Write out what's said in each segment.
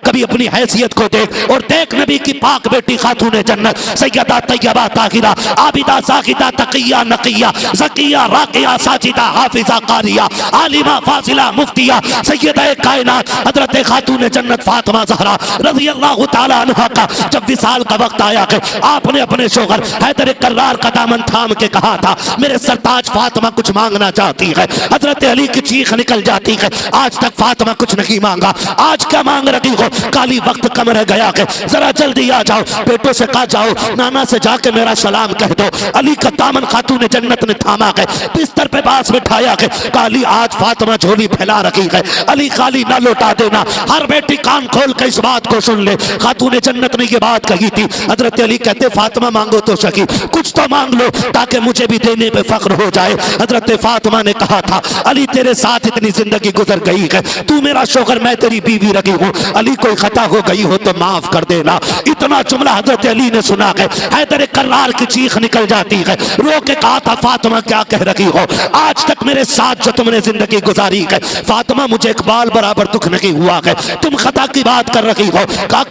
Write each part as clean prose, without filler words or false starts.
कभी अपनी हैसियत को देख और देख नबी की पाक बेटी खातून जन्नत सैयदा तैयबा ताहिरा आबिदा साकिदा तकिया नकिया ज़किया राकिया साजिदा हाफिजा कारिया आलिमा फाजिला मुफ्तिया सैयदा कायनात हजरत खातून जन्नत फातिमा ज़हरा रज़ी अल्लाह तआला अन्हा का जब विसाल का वक्त आया कि आपने अपने शोहर हैदर कर्रार का दामन थाम के कहा था मेरे सरताज फातिमा कुछ मांगना चाहती है। हजरत अली की चीख निकल जाती है, आज तक फातिमा कुछ नहीं मांगा, आज क्या मांग रही हो? काली वक्त कम रह गया है, जरा जल्दी आ जाओ, बेटों से कहा जाओ नाना से जाके मेरा सलाम कह दो। अली का दामन खातून जन्नत ने थामा है, बिस्तर पे पास बिठाया है, काली आज फातिमा झोली फैला रखी है, अली खाली ना लौटा देना। हर बेटी कान खोल के इस बात को सुन ले, खातून जन्नत ने ये बात कही थी। हजरत अली कहते फातिमा मांगो तो सकी, कुछ तो मांग लो ताकि मुझे भी देने पे फख्र हो जाए। हजरत फातिमा ने कहा था अली तेरे साथ इतनी जिंदगी गुजर गई है, तू मेरा शोहर मैं तेरी बीवी रही हूँ, अली कोई खता हो गई हो तो माफ कर देना। इतना जुमला हजरत अली ने सुना है, हैदर कर्रार की चीख निकल जाती है, रो के कहा था फातिमा क्या कह रही हो? आज तक मेरे साथ जो तुमने जिंदगी गुजारी है फातिमा मुझे एक बाल बराबर दुख नहीं हुआ है, तुम खता की बात कर रही हो,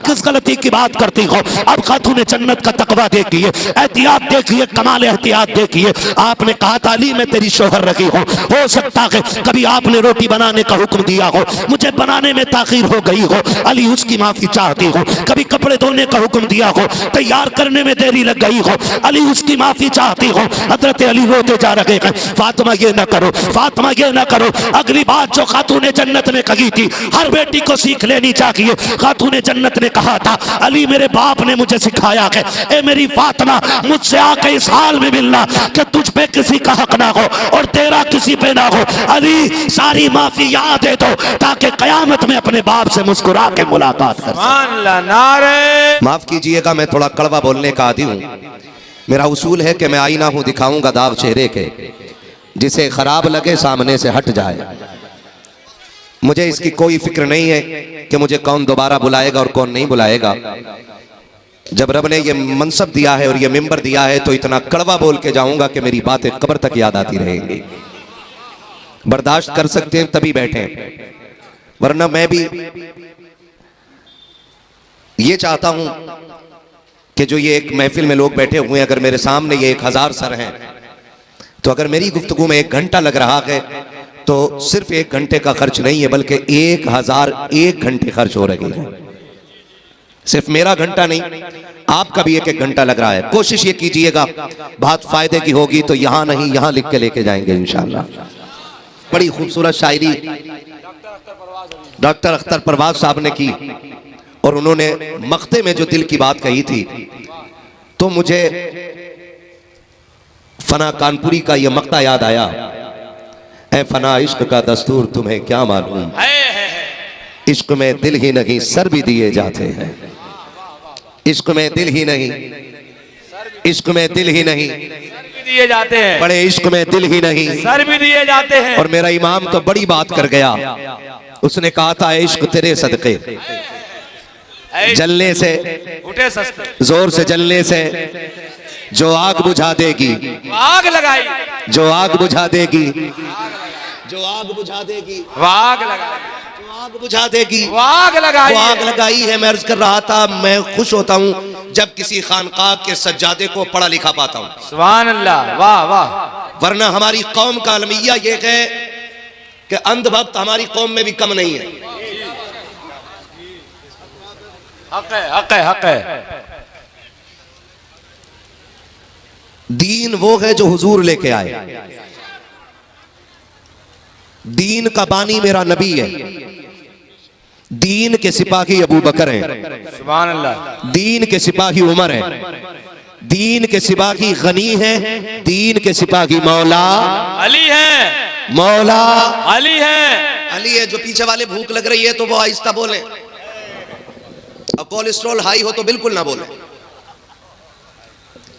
किस गलती की बात करती हो? अब खातून जन्नत का तकवा देखिए, एहतियात देखिए, कमाल एहतियात देखिए। आपने कहा था अली मैं तेरी शोहर रही हूँ, हो सकता है कभी आपने रोटी बनाने का हुक्म दिया हो, मुझे बनाने में ताखीर हो गई हो, अली उसकी माफी चाहती हूँ। कभी कपड़े धोने का हुक्म दिया हो, तैयार करने में देरी लग गई हो, अली उसकी माफी चाहती हो। हजरत अली रोते जा रहे हैं, फातिमा ये ना करो, फातिमा ये ना करो। अगली बात जो खातून जन्नत ने कही थी हर बेटी को सीख लेनी चाहिए। खातून जन्नत ने कहा था अली मेरे बाप ने मुझे सिखाया है, ए मेरी फातिमा मुझसे आके इस हाल में मिलना कि तुझ पे किसी का हक ना हो और तेरा किसी पे ना हो। अली सारी माफी याद दे दो ताकि कयामत में अपने बाप से मुस्कुरा के मुलाकात कर सके। माफ कीजिएगा मैं थोड़ा कड़वा बोलने का आदी हूँ, मेरा उसूल है कि मैं आईना हूँ दिखाऊंगा दाग चेहरे के, जिसे खराब लगे सामने से हट जाए। मुझे इसकी कोई फिक्र नहीं है कि मुझे कौन दोबारा बुलाएगा और कौन नहीं बुलाएगा। जब रब ने ये मनसब दिया है और ये मिंबर दिया है तो इतना कड़वा बोल के जाऊंगा कि मेरी बातें कब्र तक याद आती रहेंगी। बर्दाश्त कर सकते हैं तभी बैठे, वरना मैं भी ये चाहता हूं कि जो ये एक महफिल में लोग बैठे हुए हैं, अगर मेरे सामने ये 1000 सर हैं तो अगर मेरी गुफ्तगू में 1 घंटा लग रहा है तो सिर्फ 1 घंटे का खर्च नहीं है बल्कि 1001 घंटे खर्च हो रहे हैं। सिर्फ मेरा घंटा नहीं, आपका भी 1-1 घंटा लग रहा है। कोशिश ये कीजिएगा बात फायदे की होगी तो यहां नहीं यहां लिख के लेके जाएंगे इंशाअल्लाह। बड़ी खूबसूरत शायरी डॉक्टर अख्तर परवाज साहब ने की और उन्होंने मक्ते में जो दिल की बात कही थी तो मुझे फना कानपुरी का यह मक्ता याद आया। ऐ फना इश्क का दस्तूर तुम्हें क्या मालूम, इश्क में दिल ही नहीं सर भी दिए जाते हैं, इश्क में दिल ही नहीं, इश्क में दिल ही नहीं दिए जाते हैं, बड़े इश्क में दिल ही नहीं सर भी दिए जाते हैं। और मेरा इमाम तो बड़ी बात कर गया, उसने कहा था इश्क तेरे सदके, जलने से उठे सस्ते, जोर से जलने से जो आग बुझा देगी, आग लगाई, जो आग बुझा देगी, जो आग बुझा देगी, आग लगाई, जो आग बुझा देगी, आग लगाई, वो आग लगाई है। मैं अर्ज कर रहा था मैं खुश होता हूँ जब किसी खानकाह के सज्जादे को पढ़ा लिखा पाता हूँ। सुभान अल्लाह, वाह वाह। वरना हमारी कौम का अलमिया ये है कि अंधभक्त हमारी कौम में भी कम नहीं है। हक है, हक है, हक है। दीन वो है जो हुजूर लेके आए, दीन का बानी मेरा नबी है, दीन के सिपाही अबू बकर हैं, सुभान अल्लाह, दीन के सिपाही उमर हैं, दीन के सिपाही गनी हैं, दीन के सिपाही मौला अली है, मौला अली है, अली है। जो पीछे वाले भूख लग रही है तो वो आहिस्ता बोले, और कोलेस्ट्रॉल हाई हो तो बिल्कुल ना बोले,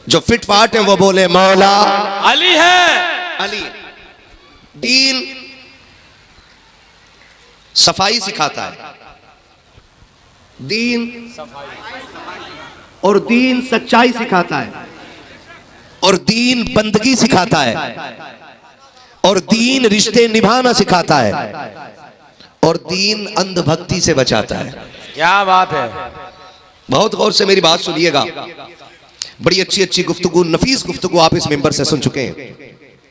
जो फिट फाट है वो बोले मौला अली है, अली। दीन सफाई सिखाता है, दीन और दीन सच्चाई सिखाता है, और दीन बंदगी सिखाता है, और दीन रिश्ते निभाना सिखाता है, और दीन अंधभक्ति से बचाता है। क्या बात है। बहुत गौर से मेरी बात सुनिएगा। बड़ी अच्छी अच्छी गुफ्तगू, नफीस गुफ्तगू आप इस मेंबर से सुन चुके हैं,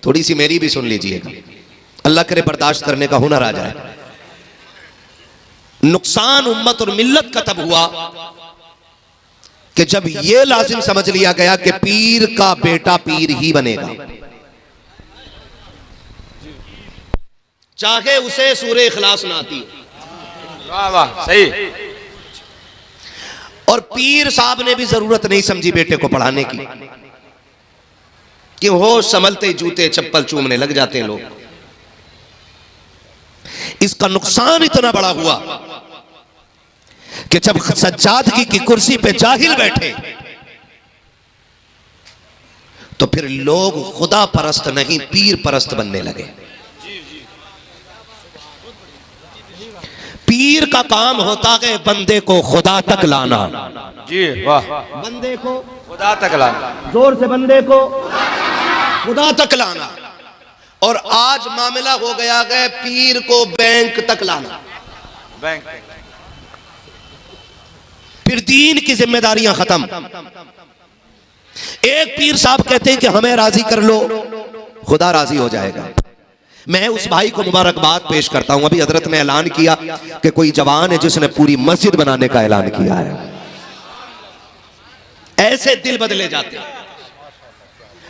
थोड़ी सी मेरी भी सुन लीजिएगा, अल्लाह करे बर्दाश्त करने का हुनर आ जाए। नुकसान उम्मत और मिल्लत का तब हुआ कि जब यह लाजिम समझ लिया गया कि पीर का बेटा पीर ही बनेगा, चाहे उसे सूरे इखलास ना आती हो। वाह वाह, सही। और पीर साहब ने भी जरूरत नहीं समझी बेटे को पढ़ाने की, कि होश संभलते जूते चप्पल चूमने लग जाते हैं लोग। इसका नुकसान इतना बड़ा हुआ कि जब सज्जादगी की कुर्सी पे जाहिल बैठे तो फिर लोग खुदा परस्त नहीं पीर परस्त बनने लगे। पीर का काम होता है बंदे को खुदा तक लाना। जी वाह। बंदे को खुदा तक लाना, जोर से बंदे को खुदा तक लाना। और आज मामला हो गया है पीर को बैंक तक लाना। बैंक। फिर दीन की जिम्मेदारियां खत्म। एक पीर साहब कहते हैं कि हमें राजी कर लो, खुदा राजी हो जाएगा। मैं उस भाई को मुबारकबाद पेश करता हूं। अभी हजरत ने ऐलान किया कि कोई जवान है जिसने पूरी मस्जिद बनाने का ऐलान किया है। ऐसे दिल बदले जाते,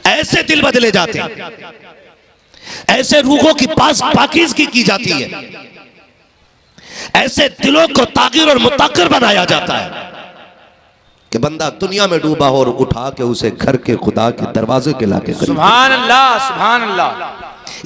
ऐसे दिल बदले जाते, ऐसे रूहों की पाकीज़गी की जाती है, ऐसे दिलों को तागिर और मुताकिर बनाया जाता है कि बंदा दुनिया में डूबा हो और उठा के उसे घर के खुदा के दरवाजे के लाके। सुभान अल्लाह, सुभान अल्लाह।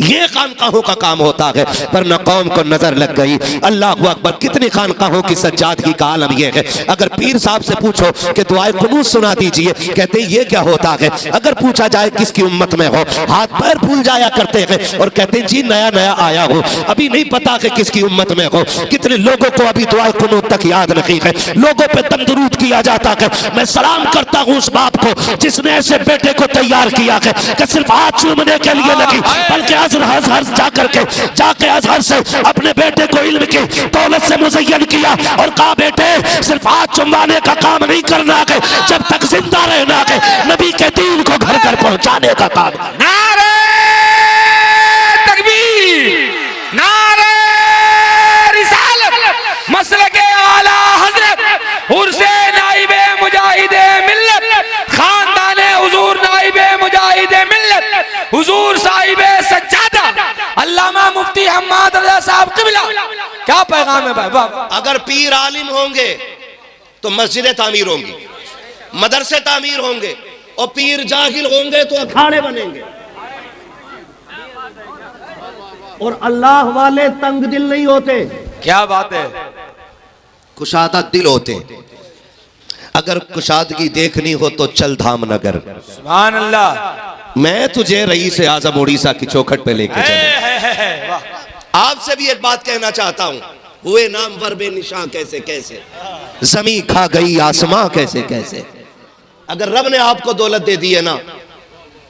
ये खानकाहों का काम होता है, पर न कौम को नजर लग गई। अल्लाह अकबर, कितनी खानकाहों की सज्जादगी का आलम यह है। अगर पीर साहब से पूछो कि दुआए कुनूत सुना दीजिए, कहते हैं ये क्या होता है। अगर पूछा जाए किसकी उम्मत में हो, हाथ पैर फूल जाया करते हैं और कहते हैं जी नया नया आया हो, अभी नहीं पता कि किसकी उम्मत में हो। कितने लोगों को अभी दुआए कुनूत तक याद नहीं है। लोगों पे दमदरूद किया जाता है। मैं सलाम करता हूँ उस बाप को जिसने ऐसे बेटे को तैयार किया है कि सिर्फ हाथ चूमने के लिए नहीं, बल्कि अजहर जाके अजहर से अपने बेटे को इल्म की दौलत से मुज़य्यन किया और कहा बेटे सिर्फ हाथ चुमवाने का काम नहीं करना है, जब तक जिंदा रहना है नबी के दीन को घर घर पहुंचाने का काम। नारे तकबीर, नारे रिसालत, मसलके आला हजरत उर्से नाइबे मुजाहिदे मिल्लत, खानदाने हुजूर नाइबे मुजाहिदे मिल्लत, हुजूर साहिबे सज्जादा अल्लामा मुफ्ती हम्माद रज़ा साहब क़िबला। क्या पैगाम है भाई। अगर पीर आलिम होंगे तो मस्जिदें तामीर होंगी, मदरसे तामीर होंगे, और पीर जाहिल होंगे तो अखाड़े बनेंगे। और अल्लाह वाले तंग दिल नहीं होते। क्या बात है। कुशादा दिल होते। अगर कुशादगी देखनी हो तो चल धामनगर। सुभान अल्लाह। मैं तुझे रईस आज़म उड़ीसा की चौखट पे लेके चलूं। आपसे भी एक बात कहना चाहता हूं, हुए नाम वर बेनिशां कैसे कैसे, जमी खा गई आसमां कैसे कैसे। अगर रब ने आपको दौलत दे दी है ना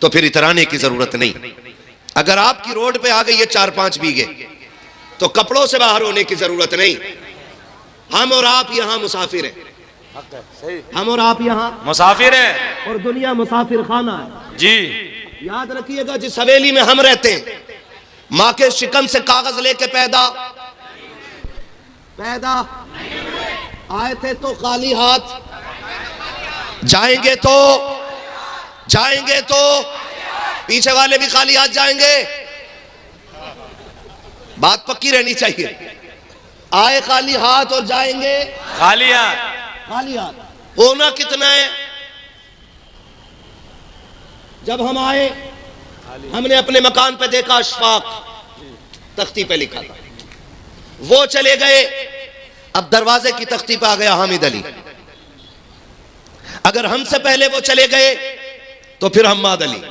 तो फिर इतराने की जरूरत नहीं। अगर आपकी रोड पे आ गई है 4-5 बीघे तो कपड़ों से बाहर होने की जरूरत नहीं। हम और आप यहाँ मुसाफिर हैं, हम और आप यहाँ मुसाफिर है और दुनिया मुसाफिर खाना है। जी याद रखिएगा, जिस हवेली में हम रहते हैं माँ के शिकम से कागज लेके पैदा आए थे तो खाली हाथ जाएंगे तो पीछे वाले भी खाली हाथ जाएंगे। बात पक्की रहनी चाहिए। आए खाली हाथ और जाएंगे खाली हाथ। होना कितना है। जब हम आए हमने अपने मकान पे देखा अशफाक तख्ती पे लिखा था, वो चले गए, अब दरवाजे की तख्ती पे आ गया हामिद अली। अगर हमसे पहले वो चले गए तो फिर हम्माद अली,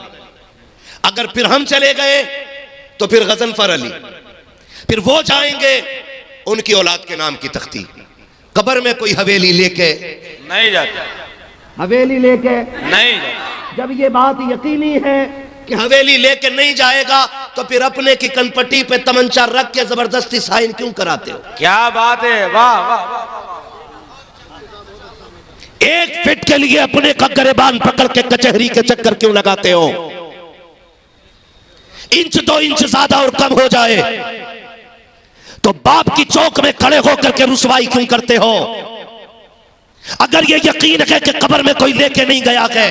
अगर फिर हम चले गए तो फिर गजनफर अली, फिर वो जाएंगे उनकी औलाद के नाम की तख्ती। कब्र में कोई हवेली लेके नहीं जाता, हवेली लेके नहीं जाता। जब ये बात यकीनी है कि हवेली लेके नहीं जाएगा तो फिर अपने की कनपट्टी पे तमंचा रख के जबरदस्ती साइन क्यों कराते हो। क्या बात है, वाह वाह वाह। एक फिट के लिए अपने का गरेबान पकड़ के कचहरी के चक्कर क्यों लगाते हो? इंच 2 इंच ज्यादा और कम हो जाए तो बाप की चौक में खड़े होकर के रुसवाई क्यों करते हो? अगर ये यकीन है कि कब्र में कोई लेके नहीं गया है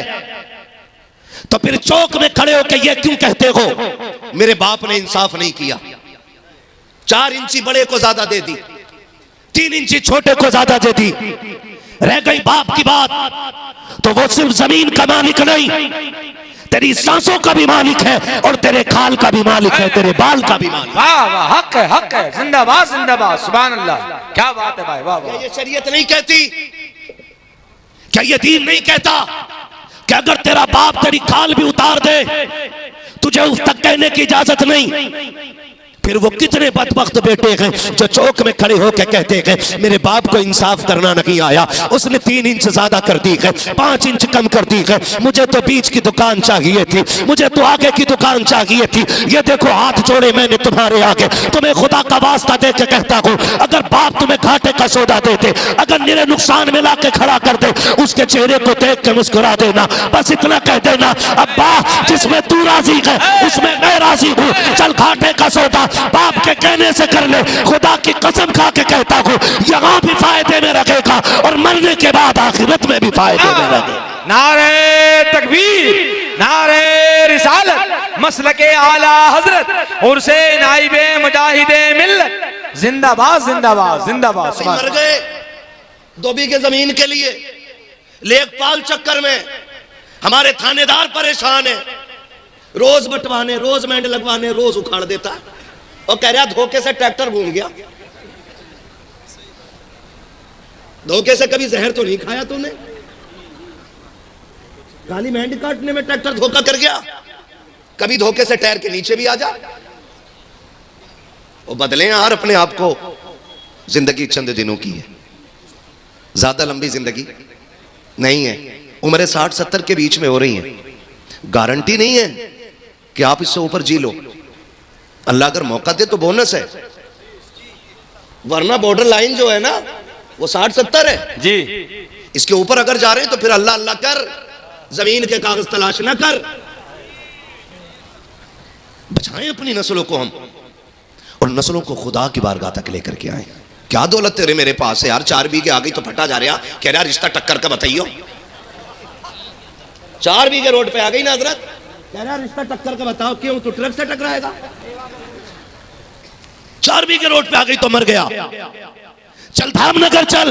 तो फिर चौक में खड़े होकर ये क्यों कहते हो मेरे बाप ने इंसाफ नहीं किया, 4 इंची बड़े को ज्यादा दे दी, 3 इंची छोटे को ज्यादा दे दी। रह गई बाप की बात तो वो सिर्फ जमीन का मालिक नहीं, तेरी सांसों का भी मालिक है और तेरे खाल का भी मालिक है, तेरे बाल का भी मालिक। वाह वाह, हक है, जिंदाबाद जिंदाबाद, सुभान अल्लाह, क्या बात है भाई, वाह वाह। ये शरीयत नहीं कहती, क्या ये दीन नहीं कहता कि अगर तेरा बाप तेरी खाल भी उतार दे तुझे उस तक कहने की इजाजत नहीं? फिर वो कितने बदबख्त बेटे हैं जो चौक में खड़े होकर कहते हैं मेरे बाप को इंसाफ करना नहीं आया, उसने 3 इंच ज्यादा कर दी है, 5 इंच कम कर दी है, मुझे तो बीच की दुकान चाहिए थी, मुझे तो आगे की दुकान चाहिए थी। ये देखो हाथ जोड़े मैंने तुम्हारे आगे, तुम्हें खुदा का वास्ता दे के कहता हूँ अगर बाप तुम्हें घाटे का सौदा देते, अगर मेरे नुकसान में ला के खड़ा कर दे, उसके चेहरे को देख के मुस्कुरा देना, बस इतना कह देना अब्बा जिसमें तू राजी है उसमें मैं राजी हूँ, चल घाटे का सौदा बाप के कहने से कर ले। खुदा की कसम खा के कहता हूँ यहाँ भी फायदे में रखेगा और मरने के बाद आखिरत में भी फायदे में रखेगा। नारे तकबीर, नारे रिसालत, मसलके आला हजरत उर्से नाइबे मुजाहिदे मिल्लत, जिंदाबाद जिंदाबाद जिंदाबाद। मर गए 2 बीघे जमीन के लिए, लेखपाल चक्कर में हमारे थानेदार परेशान है, रोज बंटवाने, रोज मेंढ लगवाने, रोज उखाड़ देता और कह रहा धोखे से ट्रैक्टर घूम गया। धोखे से कभी जहर तो नहीं खाया तूने? काली मेंढ काटने में ट्रैक्टर धोखा कर गया, कभी धोखे से टायर के नीचे भी आ जा। वो बदले यार अपने आप को, जिंदगी चंद दिनों की है, ज्यादा लंबी जिंदगी नहीं है। उम्र 60-70 के बीच में हो रही है, गारंटी नहीं है कि आप इससे ऊपर जी लो। अल्लाह अगर मौका दे तो बोनस है, वरना बॉर्डर लाइन जो है ना वो 60-70 है जी। इसके ऊपर अगर जा रहे हैं तो फिर अल्लाह अल्लाह कर, जमीन के कागज तलाश ना कर। बचाएं अपनी नस्लों को हम, और नस्लों को खुदा की बारगाह तक लेकर के आए। क्या दौलत तेरे मेरे पास है यार, 4 बीघे आ गई तो फटा जा रहा, कह रहा रिश्ता टक्कर का बताइयो। 4 बीघे रोड पे आ गई ना हजरत, कह रहा रिश्ता टक्कर का बताओ, क्यों तू ट्रक से टकराएगा? 4 बीघे रोड पे आ गई तो मर गया। चल धामनगर चल,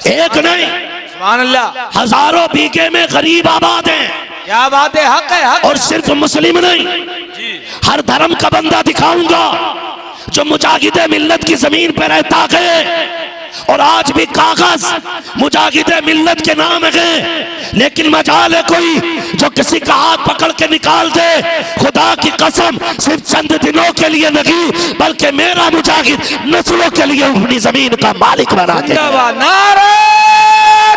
एक नहीं सुभान अल्लाह, हजारों बीघे में गरीब आबाद हैं। क्या बात है, हक है, हक। और सिर्फ मुस्लिम नहीं, हर धर्म का बंदा दिखाऊंगा जो मुजाहिदे मिल्लत की जमीन पर रहता है और आज भी कागज मुजाहिदे मिल्लत के नाम है, लेकिन मजाल है कोई जो किसी का हाथ पकड़ के निकाल दे। खुदा की कसम सिर्फ चंद दिनों के लिए नहीं बल्कि मेरा मुजाहिद नस्लों के लिए अपनी जमीन का मालिक बना दे। नारे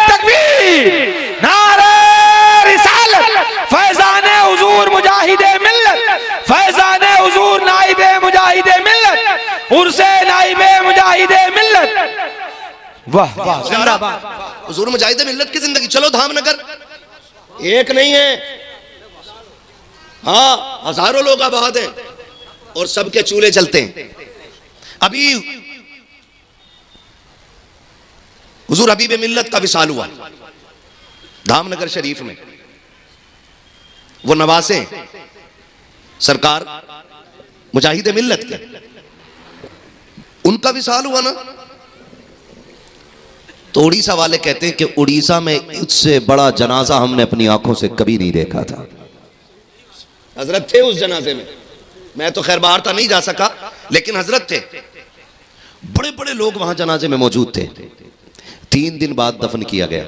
तकबीर, नारे रिसालत, फैजाने हुजूर मुजाहिदे मिल्लत, फैजाने हुजूर नाइबे मुजाहिदे मिल्लत, उर्से नाइबे मुजाहिदे मिल्लत। वाह वाह, जिंदाबाद हुजूर मुजाहिद मिल्लत की जिंदगी। चलो धामनगर एक नहीं है, हाँ हजारों लोग आबाद हैं और सबके चूल्हे जलते हैं। अभी हुजूर हबीब मिल्लत का विसाल हुआ धामनगर शरीफ में, वो नवासे सरकार मुजाहिद मिल्लत के, उनका विसाल हुआ ना, तो उड़ीसा वाले कहते हैं कि उड़ीसा में इससे बड़ा जनाजा हमने अपनी आंखों से कभी नहीं देखा था। हजरत थे उस जनाजे में, मैं तो खैर बाहर था नहीं जा सका, लेकिन हजरत थे, बड़े बड़े लोग वहां जनाजे में मौजूद थे। 3 दिन बाद दफन किया गया।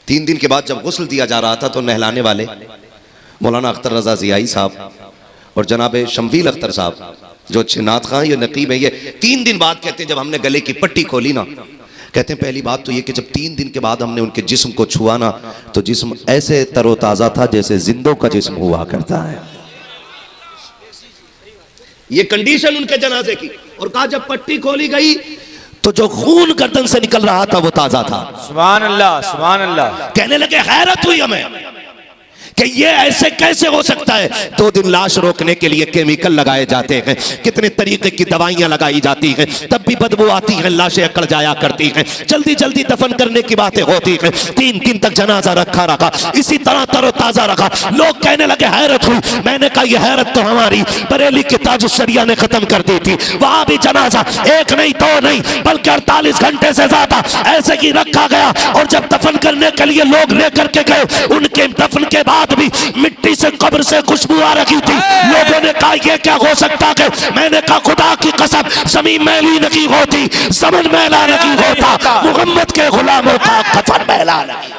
3 दिन के बाद जब गुस्ल दिया जा रहा था तो नहलाने वाले मौलाना अख्तर रजा जियाई साहब और जनाब शमवील अख्तर साहब जो अच्छे नात खां, ये नकीब है, ये 3 दिन बाद कहते हैं जब हमने गले की पट्टी खोली ना, कहते हैं पहली बात तो ये कि जब 3 दिन के बाद हमने उनके जिस्म को छुआ ना तो जिस्म ऐसे तरोताजा था जैसे जिंदों का जिस्म हुआ करता है। ये कंडीशन उनके जनाजे की। और कहा जब पट्टी खोली गई तो जो खून गर्दन से निकल रहा था वो ताजा था। सुभान अल्लाह, सुभान अल्लाह। कहने लगे हैरत हुई हमें कि ये ऐसे कैसे हो सकता है। 2 दिन लाश रोकने के लिए केमिकल लगाए जाते हैं, कितने तरीके की दवाइयां लगाई जाती हैं, तब भी बदबू आती है, लाशें अकड़ जाया करती हैं, जल्दी जल्दी दफन करने की बातें होती हैं। 3 दिन तक जनाजा रखा इसी तरह तरोताजा रखा। लोग कहने लगे हैरत हुई। मैंने कहा ये हैरत तो हमारी बरेली के ताज शरिया ने खत्म कर दी थी। वहां भी जनाजा 1 नहीं 2 नहीं बल्कि 48 घंटे से ज्यादा ऐसे ही रखा गया। और जब दफन करने के लिए लोग लेकर के गए, उनके दफन के बाद भी मिट्टी से कब्र से खुशबू आ रही थी। लोगों ने कहा ये क्या हो सकता है। मैंने कहा खुदा की कसम ज़मीन मैली नहीं होती, ज़मीन मैला नहीं होता, मोहम्मद के गुलामों का कफन मैला नहीं।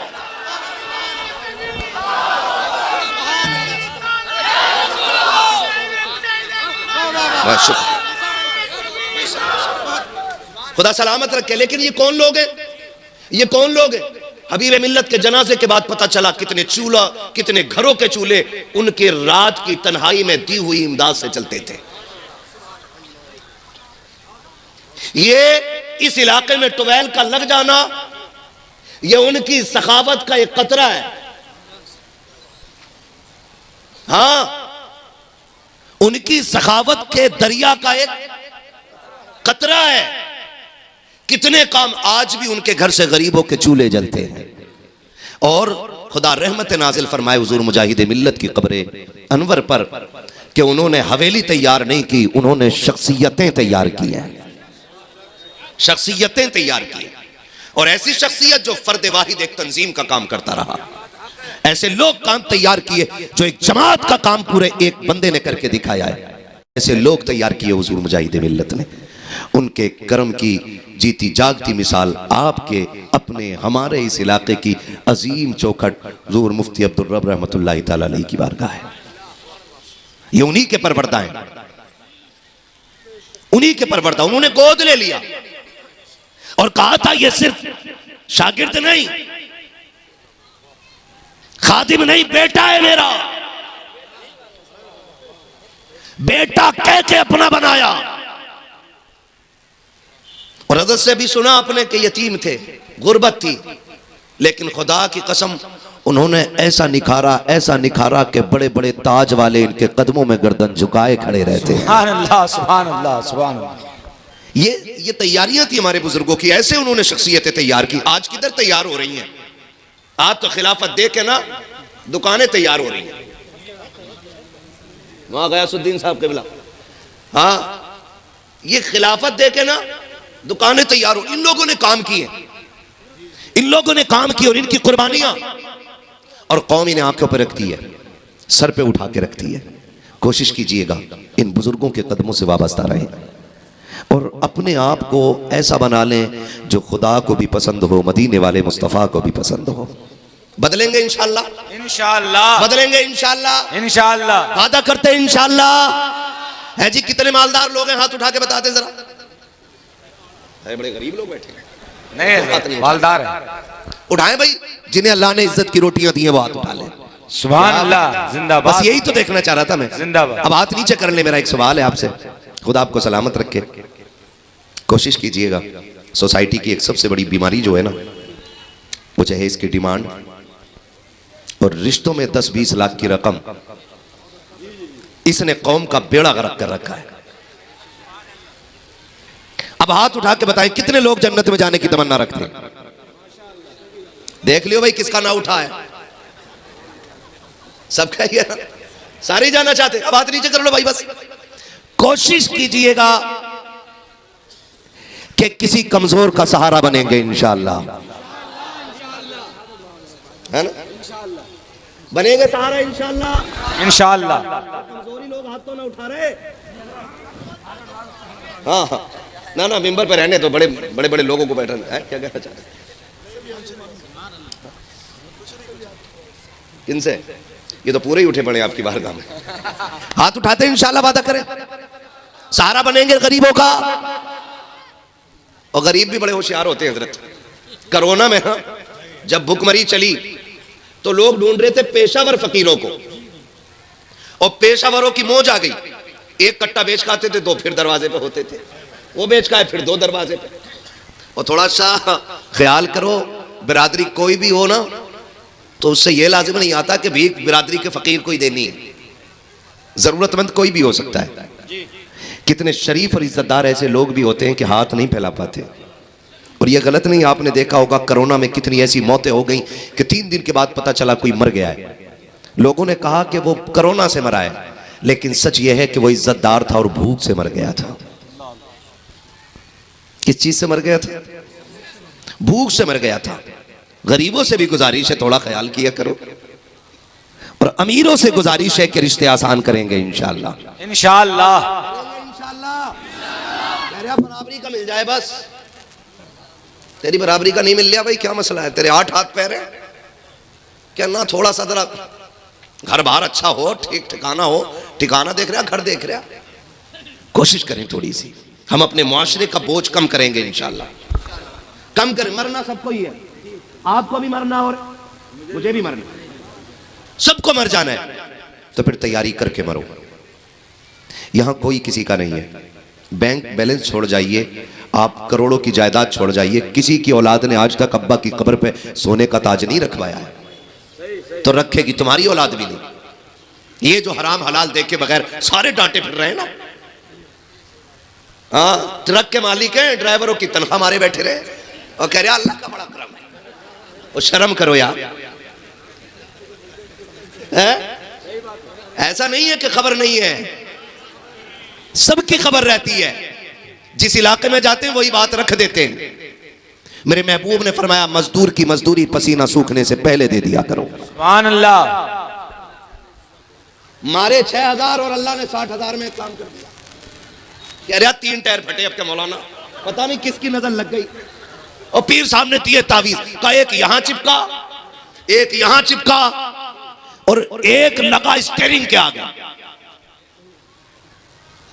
खुदा सलामत रखे। लेकिन ये कौन लोग हैं? ये कौन लोग हैं? हबीब मिल्लत के जनाजे के बाद पता चला कितने चूल्हा, कितने घरों के चूल्हे उनके रात की तन्हाई में दी हुई इमदाद से चलते थे। ये इस इलाके में ट्यूबवेल का लग जाना, ये उनकी सखावत का एक कतरा है। हाँ, उनकी सखावत के दरिया का एक कतरा है। कितने काम आज भी उनके घर से गरीबों के चूल्हे जलते हैं। और खुदा रहमत नाजिल फरमाए हुजूर मुजाहिद मिल्लत की कब्र अनवर पर कि उन्होंने हवेली तैयार नहीं की, उन्होंने शख्सियतें तैयार की हैं, शख्सियतें तैयार की। और ऐसी शख्सियत जो फर्द वाहिद एक तंजीम का काम करता रहा। ऐसे लोग काम तैयार किए जो एक जमात का काम पूरे एक बंदे ने करके दिखाया है। ऐसे लोग तैयार किए हुजूर मुजाहिद मिल्लत ने। उनके कर्म की जीती जागती मिसाल आपके अपने हमारे इस इलाके की अजीम चौखट हुजूर मुफ्ती अब्दुल रब रहमतुल्लाहि तआला अलैहि की बारगाह है। ये उन्हीं के परवरदा हैं, उन्हीं के परवरदा। उन्होंने गोद ले लिया और कहा था ये सिर्फ शागिर्द नहीं, खादिम नहीं, बेटा है मेरा। बेटा कह के अपना बनाया। और हज़रत से भी सुना आपने कि यतीम थे, गुर्बत थी, लेकिन खुदा की कसम उन्होंने ऐसा निखारा कि बड़े बड़े ताज वाले इनके कदमों में गर्दन झुकाए खड़े रहते हैं। सुभान अल्लाह, सुभान अल्लाह, सुभान अल्लाह। ये तैयारियां थी हमारे बुजुर्गों की। ऐसे उन्होंने शख्सियतें तैयार की। आज किधर तैयार हो रही हैं? आज तो खिलाफत दे के ना दुकानें तैयार हो रही हैं। वहां गयासुद्दीन साहब के बिला, हाँ, ये खिलाफत दे के ना दुकानें तैयार हो। इन लोगों ने काम किए, इन लोगों ने काम किया और इनकी कुर्बानियां और कौम इन्हें आंखों पर रखती है, सर पे उठा के रखती है। कोशिश कीजिएगा इन बुजुर्गों के कदमों से वाबस्ता रहे और अपने आप को ऐसा बना लें जो खुदा को भी पसंद हो, मदीने वाले मुस्तफ़ा को भी पसंद हो। बदलेंगे इंशाअल्लाह, इंशाअल्लाह बदलेंगे इंशाअल्लाह, इंशाअल्लाह। वादा करते हैं इंशाअल्लाह। है जी, कितने मालदार लोग हैं? हाथ उठा के बताते जरा। है बड़े गरीब लोग बैठे हैं, नहीं मालदार है। उठाएं भाई, जिन्हें अल्लाह ने इज्जत की रोटियां दी हैं वो हाथ उठा लें। सुभान अल्लाह, जिंदाबाद। बस यही तो देखना चाह रहा था मैं, जिंदाबाद। अब हाथ नीचे कर ले। मेरा एक सवाल है आपसे, खुदा आपको सलामत रखे। कोशिश कीजिएगा, सोसाइटी की एक सबसे बड़ी बीमारी जो है ना, वो चाहे इसकी डिमांड और रिश्तों में 10-20 लाख की रकम, इसने कौम का बेड़ा गर्क कर रखा है। अब हाथ उठा के बताएं कितने लोग जन्नत में जाने की तमन्ना रखते हैं? देख लियो भाई किसका ना उठा है। सब कहिए ना, सारे जाना चाहते। अब हाथ नीचे कर लो भाई। बस कोशिश कीजिएगा कि किसी कमजोर का सहारा बनेंगे इंशाअल्लाह, है ना? बनेंगे सहारा इंशाअल्लाह, इंशाअल्लाह। कमजोरी लोग हाथ तो ना उठा रहे। हाँ हाँ, ना ना, मिंबर पे रहने तो बड़े बड़े बड़े लोगों को बैठना है। क्या कहना चाहते हैं? किनसे? ये तो पूरे ही उठे पड़े आपकी बारगाह में। हाथ उठाते हैं इंशाअल्लाह, वादा करें सहारा बनेंगे गरीबों का। और गरीब भी बड़े होशियार होते हैं हजरत। कोरोना में हाँ, जब भुखमरी चली तो लोग ढूंढ रहे थे पेशावर फकीरों को, और पेशावरों की मौज आ गई। एक कट्टा बेच खाते थे, 2 फिर दरवाजे पे होते थे, वो बेच खाए फिर 2 दरवाजे पे। और थोड़ा सा ख्याल करो, बिरादरी कोई भी हो ना तो उससे यह लाजिम नहीं आता कि भीख बिरादरी के फकीर को ही देनी है, जरूरतमंद कोई भी हो सकता है। कितने शरीफ और इज्जतदार ऐसे लोग भी होते हैं कि हाथ नहीं फैला पाते। और यह गलत नहीं, आपने देखा होगा कोरोना में कितनी ऐसी मौतें हो गई कि 3 दिन के बाद पता चला कोई मर गया है। लोगों ने कहा कि वो कोरोना से मरा है, लेकिन सच यह है कि वो इज्जतदार था और भूख से मर गया था। किस चीज से मर गया था? भूख से मर गया था। गरीबों से भी गुजारिश है, थोड़ा ख्याल किया करो, और अमीरों से गुजारिश है कि रिश्ते आसान करेंगे इंशाअल्लाह। इंशाअल्लाह बराबरी का मिल जाए बस। तेरी बराबरी का नहीं मिल रहा भाई, क्या मसला है? तेरे 8 हाथ पैर है क्या ना? थोड़ा सा जरा घर बाहर अच्छा हो, ठीक ठिकाना हो, ठिकाना देख रहा, घर देख रहा। कोशिश करें थोड़ी सी, हम अपने मुआशरे का बोझ कम करेंगे इंशाअल्लाह। कम करें। मरना सबको ही है, आपको भी मरना और मुझे भी मरना, सबको मर जाना है, तो फिर तैयारी करके मरो। यहां कोई किसी का नहीं है। बैंक बैलेंस छोड़ जाइए, आप करोड़ों की जायदाद छोड़ जाइए, किसी की औलाद ने आज तक अब्बा की कब्र पे सोने का ताज नहीं रखवाया है, तो रखेगी तुम्हारी औलाद भी नहीं। ये जो हराम हलाल देख के बगैर सारे डांटे फिर रहे हैं ना, हाँ, ट्रक के मालिक हैं, ड्राइवरों की तनख्वाह मारे बैठे रहे और कह रहे अल्लाह का बड़ा करम है। और शर्म करो यार, ऐसा नहीं है कि खबर नहीं है, सबकी खबर रहती है। जिस इलाके में जाते हैं वही बात रख देते हैं। मेरे महबूब ने फरमाया, मजदूर की मजदूरी पसीना सूखने से पहले दे दिया करो। सुभान अल्लाह। मारे 6000 और अल्लाह ने 60,000 में काम कर दिया। कह रहा 3 टायर फटे अब के मौलाना, पता नहीं किसकी नजर लग गई। और पीर साहब ने दिए तावीज का, एक यहां चिपका, एक यहां चिपका और एक लगा स्टीयरिंग के आगे।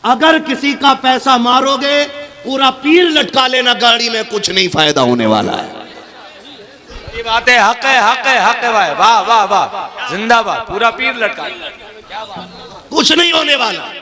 अगर किसी का पैसा मारोगे पूरा पीर लटका लेना गाड़ी में, कुछ नहीं फायदा होने वाला है। ये बात है, हक है, हक है, हक है भाई, वाह वाह वाह, जिंदाबाद। पूरा पीर लटका, कुछ नहीं होने वाला।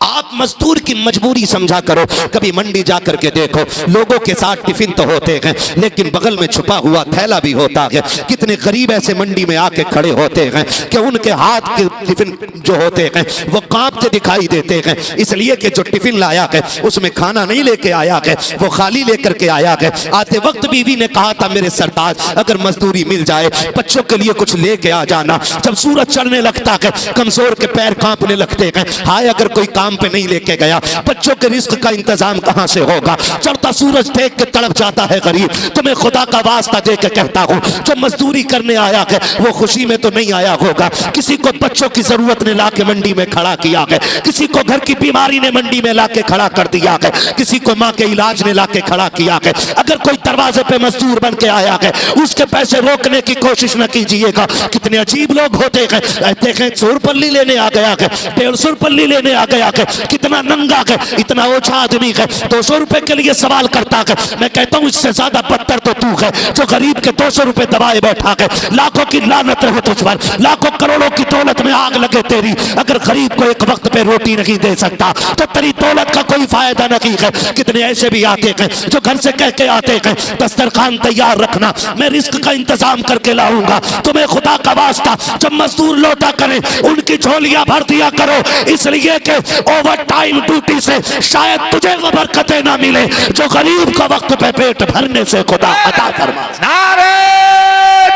आप मजदूर की मजबूरी समझा करो। कभी मंडी जा करके देखो, लोगों के साथ टिफिन तो होते हैं लेकिन बगल में छुपा हुआ थैला भी होता है। कितने गरीब ऐसे मंडी में आके खड़े होते हैं कि उनके हाथ के टिफिन जो होते हैं वो कांपते दिखाई देते हैं, इसलिए कि जो टिफिन लाया है उसमें खाना नहीं लेके आया है, वो खाली लेकर के आया है। आते वक्त बीवी ने कहा था, मेरे सरताज अगर मजदूरी मिल जाए बच्चों के लिए कुछ लेके आ जाना। जब सूरज चढ़ने लगता है कमजोर के पैर कांपने लगते हैं, हाय अगर कोई काम पे नहीं लेके गया, बच्चों के रिस्क का इंतजाम कहां से होगा। चढ़ता सूरज देख के तड़प जाता है गरीब। तुम्हें खुदा का वास्ता दे के कहता हूं, जो मजदूरी करने आया है वो खुशी में तो नहीं आया होगा। किसी को बच्चों की जरूरत ने लाके मंडी में खड़ा किया है, किसी को घर की बीमारी ने मंडी में लाके खड़ा कर दिया है, किसी को मां के इलाज ने लाके खड़ा किया है। अगर कोई दरवाजे पे मजदूर बन के आया है, उसके पैसे रोकने की कोशिश न कीजिएगा। कितने अजीब लोग होते हैं, देखें 100 रुपये लेने आ गया है, 150 रुपये लेने आ गया है, कितना नंगा है, इतना ओछा आदमी है, 200 रुपए के लिए सवाल करता है। मैं कहता हूं इससे ज्यादा बदतर तो तू है जो गरीब के 200 रुपए दबाए बैठा है। लाखों की लानत रहे तुझ पर, लाखों करोड़ों की दौलत में आग लगे तेरी। अगर गरीब को एक वक्त पे रोटी नहीं दे सकता तो तेरी दौलत का कोई फायदा नहीं है। कितने ऐसे भी आते हैं जो घर से कह के आते हैं, दस्तरखान तैयार रखना, मैं रिस्क का इंतजाम करके लाऊंगा। तुम्हें खुदा का वास्ता जब मजदूर लौटा करें उनकी झोलियां भर दिया करो, इसलिए कि ओवर टाइम ड्यूटी से शायद तुझे वो बरकतें ना मिले जो गरीब का वक्त पे पेट भरने से खुदा अता फरमा। नारे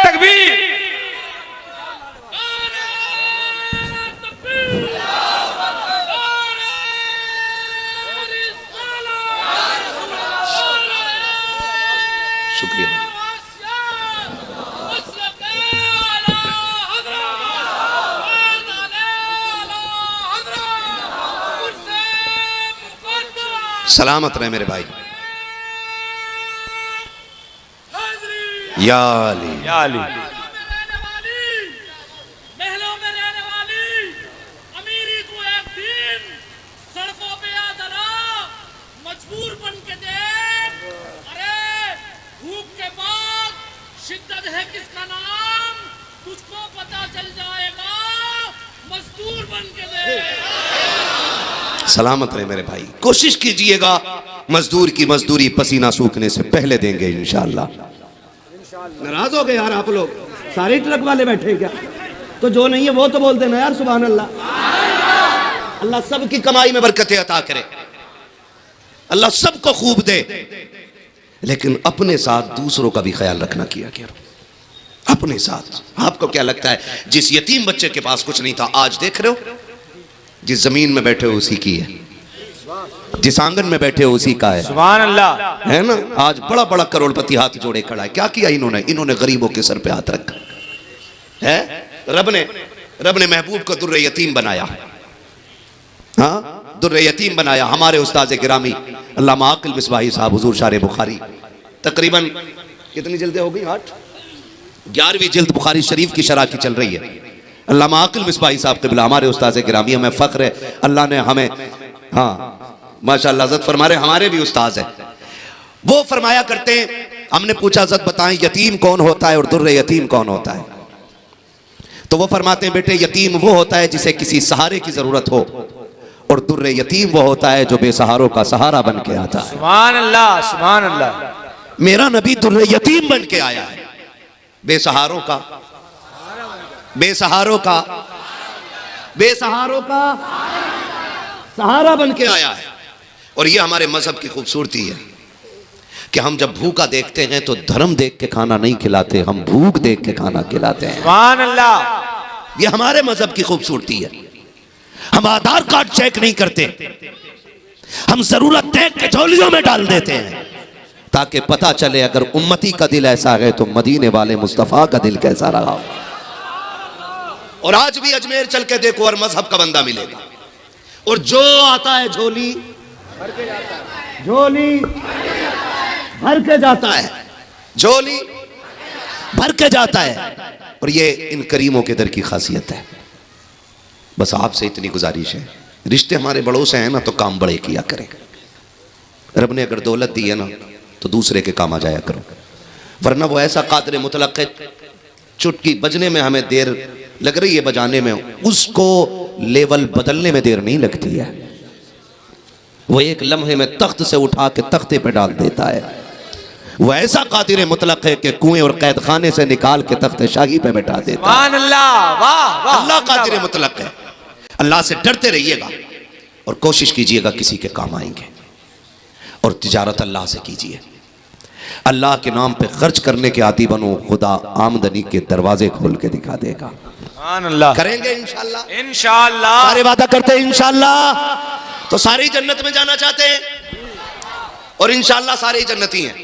तकबीर। शुक्रिया। सलामत रहे मेरे भाई। या अली, या अली। महलों में रहने वाली अमीरी को एक दिन सड़कों पे आ जरा मजबूर बन के देख। अरे भूख के बाद शिद्दत है किसका नाम, तुझको पता चल जाएगा, मजदूर बन के देख। सलामत रहे मेरे भाई। कोशिश कीजिएगा मजदूर की मजदूरी पसीना सूखने से पहले देंगे इंशाअल्लाह। नाराज हो गए यार आप लोग, सारे ट्रक वाले बैठे हैं क्या? तो जो नहीं है वो तो बोल देना यार सुभान अल्लाह। अल्लाह सबकी कमाई में बरकतें अता करे, अल्लाह सबको खूब दे, लेकिन अपने साथ दूसरों का भी ख्याल रखना किया करो। अपने साथ आपको क्या लगता है जिस यतीम बच्चे के पास कुछ नहीं था, आज देख रहे हो जिस जमीन में बैठे हो उसी की है, जिस आंगन में बैठे हो उसी का है। सुभान अल्लाह। है ना? आज बड़ा बड़ा करोड़पति हाथ जोड़े खड़ा है। क्या किया इन्होंने गरीबों के सर पे हाथ रखा है। रब ने महबूब को दुर्रे यतीम बनाया। हाँ, दुर्रे यतीम बनाया। हमारे उस्ताद गिरामी अल्लामा आकिल मिसबाही साहब हुजूर शारे बुखारी, तकरीबन कितनी जिल्दें हो गई? 11वीं जिल्द बुखारी शरीफ की शरह की चल रही है। अल्लामा आकिल मिसबाही साहब क़िबला हमारे उस्ताद गिरामी, हमें फ़ख्र है अल्लाह ने हमें, हाँ माशाअल्लाह हज़रत फरमा रहे हमारे भी उस्ताद हैं। वो फरमाया करते हैं, हमने पूछा हज़रत बताएं यतीम कौन होता है और दुर्रे यतीम कौन होता है? तो वो फरमाते हैं बेटे यतीम वो होता है जिसे किसी सहारे की जरूरत हो, और दुर्रे यतीम वो होता है जो बेसहारों का सहारा बन के आता है। सुभान अल्लाह, सुभान अल्लाह। मेरा नबी दुर्रे यतीम बन के आया है, बेसहारों का सहारा बन के आया है। और ये हमारे मजहब की खूबसूरती है कि हम जब भूखा देखते हैं तो धर्म देख के खाना नहीं खिलाते, हम भूख देख के खाना खिलाते हैं। सुभान अल्लाह। ये हमारे मजहब की खूबसूरती है। हम आधार कार्ड चेक नहीं करते, हम जरूरत देख के झोलियों में डाल देते हैं ताकि पता चले अगर उम्मती का दिल ऐसा है तो मदीने वाले मुस्तफ़ा का दिल कैसा रहा। और आज भी अजमेर चल के देखो और मजहब का बंदा मिलेगा, और जो आता है झोली भर के जाता है, झोली भर के जाता है। और ये इन करीमों के दर की खासियत है। बस आपसे इतनी गुजारिश है, रिश्ते हमारे बड़ों से हैं ना तो काम बड़े किया करें। रब ने अगर दौलत दी है ना तो दूसरे के काम आ जाया करो, वरना वो ऐसा कादिर मुतलक है, चुटकी बजने में हमें देर लग रही है बजाने में, उसको लेवल बदलने में देर नहीं लगती है। वो एक लम्हे में तख्त से उठा के तख्ते पे डाल देता है। वो ऐसा कादिर मुतलक है कि कुएं और कैद खाने से निकाल के तख्त शाही पे बैठा देता है। सुभान अल्लाह, वाह वाह। अल्लाह कादिर मुतलक है। अल्लाह से डरते रहिएगा और कोशिश कीजिएगा किसी के काम आएंगे, और तिजारत अल्लाह से कीजिए। अल्लाह के नाम पे खर्च करने के आदी बनो, खुदा आमदनी के दरवाजे खोल के दिखा देगा। सुभान अल्लाह। करेंगे इंशाअल्लाह, इंशाअल्लाह। सारे वादा करते हैं इंशाअल्लाह। तो सारे जन्नत में जाना चाहते हैं, और इंशाअल्लाह सारे ही जन्नती हैं,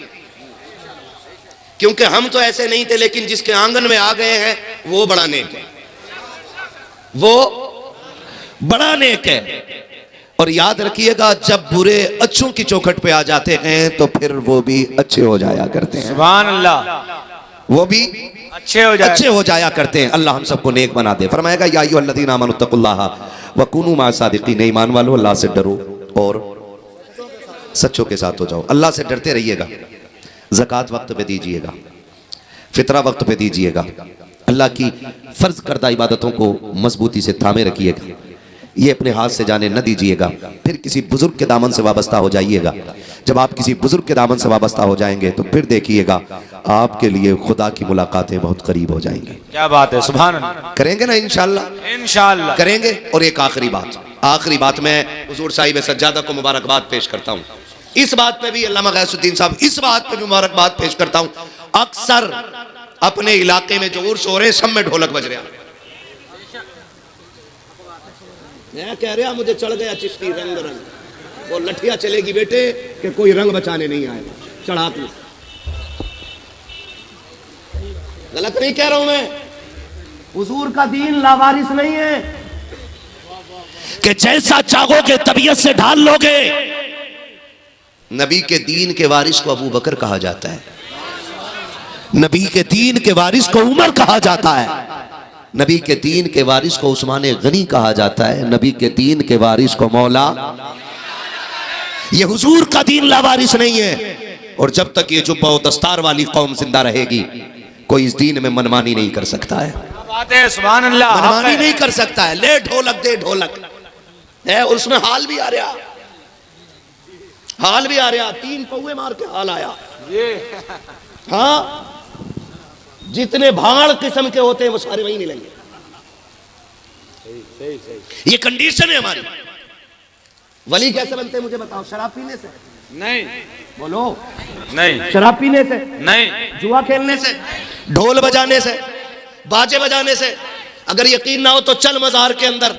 क्योंकि हम तो ऐसे नहीं थे, लेकिन जिसके आंगन में आ गए हैं वो बड़ा नेक है, वो बड़ा नेक है। और याद रखिएगा जब बुरे अच्छों की चौखट पे आ जाते हैं तो फिर वो भी अच्छे हो जाया करते हैं। सुभान अल्लाह। वो भी अच्छे हो जाया करते हैं। अल्लाह हम सबको नेक बना दे। फरमाएगा या अय्युहल्लज़ीना आमनुत्तकुल्लाह व कुनू माअ सादिक़ीन, ईमान वालों अल्लाह से डरो और सच्चों के साथ हो जाओ। अल्लाह से डरते रहिएगा, ज़कात वक्त पे दीजिएगा, फितरा वक्त पे दीजिएगा, अल्लाह की फर्ज करदा इबादतों को मजबूती से थामे रखिएगा, ये अपने हाथ से जाने न दीजिएगा। फिर किसी बुजुर्ग के दामन से वाबस्ता हो जाइएगा। जब आप किसी बुजुर्ग के दामन से वाबस्ता हो जाएंगे तो फिर देखिएगा आपके लिए खुदा की मुलाकातें बहुत करीब हो जाएंगी। क्या बात है, सुभान अल्लाह। करेंगे ना इंशाअल्लाह? इंशाअल्लाह करेंगे। और एक आखिरी बात मैं हुजूर साहिब सज्जादा को मुबारकबाद पेश करता हूँ। इस बात पे भी अल्लामा गैसुद्दीन साहब, इस बात पे भी मुबारकबाद पेश करता हूँ, अक्सर अपने इलाके में जो उर्स हो रहे हैं सब में ढोलक बज रहा है। मैं कह रहा मुझे चढ़ गया चिश्ती रंग, वो लठिया चलेगी बेटे कि कोई रंग बचाने नहीं आएगा, चढ़ा तू। गलत नहीं कह रहा हूं मैं, हुजूर का दीन लावारिस नहीं है कि जैसा चाहोगे तबीयत से ढाल लोगे। नबी के दीन के वारिस को अबू बकर कहा जाता है, नबी के दीन के वारिस को उमर कहा जाता है, नबी के दीन के वारिस को उस्मान गनी कहा जाता है, नबी के दीन के वारिस को मौला। ये हुजूर का दीन लावारिस नहीं है। और जब तक ये जुब्बा और दस्तार वाली कौम जिंदा रहेगी कोई इस दीन में मनमानी नहीं कर सकता है। बात है, सुभान अल्लाह। मनमानी नहीं कर सकता है। ले ढोलक दे ढोलक है, और उसमें हाल भी आ रहा, हाल भी आ रहा, 3 पौवे मार के हाल आया। हाँ, जितने भाड़ किस्म के होते हैं वो सारे वहीं मिलेंगे। ये कंडीशन है हमारी। वली कैसे बनते हैं मुझे बताओ? शराब पीने से नहीं, बोलो। नहीं, शराब पीने से नहीं, जुआ खेलने से, ढोल बजाने से, बाजे बजाने से। अगर यकीन ना हो तो चल मजार के अंदर,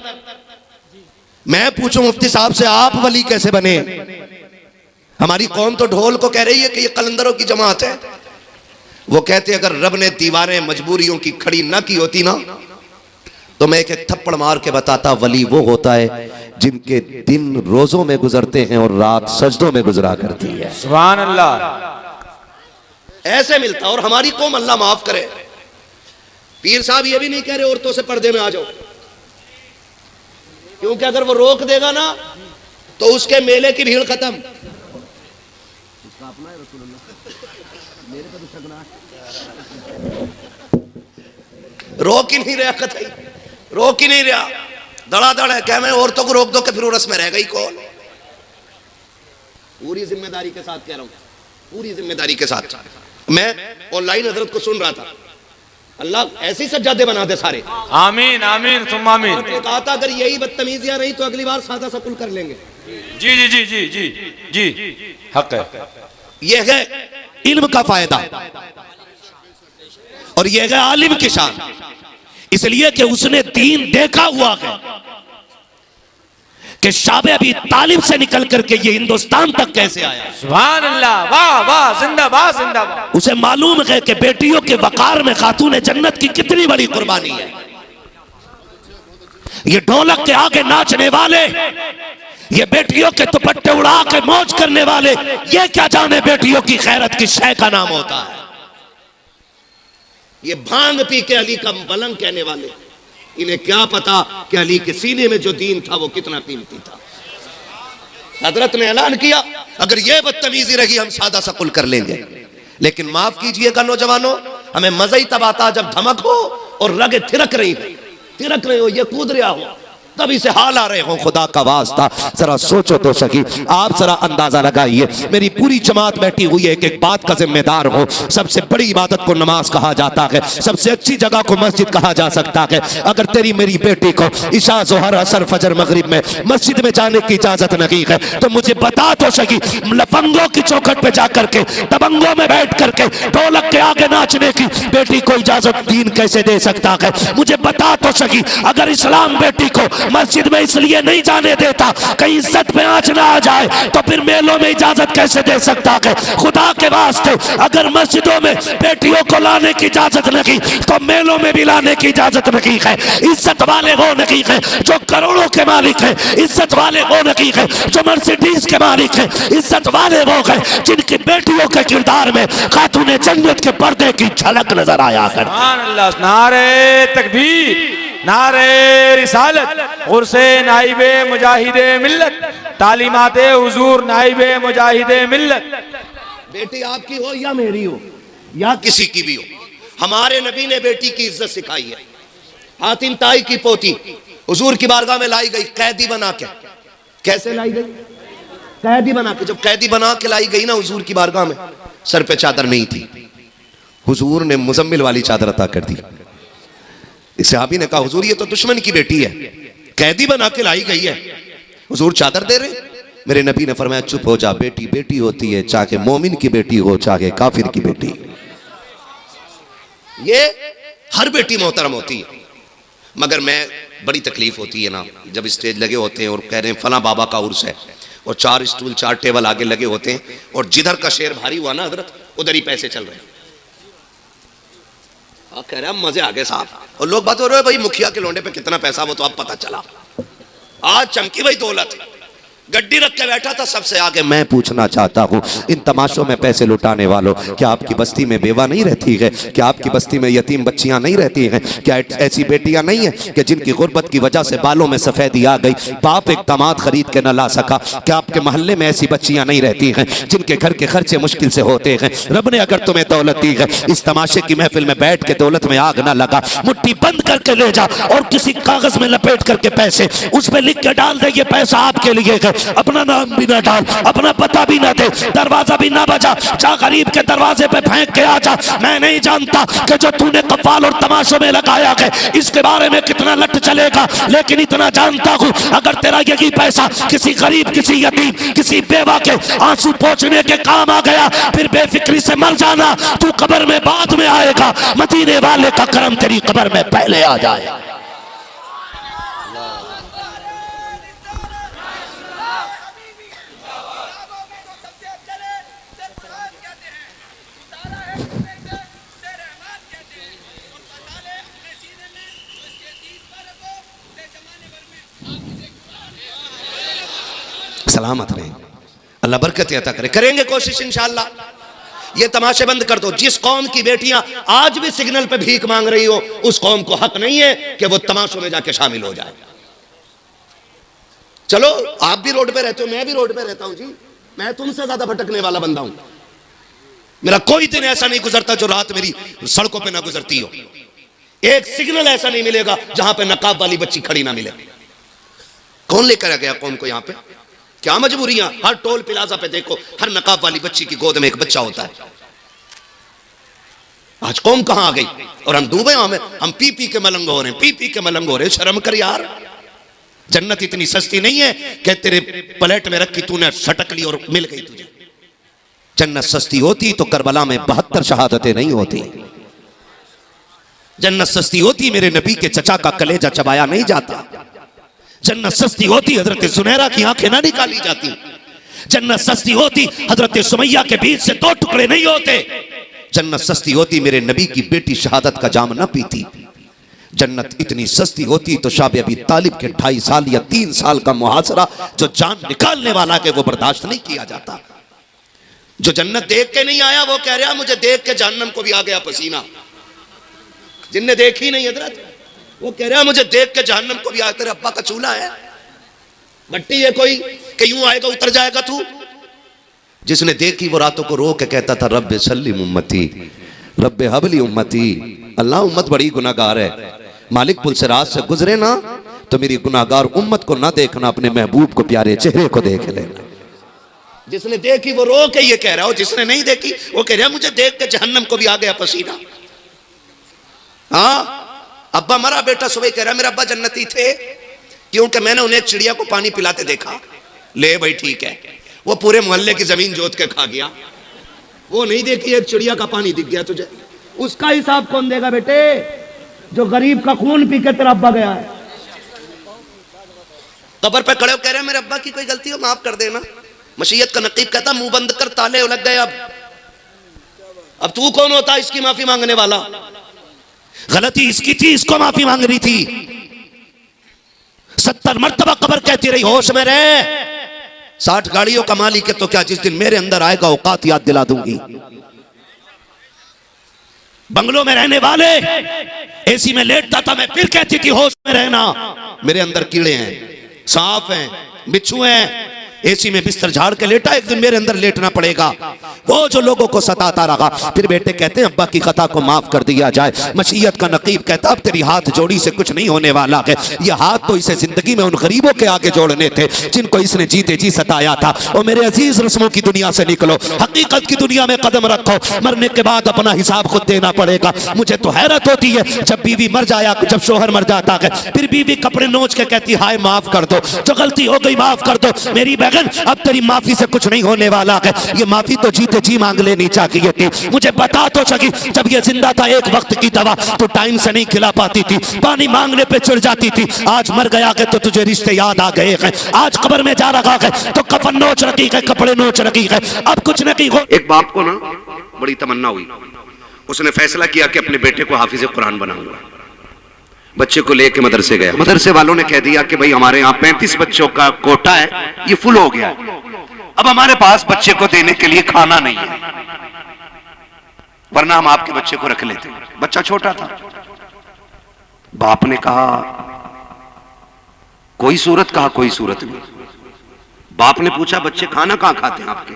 मैं पूछूं मुफ्ती साहब से, आप वली कैसे बने? हमारी कौम तो ढोल को कह रही है कि ये कलंदरों की जमात है। वो कहते अगर रब ने दीवारें मजबूरियों की खड़ी ना की होती ना, तो मैं एक थप्पड़ मार के बताता, वली वो होता है जिनके दिन रोजों में गुजरते हैं और रात सजदों में गुजरा करती है। सुभान अल्लाह। ऐसे मिलता। और हमारी कौम, अल्लाह माफ करे, पीर साहब ये भी नहीं कह रहे औरतों से पर्दे में आ जाओ, क्योंकि अगर वो रोक देगा ना तो उसके मेले की भीड़ खत्म। रोक ही नहीं रहा, कतई रोक ही नहीं रहा, धड़ाधड़ है। क्या मैं औरतों को रोक दो कि फिर वो रस्म रह गई कौन? पूरी जिम्मेदारी के साथ कह रहा हूं, पूरी जिम्मेदारी के साथ। मैं ऑनलाइन हजरत को सुन रहा था, अल्लाह ऐसे ही सज्जादे बना दे सारे। आमीन आमीन सुम्मा आमीन। आपने कहा था अगर यही बदतमीजियां रही तो अगली बार सादा सकुल कर लेंगे। जी जी जी जी जी जी, हक है। यह है इल्म का फायदा और यह है आलिम की शान, इसलिए कि उसने दीन देखा हुआ है कि शाबे अभी तालिब से निकल करके ये हिंदुस्तान तक कैसे आया। सुभान अल्लाह, वाह वाह, जिंदाबाद जिंदाबाद। उसे मालूम है कि बेटियों के वकार में खातून जन्नत की कितनी बड़ी कुर्बानी है। ये ढोलक के आगे नाचने वाले, ये बेटियों के दुपट्टे उड़ा के मौज करने वाले, ये क्या जाने बेटियों की खैरत की शय का नाम होता है। ये भांग पी के अली का बलंग कहने वाले, इन्हें क्या पता कि अली के सीने में जो दीन था वो कितना कीमती था। हजरत ने ऐलान किया अगर ये बदतमीजी रही हम सादा सकुल कर लेंगे। लेकिन माफ कीजिएगा नौजवानों, हमें मजा ही तब आता जब धमक हो और रगे थिरक रही हो, ये कूद रहा हो, तभी से हाल आ रहे हो। खुदा का वास्ता जरा सोचो तो सकी, आप जरा अंदाजा लगाइए। मेरी पूरी जमात बैठी हुई है, एक बात का जिम्मेदार हो। सबसे बड़ी इबादत को नमाज कहा जाता है, सबसे अच्छी जगह को मस्जिद कहा जा सकता है। अगर तेरी मेरी बेटी को इशा जोहर असर फजर मगरिब में मस्जिद में जाने की इजाजत नहीं है तो मुझे बता तो सकी, लफंगों की चौखट पे जाकर के, दबंगों में बैठ करके ढोलक के आगे नाचने की बेटी को इजाजत दीन कैसे दे सकता है? मुझे बता तो सकी, अगर इस्लाम बेटी को मस्जिद में इसलिए नहीं जाने देता कहीं इज्जत पे आंच ना आ जाए, तो फिर मेलों में इजाजत कैसे दे सकता है? खुदा के वास्ते अगर मस्जिदों में बेटियों को लाने की इजाजत नहीं तो मेलों में भी लाने की इजाजत नहीं है। इज्जत वाले वो नहीं है जो करोड़ों के मालिक है, इज्जत वाले वो नहीं है जो मर्सिडीज के मालिक है, इज्जत वाले वो है जिनकी बेटियों के किरदार में खातून जन्नत के पर्दे की झलक नजर आया कर। सुभान अल्लाह। नारे तकबीर, नारे रिसालत, उर्से नाइबे मुजाहिदे मिल्लत, तालीमाते हुजूर नाइबे मुजाहिदे मिल्लत। बेटी आपकी हो या मेरी हो या किसी की भी हो, हमारे नबी ने बेटी की इज्जत सिखाई है। हातिम ताई की पोती हुजूर की बारगाह में लाई गई कैदी बना के। कैसे लाई गई? कैदी बना के। जब कैदी बना के लाई गई ना हुजूर की बारगाह में, सर पे चादर नहीं थी, हुजूर ने मुजम्मिल वाली चादर अता कर दी। सहाबी ने कहा हुजूर ये तो दुश्मन की बेटी है, कैदी बना के लाई गई है, हुजूर चादर दे रहे? मेरे नबी ने फरमाया चुप हो जा, बेटी बेटी होती है, चाहे मोमिन की बेटी हो चाहे काफिर की बेटी। ये हर बेटी मोहतरम होती है, मगर मैं बड़ी तकलीफ होती है ना जब स्टेज लगे होते हैं और कह रहे हैं फला बाबा का उर्स है और 4 स्टूल 4 टेबल आगे लगे होते हैं और जिधर का शेर भारी हुआ ना हजरत उधर ही पैसे चल रहे हैं। कह रहे हैं मजे आ गए साहब, और लोग बात हो रहे भाई मुखिया के लोंडे पे कितना पैसा, वो तो अब पता चला। आज चमकी भाई दौलत, गड्डी रख के बैठा था सबसे आगे। मैं पूछना चाहता हूँ इन तमाशों में पैसे लुटाने वालों, क्या आपकी बस्ती में बेवा नहीं रहती है? क्या आपकी बस्ती में यतीम बच्चियां नहीं रहती हैं? क्या ऐसी बेटियां नहीं हैं कि जिनकी गुर्बत की वजह से बालों में सफेदी आ गई, बाप एक दामाद खरीद के न ला सका? क्या आपके मोहल्ले में ऐसी बच्चियां नहीं रहती हैं जिनके घर के खर्चे मुश्किल से होते हैं? रब ने अगर तुम्हें दौलत दी है, इस तमाशे की महफिल में बैठ के दौलत में आग ना लगा, मुट्ठी बंद करके ले जा और किसी कागज में लपेट करके पैसे उस पर लिख के डाल दे ये पैसा आपके लिए है, अपना नाम भी ना डाल, अपना पता भी ना दे, दरवाजा भी ना बजा, जा गरीब के दरवाजे पे फेंक के आ जा। मैं नहीं जानता कि जो तूने कव्वाल और तमाशों में लगाया है इसके बारे में कितना लट चलेगा, लेकिन इतना जानता हूं अगर तेरा यही पैसा किसी गरीब, किसी यतीम, किसी बेवा के आंसू पोंछने के काम आ गया, फिर बेफिक्री से मर जाना। तू कब्र में बाद में आएगा, मदीने वाले का करम तेरी कब्र में पहले आ जाए। सलामत रहे, अल्लाह बरकत अता करे। करेंगे कोशिश इंशाअल्लाह। ये तमाशे बंद कर दो। जिस कौम की बेटियां आज भी सिग्नल पे भीख मांग रही हो, उस कौम को हक नहीं है कि वो तमाशों में जाके शामिल हो जाए। चलो आप भी रोड पे रहते हो, मैं भी रोड पे रहता हूं जी, मैं तुमसे ज्यादा भटकने वाला बंदा हूं। मेरा कोई दिन ऐसा नहीं गुजरता जो रात मेरी सड़कों पे ना गुजरती हो। एक सिग्नल ऐसा नहीं मिलेगा जहां पे नकाब वाली बच्ची खड़ी ना मिले। कौन लेकर आ गया कौम को यहाँ पे? क्या मजबूरियां? हर टोल प्लाजा पे देखो, हर नकाब वाली बच्ची की गोद में एक बच्चा होता है। आज कौम कहां आ गई? और हम डूबे हम पी पी के मलंग हो रहे हैं, पी पी के मलंग हो रहे हैं। शर्म कर यार। जन्नत इतनी सस्ती नहीं है कि तेरे प्लेट में रखी तूने सटक ली और मिल गई तुझे। जन्नत सस्ती होती तो करबला में 72 शहादतें नहीं होती। जन्नत सस्ती होती मेरे नबी के चचा का कलेजा चबाया नहीं जाता। जन्नत सस्ती होती हजरत सुनैरा की आंखें ना निकाली जाती। जन्नत सस्ती होती हजरत सुमैया के बीच से 2 टुकड़े नहीं होते। जन्नत सस्ती होती मेरे नबी की बेटी शहादत का जाम ना पीती। जन्नत इतनी सस्ती होती तो शाह अबी तालिब के 2.5 साल या 3 साल का मुहासरा जो जान निकालने वाला के वो बर्दाश्त नहीं किया जाता। जो जन्नत देख के नहीं आया वो कह रहा मुझे देख के जहन्नम को भी आ गया पसीना। जिनने देखी नहीं हजरत वो कह रहा मुझे देख के जहन्नम को भी आ। तेरे अब्बा का चूल्हा है, भट्टी है कोई कि यूं आएगा उतर जाएगा तू? जिसने देखी वो रातों को रो के कहता था रब्बे सल्लिम उम्मती, रब्बे हबली उम्मती। अल्लाह उम्मत बड़ी गुनाहगार है, मालिक पुल से रात से गुजरे ना तो मेरी गुनाहगार उम्मत को ना देखना, अपने महबूब को प्यारे चेहरे को देख लेना। जिसने देखी वो रो के ये कह रहा हो, जिसने नहीं देखी वो कह रहा मुझे देख के जहन्नम को भी आ गया पसीना। हाँ अब्बा मरा, बेटा सुबह कह रहा मेरे अब्बा जन्नती थे क्योंकि मैंने उन्हें एक चिड़िया को पानी पिलाते देखा। ले भाई ठीक है, वो पूरे मोहल्ले की जमीन जोत के खा गया। वो नहीं देखी एक चिड़िया का पानी दिख गया तुझे, उसका हिसाब कौन देगा बेटे? जो गरीब का खून पी के तेरा अब्बा गया है। कब्र पे खड़े हो कह रहे मेरे अब्बा की कोई गलती हो माफ कर देना। मशीयत का नकीब कहता मुंह बंद कर, ताले लग गए। अब तू कौन होता इसकी माफी मांगने वाला? गलती इसकी थी, इसको माफी मांग रही थी। 70 मरतबा कब्र कहती रही होश में रहे। 60 गाड़ियों का मालिक है तो क्या जिस दिन मेरे अंदर आएगा औकात याद दिला दूंगी। बंगलों में रहने वाले एसी में लेटता था, मैं फिर कहती थी होश में रहना। मेरे अंदर कीड़े हैं, सांप हैं, बिच्छू हैं। एसी में बिस्तर झाड़ के लेटा, एक दिन मेरे अंदर लेटना पड़ेगा। वो जो लोगों को सताता रहा, फिर बेटे कहते हैं अब्बा की खता को माफ कर दिया जाए। मशीयत का नकीब कहता अब तेरी हाथ जोड़ी से कुछ नहीं होने वाला है। ये हाथ तो इसे जिंदगी में उन गरीबों के आगे जोड़ने थे जिनको इसने जीते जी सताया था। और मेरे अजीज रस्मों की दुनिया से निकलो, हकीकत की दुनिया में कदम रखो। मरने के बाद अपना हिसाब खुद देना पड़ेगा। मुझे तो हैरत होती है जब बीवी मर जाया, जब शोहर मर जाता है, फिर बीवी कपड़े नोच के कहती हाय माफ कर दो, जो गलती हो गई माफ कर दो। मेरी अब तेरी माफी से कुछ नहीं होने वाला है। ये माफी तो जीते जी मांग लेनी चाहिए थी। मुझे बता तो सकी जब ये जिंदा था एक वक्त की दवा तो टाइम से नहीं खिला पाती थी, पानी मांगने पे चिढ़ जाती थी। आज मर गया है तो तुझे रिश्ते याद आ गए हैं। आज कब्र में जा रखा है तो कफन नोच रखी है, कपड़े नोच रखी है। अब कुछ नहीं हो। एक बाप को ना बड़ी तमन्ना हुई, उसने फैसला किया कि अपने बेटे को हाफिज कुरान बनाऊंगा। बच्चे को लेके मदरसे गया। मदरसे वालों ने कह दिया कि भाई हमारे यहाँ 35 बच्चों का कोटा है, ये फुल हो गया, अब हमारे पास बच्चे को देने के लिए खाना नहीं है, वरना हम आपके बच्चे को रख लेते। बच्चा छोटा था। बाप ने कहा कोई सूरत, कहा कोई सूरत नहीं। बाप ने पूछा बच्चे खाना कहां खाते हैं आपके?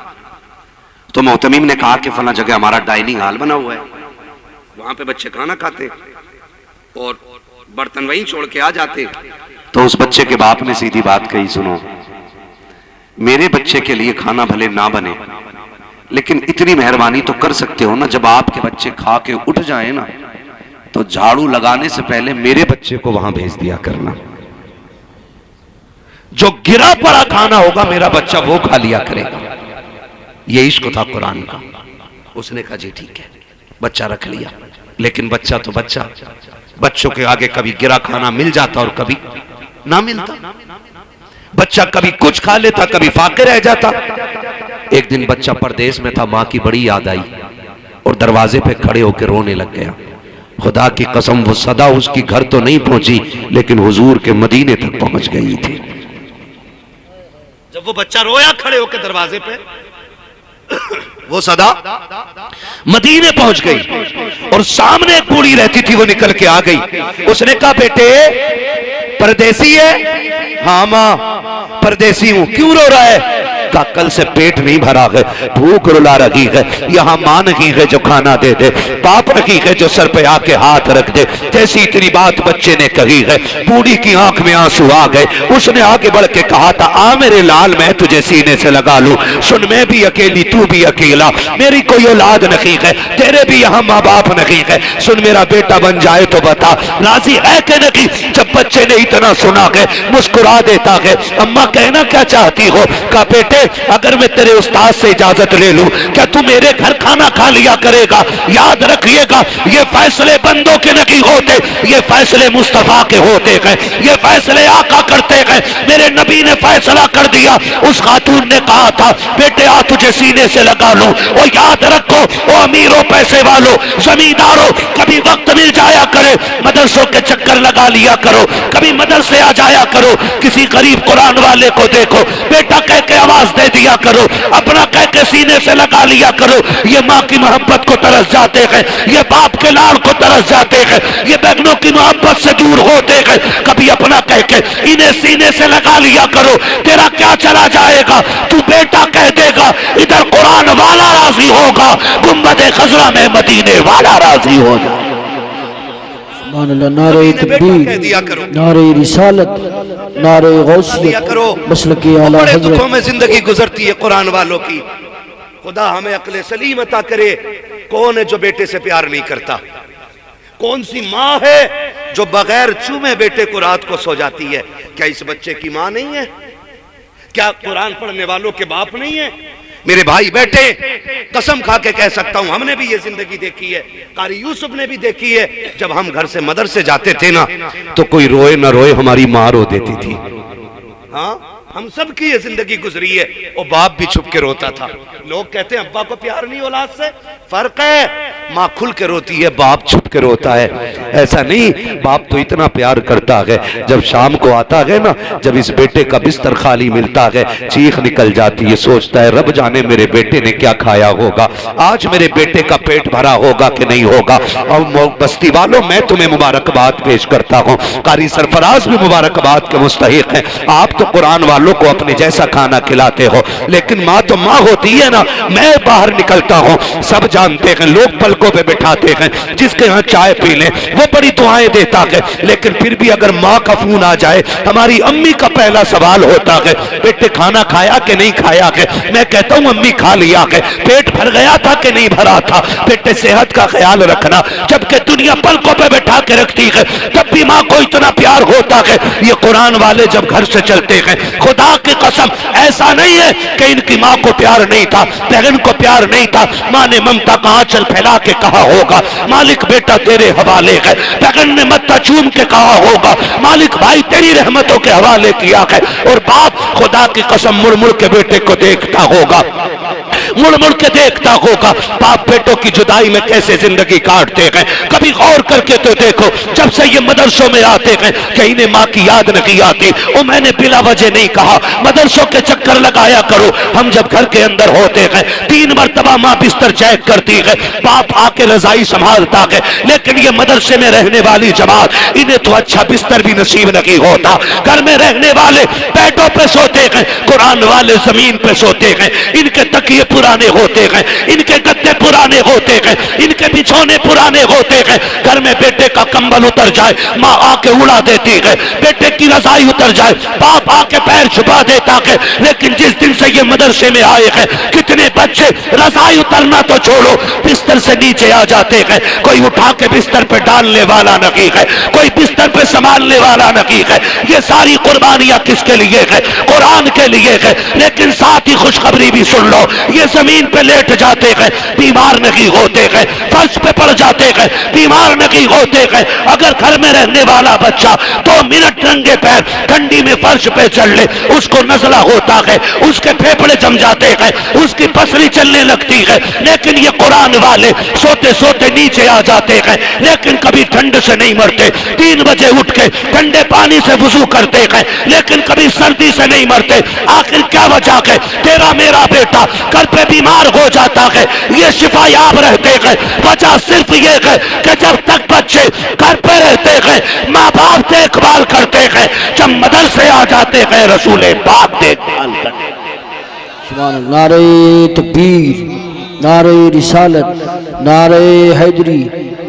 तो मोहतमीम ने कहा कि फला जगह हमारा डाइनिंग हॉल बना हुआ है, वहां पे बच्चे खाना खाते और बर्तन वहीं छोड़ के आ जाते। तो उस बच्चे के बाप ने सीधी बात कही, सुनो मेरे बच्चे के लिए खाना भले ना बने, लेकिन इतनी मेहरबानी तो कर सकते हो ना, जब आपके बच्चे खा के उठ जाए ना तो झाड़ू लगाने से पहले मेरे बच्चे को वहां भेज दिया करना। जो गिरा पड़ा खाना होगा मेरा बच्चा वो खा लिया करेगा। ये इश्क था कुरान का। उसने कहा जी ठीक है, बच्चा रख लिया। लेकिन बच्चा तो बच्चा, बच्चों के आगे कभी गिरा खाना मिल जाता और कभी ना मिलता। बच्चा कभी कुछ खा लेता, कभी फाके रह जाता। एक दिन बच्चा परदेश में था, मां की बड़ी याद आई और दरवाजे पे खड़े होकर रोने लग गया। खुदा की कसम वो सदा उसकी घर तो नहीं पहुंची, लेकिन हुजूर के मदीने तक पहुंच गई थी। जब वो बच्चा रोया खड़े होकर दरवाजे पे, वो सदा मदीने पहुंच गई और सामने एक बूढ़ी रहती थी, वो निकल के आ गई। उसने कहा बेटे परदेसी है? हाँ मां परदेसी हूं। क्यों रो रहा है? कहा कल से पेट नहीं भरा है, भूख रुला रही है, यहाँ मां नहीं है जो खाना दे दे, बाप नहीं है जो सर पे आके हाथ रख दे। जैसी इतनी बात बच्चे ने कही है, बूढ़ी की आंख में आंसू आ गए। उसने आगे बढ़ के कहा था, आ मेरे लाल मैं तुझे सीने से लगा लूं। सुन मैं भी अकेली तू भी अकेला, मेरी कोई औलाद नहीं है, तेरे भी यहाँ माँ बाप नहीं है। सुन मेरा बेटा बन जाए तो बता राजी है कि नहीं? जब बच्चे ने इतना सुना है मुस्कुरा देता है। अम्मा कहना क्या चाहती हो? कहा बेटे अगर मैं तेरे उस्ताद से इजाजत ले लूं, क्या तू मेरे घर खाना खा लिया करेगा? याद रखिएगा ये फैसले बंदों के नहीं होते, ये फैसले मुस्तफा के होते हैं, ये फैसले आका करते हैं। मेरे नबी ने फैसला कर दिया। उस खातून ने कहा था बेटे आ तुझे सीने से लगा लूं। और याद रखो ओ अमीरों पैसे वालों जमींदारों, कभी वक्त मिल जाया करे मदरसों के चक्कर लगा लिया करो, कभी मदरसे आ जाया करो, किसी गरीब कुरान वाले को देखो बेटा कह के आवाज दे दिया करो, अपना कह के सीने से लगा लिया करो। ये माँ की मोहब्बत को तरस जाते हैं, ये बाप के लाल को तरस जाते हैं, ये बहनों की मोहब्बत से दूर होते हैं। कभी अपना कह के इन्हें सीने से लगा लिया करो। तेरा क्या चला जाएगा? तू बेटा कह देगा, इधर कुरान वाला राजी होगा, गुंबद खजरा में मदीने वाला राजी होगा। नारे तकबीर, नारे रिसालत, नारे गौसियत, मसलकी आला बड़े हज़रत। दुखों में जिंदगी गुजरती है कुरान वालों की। खुदा हमें अक्ल सलीम अता करे। कौन है जो बेटे से प्यार नहीं करता? कौन सी माँ है जो बगैर चूमे बेटे को रात को सो जाती है? क्या इस बच्चे की माँ नहीं है? क्या कुरान पढ़ने वालों के बाप नहीं है? मेरे भाई बेटे कसम खा के कह सकता हूं, हमने भी ये जिंदगी देखी है, कारी यूसुफ ने भी देखी है। जब हम घर से मदरसे जाते थे ना तो कोई रोए ना रोए हमारी माँ रो देती थी। हाँ हम सब की ये जिंदगी गुजरी है। और बाप भी छुप के रोता था। लोग कहते हैं अब्बा को प्यार नहीं औलाद से, फर्क है। माँ खुल के रोती है, बाप छुप के रोता है। ऐसा नहीं, बाप तो इतना प्यार करता है, जब शाम को आता है ना, जब इस बेटे का बिस्तर खाली मिलता है, चीख निकल जाती है। सोचता है रब जाने मेरे बेटे ने क्या खाया होगा, आज मेरे बेटे का पेट भरा होगा कि नहीं होगा। और बस्ती वालों मैं तुम्हें मुबारकबाद पेश करता हूँ, कारी सरफराज भी मुबारकबाद के मुस्तहिक हैं। आप तो कुरान वालों को अपने जैसा खाना खिलाते हो, लेकिन माँ तो माँ होती है ना। मैं बाहर निकलता हूँ, सब जानते हैं, लोग पलकों पे बिठाते हैं, जिसके यहाँ चाय पी ले वो बड़ी दुआएं देता है। लेकिन फिर भी अगर माँ का फोन आ जाए, हमारी अम्मी का पहला सवाल होता है बेटे खाना खाया कि नहीं खाया है? मैं कहता हूँ अम्मी खा लिया है। पेट भर गया था कि नहीं भरा था? बेटे सेहत का ख्याल रखना। जबकि दुनिया पलकों पे बैठा के रखती है, तब भी माँ को इतना प्यार होता है। ये कुरान वाले जब घर से चलते हैं, खुदा की कसम ऐसा नहीं है कि इनकी माँ को प्यार नहीं था, बहन को प्यार नहीं था। माँ ने ममता का आंचल फैला के कहा होगा मालिक बेटा तेरे हवाले है। बहन ने मत्था चूम के कहा होगा मालिक भाई तेरी रहमतों के हवाले किया है। और बाप खुदा की कसम मुड़ मुड़ के बेटे को देखता होगा, मुड़ मुड़ के देखता होगा बाप बेटों की जुदाई में कैसे जिंदगी काटते हैं। कभी गौर करके तो देखो, जब से ये मदरसों में आते हैं कि इन्हें माँ की याद नहीं आती। और मैंने बिला वजह नहीं कहा, मदरसों के चक्कर लगाया करो। हम जब घर के अंदर होते हैं 3 मरतबा माँ बिस्तर चेक करती है, बाप आके रजाई संभालता है। लेकिन ये मदरसे में रहने वाली जमात, इन्हें तो अच्छा बिस्तर भी नसीब नहीं होता। घर में रहने वाले बेडों पे सोते हैं, कुरान वाले जमीन पे सोते हैं। इनके तकिए पुराने होते गए, इनके गद्दे पुराने होते गए, इनके बिछौने पुराने होते गए। घर में बेटे का कंबल उतर जाए, माँ आके उड़ा देती है, बेटे की रजाई उतर जाए, बाप आके पैर छुपा देता है। लेकिन जिस दिन से ये मदरसे में आए हैं, कितने बच्चे रजाई उतरना तो छोड़ो, बिस्तर से नीचे आ जाते हैं। कोई उठा के बिस्तर पे डालने वाला नहीं है, कोई बिस्तर पे संभालने वाला नहीं है। ये सारी कुर्बानियां किसके लिए है? कुरान के लिए है। लेकिन साथ ही खुशखबरी भी सुन लो, ये जमीन पे लेट जाते हैं, बीमार नहीं होते हैं, फर्श पे पड़ जाते हैं, बीमार नहीं होते हैं। अगर घर में रहने वाला बच्चा 2 मिनट नंगे पैर ठंडी में फर्श पे चल ले, उसको नजला होता है, उसके फेफड़े जम जाते हैं, उसकी पसली चलने लगती है। लेकिन ये कुरान वाले सोते सोते नीचे आ जाते हैं, लेकिन कभी ठंड से नहीं मरते। 3 बजे उठ के ठंडे पानी से वुजू करते हैं, लेकिन कभी सर्दी से नहीं मरते। आखिर क्या वजह है? तेरा मेरा बेटा घर पे बीमार हो जाता है, ये शिफायाब रहते हैं। वजह सिर्फ ये है कि जब तक बच्चे घर पे रहते हैं, माँ बाप देखभाल करते हैं, जब मदरसे आ जाते हैं, रसूल पाक देखभाल करते हैं। सुभान अल्लाह। नारे तकबीर, नारे रिसालत, नारे हैदरी,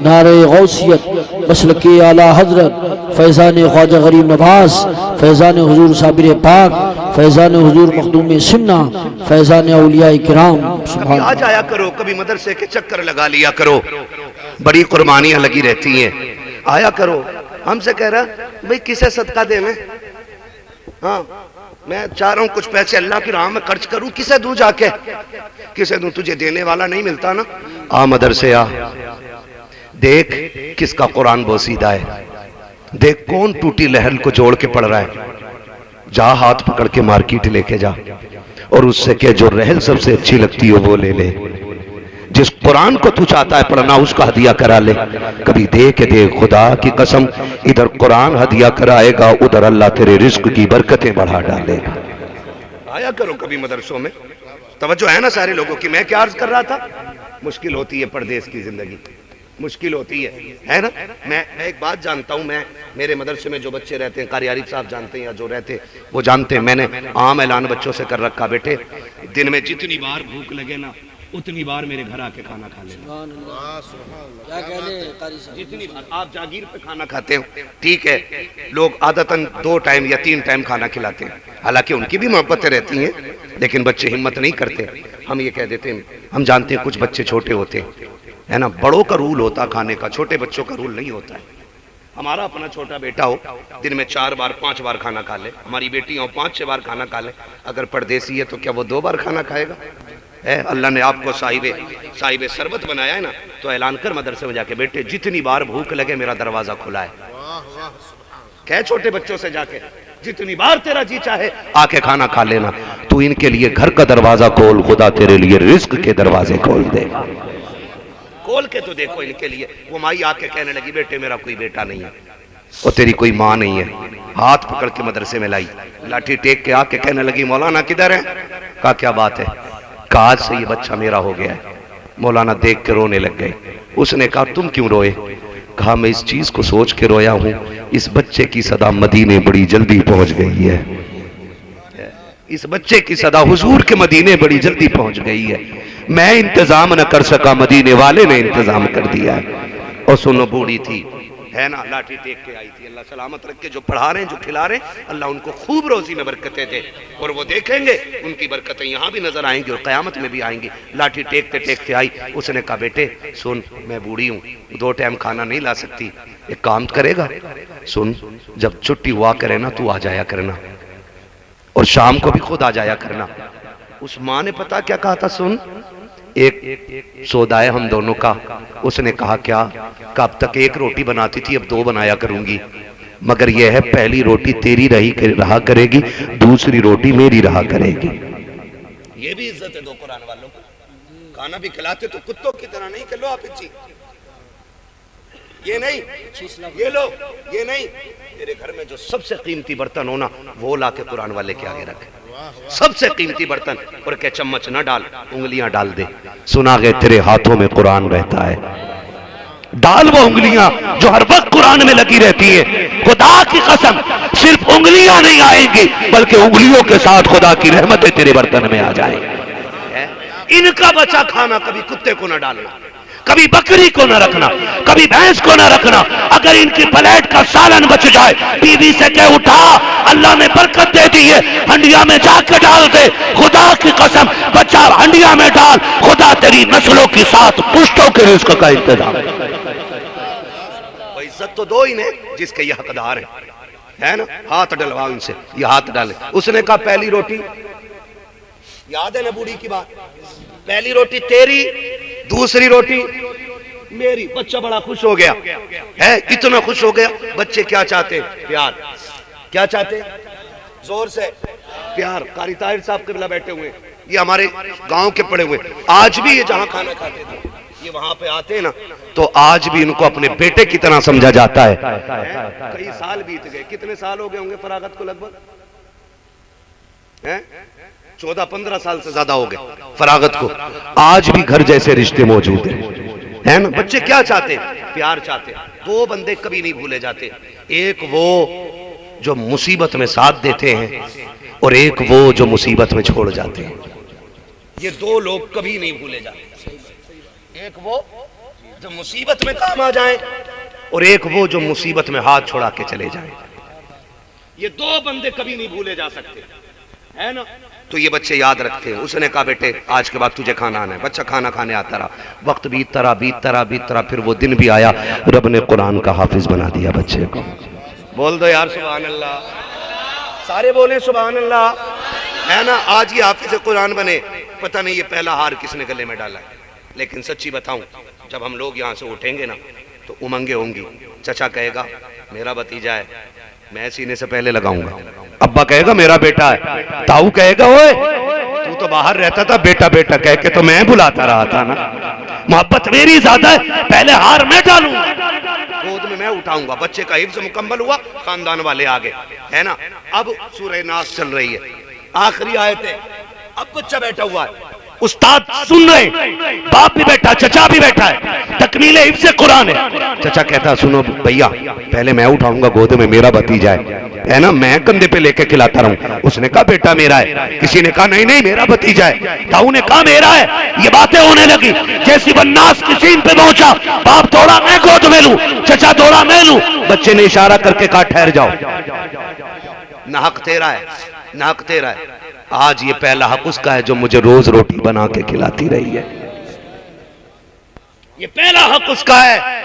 नारे गौसियत, मसलके आला हजरत फैज़ान ख्वाजा गरीब नवाज, फैज़ान हुजूर साबिर पाक, फैज़ान हुजूर मखदूम सुन्ना, फैज़ान औलिया किराम। कभी आ जाया करो, कभी मदरसे के चक्कर लगा लिया करो, बड़ी कुर्बानियां लगी रहती हैं, आया करो। हमसे कह रहा भाई किसे सदका दे में, हाँ मैं चाह रहा हूँ कुछ पैसे अल्लाह की राह में खर्च करूं, किसे दूं जाके, किसे दूं? तुझे देने वाला नहीं मिलता ना। आ मदरसे आ, देख किसका कुरान बोसीदा है, देख कौन टूटी लहर को जोड़ के पढ़ रहा है। जा हाथ पकड़ के मार्केट लेके जा और उससे कह जो रहल सबसे अच्छी लगती हो वो ले ले। जिस कुरान को तू चाहता है पढ़ना उसका हदिया करा ले। कभी दे के दे, खुदा की कसम, इधर कुरान हदिया कराएगा, उधर अल्लाह तेरे रिस्क की बरकतें बढ़ा डालेगा। आया करो कभी मदरसों में, तवज्जो है ना सारे लोगों की। मैं क्या अर्ज कर रहा था, मुश्किल होती है परदेश की जिंदगी, मुश्किल होती है ना। मैं एक बात जानता हूँ, मैं मेरे मदरसे में जो बच्चे रहते हैं, कारी आरिफ साहब जानते हैं या जो रहते वो जानते हैं, मैंने आम ऐलान बच्चों से कर रखा, बेटे दिन में जितनी बार भूख लगे ना उतनी बार मेरे घर आके खाना खा लेना। जितनी बार आप जागीर पे खाना खाते हो, ठीक है, लोग आदतन 2 टाइम या 3 टाइम खाना खिलाते हैं, हालांकि उनकी भी मोहब्बतें रहती हैं, लेकिन बच्चे हिम्मत नहीं करते। हम ये कह देते हैं, हम जानते हैं कुछ बच्चे छोटे होते हैं, है ना, बड़ों का रूल होता खाने का, छोटे बच्चों का रूल नहीं होता है। हमारा अपना छोटा बेटा हो, दिन में 4 बार 5 बार खाना खा ले, हमारी बेटी हो 5-6 बार खाना खा ले। अगर परदेसी है तो क्या वो 2 बार खाना खाएगा? है अल्लाह ने आपको साहिबे सरबत बनाया है ना, तो ऐलान कर मदरसे में जाके, बेटे जितनी बार भूख लगे मेरा दरवाजा खुला है। कह छोटे बच्चों से जाके, जितनी बार तेरा जी चाहे आके खाना खा लेना। तू इनके लिए घर का दरवाजा खोल, खुदा तेरे लिए रिस्क के दरवाजे खोल दे। खोल के तो देखो इनके लिए। वो माई आके कहने लगी, बेटे मेरा कोई बेटा नहीं है और तेरी कोई माँ नहीं है। हाथ पकड़ के मदरसे में लाई, लाठी टेक के आके कहने लगी, मौलाना किधर है? कहा क्या बात है? कहा आज से ये बच्चा मेरा हो गया है। मौलाना देख के रोने लग गए। उसने कहा तुम क्यों रोए? कहा मैं इस चीज को सोच के रोया हूं, इस बच्चे की सदा मदीने बड़ी जल्दी पहुंच गई है। इस बच्चे की सदा हुजूर के मदीने बड़ी जल्दी पहुंच गई है। मैं इंतजाम न कर सका, मदीने वाले ने इंतजाम कर दिया है। और सुनो बूढ़ी थी, है ना, लाठी टेक के आई थी। अल्लाह सलामत रख के जो पढ़ा रहे हैं, जो खिला रहे हैं, अल्लाह उनको खूब रोजी में बरकतें दे। और वो देखेंगे उनकी बरकतें यहाँ भी नजर आएंगी और क़यामत में भी आएंगी। लाठी टेकते आई। उसने कहा बेटे सुन, मैं बूढ़ी हूँ, 2 टाइम खाना नहीं ला सकती, एक काम करेगा, सुन जब छुट्टी हुआ करे ना तू आ जाया करना और शाम को भी खुद आ जाया करना। उस माँ ने पता क्या कहा था, सुन एक सौदा है हम दोनों का। उसने कहा क्या? कब तक 1 रोटी बनाती थी, अब 2 बनाया करूंगी, मगर यह है पहली रोटी तेरी रहा करेगी, दूसरी रोटी मेरी रहा करेगी। ये भी इज्जत है 2 कुरान वालों को। खाना भी खिलाते तो कुत्तों की तरह नहीं कि लो आप इच्छी, ये नहीं, ये लो, ये नहीं। तेरे घर में जो सबसे कीमती बर्तन हो ना, वो ला के कुरान वाले के आगे रखे, सबसे कीमती बर्तन, और क्या चम्मच ना डाल, उंगलियां डाल दे। सुना गए तेरे हाथों में कुरान रहता है, डाल वो उंगलियां जो हर वक्त कुरान में लगी रहती है। खुदा की कसम सिर्फ उंगलियां नहीं आएंगी, बल्कि उंगलियों के साथ खुदा की रहमतें तेरे बर्तन में आ जाएंगी। इनका बचा खाना कभी कुत्ते को ना डालना, कभी बकरी को न रखना, कभी भैंस को न रखना। अगर इनकी प्लेट का सालन बच जाए, बीवी से कह उठा, अल्लाह ने बरकत दे दी है, हंडिया में जाकर डाल दे, खुदा की कसम बच्चा हंडिया में डाल, खुदा तेरी नस्लों की साथ पुश्तों के रिस्क का इंतजाम। इज्जत तो दो ही ने जिसके ये हकदार है ना, हाथ डलवा उनसे, ये हाथ डाले। उसने कहा पहली रोटी, याद है ना बूढ़ी की बात, पहली रोटी तेरी, दूसरी रोटी मेरी। बच्चा बड़ा खुश हो गया है, इतना खुश हो गया। बच्चे क्या चाहते हैं? प्यार। क्या चाहते हैं? जोर से प्यार। कारी ताहिर साहब किबला बैठे हुए, ये हमारे गांव के पड़े हुए, आज भी ये जहां खाना खाते थे, ये वहां पे आते हैं ना, तो आज भी इनको अपने बेटे की तरह समझा जाता है। कई साल बीत गए, कितने साल हो गए होंगे फरागत को? लगभग 14-15 साल से ज्यादा हो गए फरागत को। आज भी घर जैसे रिश्ते मौजूद है ना। बच्चे क्या चाहते हैं? प्यार चाहते हैं। दो बंदे कभी नहीं भूले जाते, एक वो जो मुसीबत में साथ देते हैं और एक वो जो मुसीबत में छोड़ जाते हैं। ये दो लोग कभी नहीं भूले जाते, एक वो जो मुसीबत में काम आ जाए और एक वो जो मुसीबत में हाथ छोड़ा के चले जाए। ये दो बंदे कभी नहीं भूले जा सकते, है ना। तो ये बच्चे याद रखते हैं। उसने कहा बेटे आज के बाद तुझे खाना आना है। बच्चा खाना खाने आता रहा, वक्त बीतता रहा, फिर वो दिन भी आया, रब ने कुरान का हाफिज बना दिया बच्चे को। बोल दो यार सुभान अल्लाह, सारे बोले सुभान अल्लाह, है ना। आज ये हाफिज कुरान बने। पता नहीं ये पहला हार किसने गले में डाला है, लेकिन सच्ची बताऊं, जब हम लोग यहाँ से उठेंगे ना तो उमंगे होंगी। चचा कहेगा मेरा भतीजा है, मैं सीने से पहले लगाऊंगा। अब्बा कहेगा मेरा बेटा है, ताऊ कहेगा ओए तू तो बाहर रहता था, बेटा बेटा कह के तो मैं बुलाता रहा था ना। मोहब्बत मेरी ज्यादा है, पहले हार मैं डालूंगा, गोद में मैं उठाऊंगा। बच्चे का हिफ्ज़ मुकम्मल हुआ, खानदान वाले आ गए, है ना। अब सूरह नास चल रही है, आखिरी आयत है। अब बच्चा बैठा हुआ है, उस्ताद सुन रहे, बाप भी बैठा, चचा भी बैठा है, तकमील हिफ्ज़ कुरान है। चचा कहता सुनो भैया, पहले मैं उठाऊंगा, गोद में मेरा भतीजा है ना, मैं कंधे पे लेके खिलाता रहूं। उसने कहा बेटा मेरा है, किसी ने कहा नहीं नहीं मेरा भतीजा है, ताऊ ने कहा मेरा है। ये बातें होने लगी। जैसी बन्नास की सीन पे पहुंचा, बाप दौड़ा मैं गोद में लूं, चचा दौड़ा मैं लूं। बच्चे ने इशारा करके कहा ठहर जाओ, ना हक तेरा है, ना हक तेरा है। आज ये पहला हक उसका है जो मुझे रोज रोटी बना के खिलाती रही है। ये पहला हक उसका है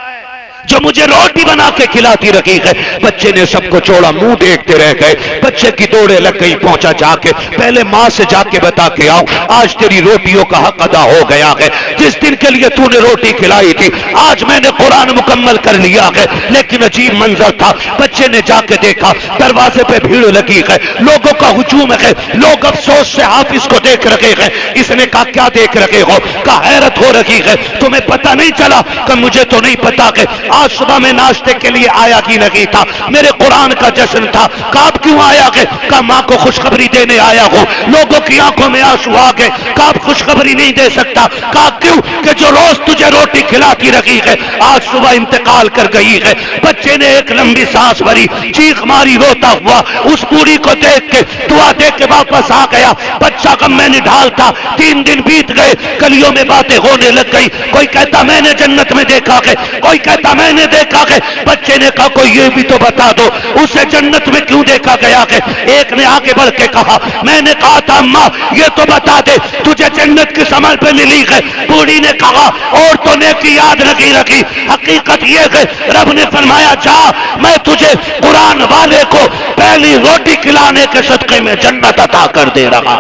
जो मुझे रोटी बना के खिलाती रखी है। बच्चे ने सबको छोड़ा, मुंह देखते रह गए। बच्चे की दौड़े लग गई, पहुंचा जाके पहले माँ से जाके बता के आओ आज तेरी रोटियों का हक अदा हो गया है। जिस दिन के लिए तूने रोटी खिलाई थी आज मैंने कुरान मुकम्मल कर लिया है। लेकिन अजीब मंजर था, बच्चे ने जाके देखा दरवाजे पे भीड़ लगी है, लोगों का हुजूम है, लोग अफसोस से हाफिज को देख रहे हैं। इसने कहा क्या देख रहे हो? कहा हैरत हो रही है, तुम्हें पता नहीं चला? कि मुझे तो नहीं पता कि आज सुबह में नाश्ते के लिए आया कि नहीं था, मेरे कुरान का जश्न था। कब क्यों आया के? कहा माँ को खुशखबरी देने आया हूँ। लोगों की आंखों में आंसू आ गए। कब खुशखबरी नहीं दे सकता? कहा क्यों? कि जो रोज तुझे रोटी खिलाती रही है आज सुबह इंतकाल कर गई है। बच्चे ने एक लंबी सांस भरी, चीख मारी, रोता हुआ उस बूढ़ी को देख के दुआ दे के वापस आ गया। बच्चा गम में निढाल था। 3 दिन बीत गए, गलियों में बातें होने लग गई। कोई कहता मैंने जन्नत में देखा है, कोई कहता मैंने देखा है। बच्चे ने कहा कोई ये भी तो बता दो उसे जन्नत में क्यों देखा गया है। एक ने आगे बढ़ के कहा मैंने कहा था अम्मा ये तो बता दे तुझे जन्नत की समझ पे मिली है। बूढ़ी ने कहा और तो नेकी याद नहीं रखी। हकीकत ये है रब ने फरमाया जा मैं तुझे कुरान वाले को पहली रोटी खिलाने के सदके में जन्नत अता कर दे रहा।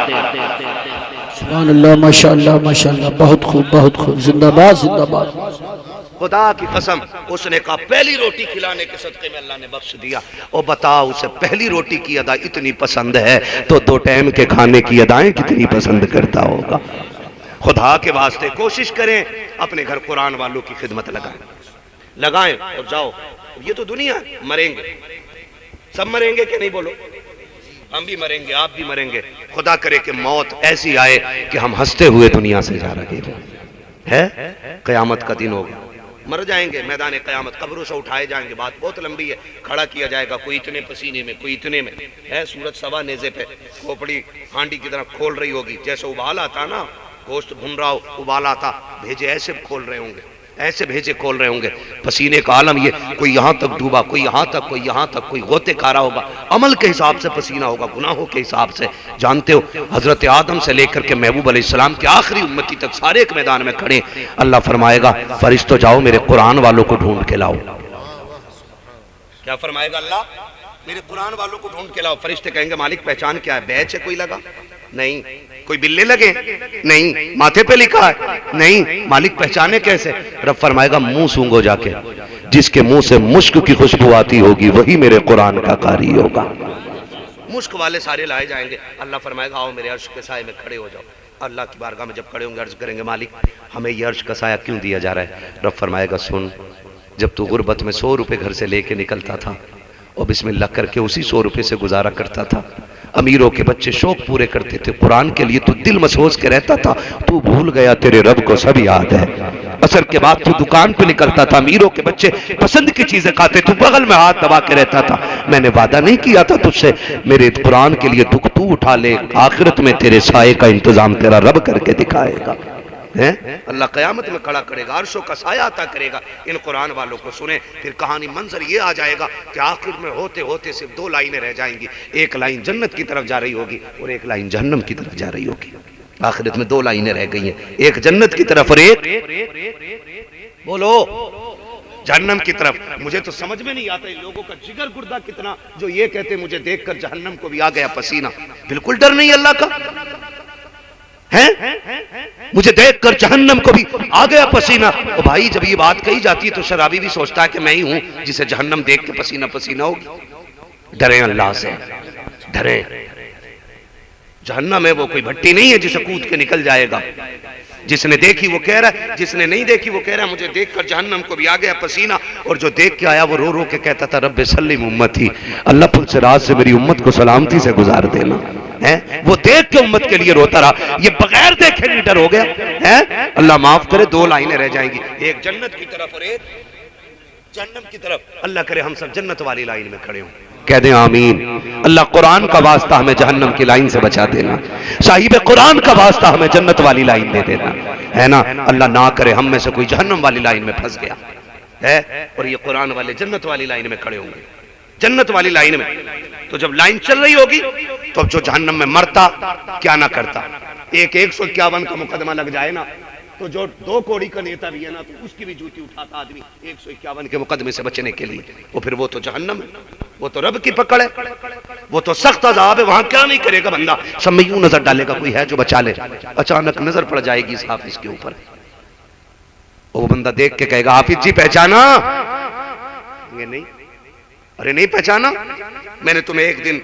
सुभान अल्लाह, माशाअल्लाह माशाअल्लाह, बहुत खूब बहुत खूब, जिंदाबाद जिंदाबाद। खुदा की कसम उसने कहा पहली रोटी खिलाने के सदके में अल्लाह ने बख्श दिया। और बताओ उसे पहली रोटी की अदा इतनी पसंद है तो 2 टाइम के खाने की अदाएं कितनी पसंद करता होगा। खुदा के वास्ते कोशिश करें अपने घर कुरान वालों की खिदमत लगाएं और जाओ। ये तो दुनिया है, मरेंगे सब, मरेंगे कि नहीं बोलो? हम भी मरेंगे, आप भी मरेंगे। खुदा करे कि मौत ऐसी आए कि हम हंसते हुए दुनिया से जा रहे हैं। कयामत का दिन होगा, मर जाएंगे मैदान कयामत, कब्रों से उठाए जाएंगे। बात बहुत लंबी है, खड़ा किया जाएगा, कोई इतने पसीने में, कोई इतने में है। सूरज सवा नेजे पे खोपड़ी हांडी की तरह खोल रही होगी, जैसे उबाल आता ना गोश्त भुन रहा हो, उबाला था, भेजे ऐसे खोल रहे होंगे, ऐसे भेजे खोल रहे होंगे, पसीने का आलम ये, कोई यहाँ तक डूबा, कोई यहाँ तक, कोई यहाँ तक, कोई गोते खा रहा होगा, अमल के हिसाब से पसीना होगा, गुनाहों के हिसाब से। जानते हो हजरत आदम से लेकर के महबूब अलैहिस्सलाम के आखिरी उम्मती तक सारे एक मैदान में खड़े, अल्लाह फरमाएगा फरिश्तों जाओ मेरे कुरान वालों को ढूंढ के लाओ। क्या फरमाएगा अल्लाह? मेरे कुरान वालों को ढूंढ के लाओ। फरिश्ते कहेंगे मालिक पहचान क्या है? बैच है कोई लगा? नहीं। कोई बिल्ले लगे? नहीं। माथे पे लिखा है? नहीं। मालिक पहचाने कैसे? रब फरमाएगा मुंह सूंघो जाके, जिसके मुंह से मुश्क की खुशबू आती होगी वही मेरे कुरान का कारी होगा। मुश्क वाले सारे लाए जाएंगे। अल्लाह फरमाएगा आओ मेरे अर्श के साए में खड़े हो जाओ। अल्लाह की बारगाह में जब खड़े होंगे अर्ज करेंगे मालिक हमें ये अर्श का साया क्यों दिया जा रहा है? रब फरमाएगा सुन, जब तू गुर्बत में 100 रुपए घर से लेके निकलता था और बिस्मिल्लाह करके उसी 100 रुपए से गुजारा करता था, अमीरों के बच्चे शौक पूरे करते थे, कुरान के लिए तू दिल मसोस के रहता था, तू भूल गया तेरे रब को सब याद है। असर के बाद तू दुकान पे निकलता था, अमीरों के बच्चे पसंद की चीजें खाते, तू बगल में हाथ दबा के रहता था। मैंने वादा नहीं किया था तुझसे मेरे कुरान के लिए दुख तू उठा ले, आखिरत में तेरे साये का इंतजाम तेरा रब करके दिखाएगा। है अल्लाह कयामत में खड़ा करेगा, अर्शों का साया अता करेगा इन कुरान वालों को। सुने फिर कहानी मंजर ये आ जाएगा कि आखिर में होते होते सिर्फ 2 लाइनें रह जाएंगी, एक लाइन जन्नत की तरफ जा रही होगी और एक लाइन जहन्नम की तरफ जा रही होगी। आखिरत में 2 लाइनें रह गई हैं, एक जन्नत की तरफ और एक बोलो जहन्नम की तरफ। मुझे तो समझ में नहीं आता इन लोगों का जिगर गुर्दा कितना, जो ये कहते मुझे देखकर जहन्नम को भी आ गया पसीना। बिल्कुल डर नहीं अल्लाह का है, मुझे देखकर जहन्नम को भी आ गया पसीना। ओ भाई जब ये बात कही जाती है तो शराबी भी सोचता है कि मैं ही हूं जिसे जहन्नम देख के पसीना पसीना होगी। डरे अल्लाह से, डरे। जहन्नम है वो कोई भट्टी नहीं है जिसे कूद के निकल जाएगा। जिसने देखी वो कह रहा है, जिसने नहीं देखी वो कह रहा है मुझे देखकर जहन्नम को भी आ गया पसीना। और जो देख के आया वो रो रो के कहता था रब्बे सल्लिम उम्मती, अल्लाह पुल से रात से मेरी उम्मत को सलामती से गुजार देना। है वो देख के उम्मत के लिए रोता रहा, ये बगैर देखे लीडर हो गया है। अल्लाह माफ करे 2 लाइनें रह जाएंगी, एक जन्नत की तरफ और एक जहन्नम की तरफ। अल्लाह करे हम सब जन्नत वाली लाइन में खड़े हों, कह दें आमीन। अल्लाह कुरान का वास्ता हमें जहन्नम की लाइन से बचा देना, साहिब कुरान का वास्ता हमें जन्नत वाली लाइन दे देना, है ना। अल्लाह ना करे हम में से कोई जहन्नम वाली लाइन में फंस गया है और ये कुरान वाले जन्नत वाली लाइन में खड़े होंगे, जन्नत वाली लाइन में। तो जब लाइन चल रही होगी तो जो जहन्नम में मरता क्या ना करता, 151 का मुकदमा लग जाए ना तो जो 2 कौड़ी का नेता भी है ना तो उसकी भी जूती उठाता आदमी 151 के मुकदमे से बचने के लिए। वो फिर वो तो जहन्नम है, वो तो रब की पकड़ है, वो तो सख्त अज़ाब है, वहां क्या नहीं करेगा बंदा। सब में यूं नजर डालेगा कोई है जो बचा ले, अचानक नजर पड़ जाएगी इस हाफिज के ऊपर, वो बंदा देख के कहेगा हाफिज जी पहचाना? ये नहीं, अरे नहीं पहचाना, मैंने तुम्हें एक दिन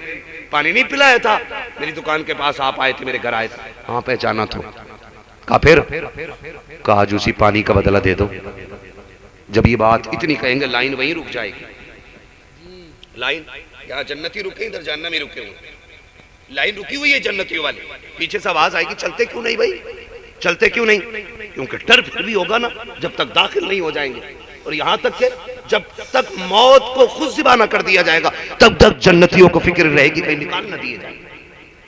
पानी नहीं पिलाया था, मेरी दुकान के पास आप आए थे, मेरे घर आए थे। हाँ पहचाना तो। कहा फिर? कहा आज उसी पानी का बदला दे दो। जब ये बात इतनी कहेंगे लाइन वहीं रुक जाएगी। लाइन यहाँ जन्नती रुके, इधर जहन्नमी रुके हुए, लाइन रुकी हुई है जन्नतियों वाली। पीछे से आवाज आएगी चलते क्यों नहीं भाई, चलते क्यों नहीं? क्योंकि डर फिर भी होगा ना जब तक दाखिल नहीं हो जाएंगे। और यहां तक के जब तक मौत को खुद ज़िबाना कर दिया जाएगा तब तक जन्नतियों को फिक्र रहेगी कहीं निकाल ना दिए जाए,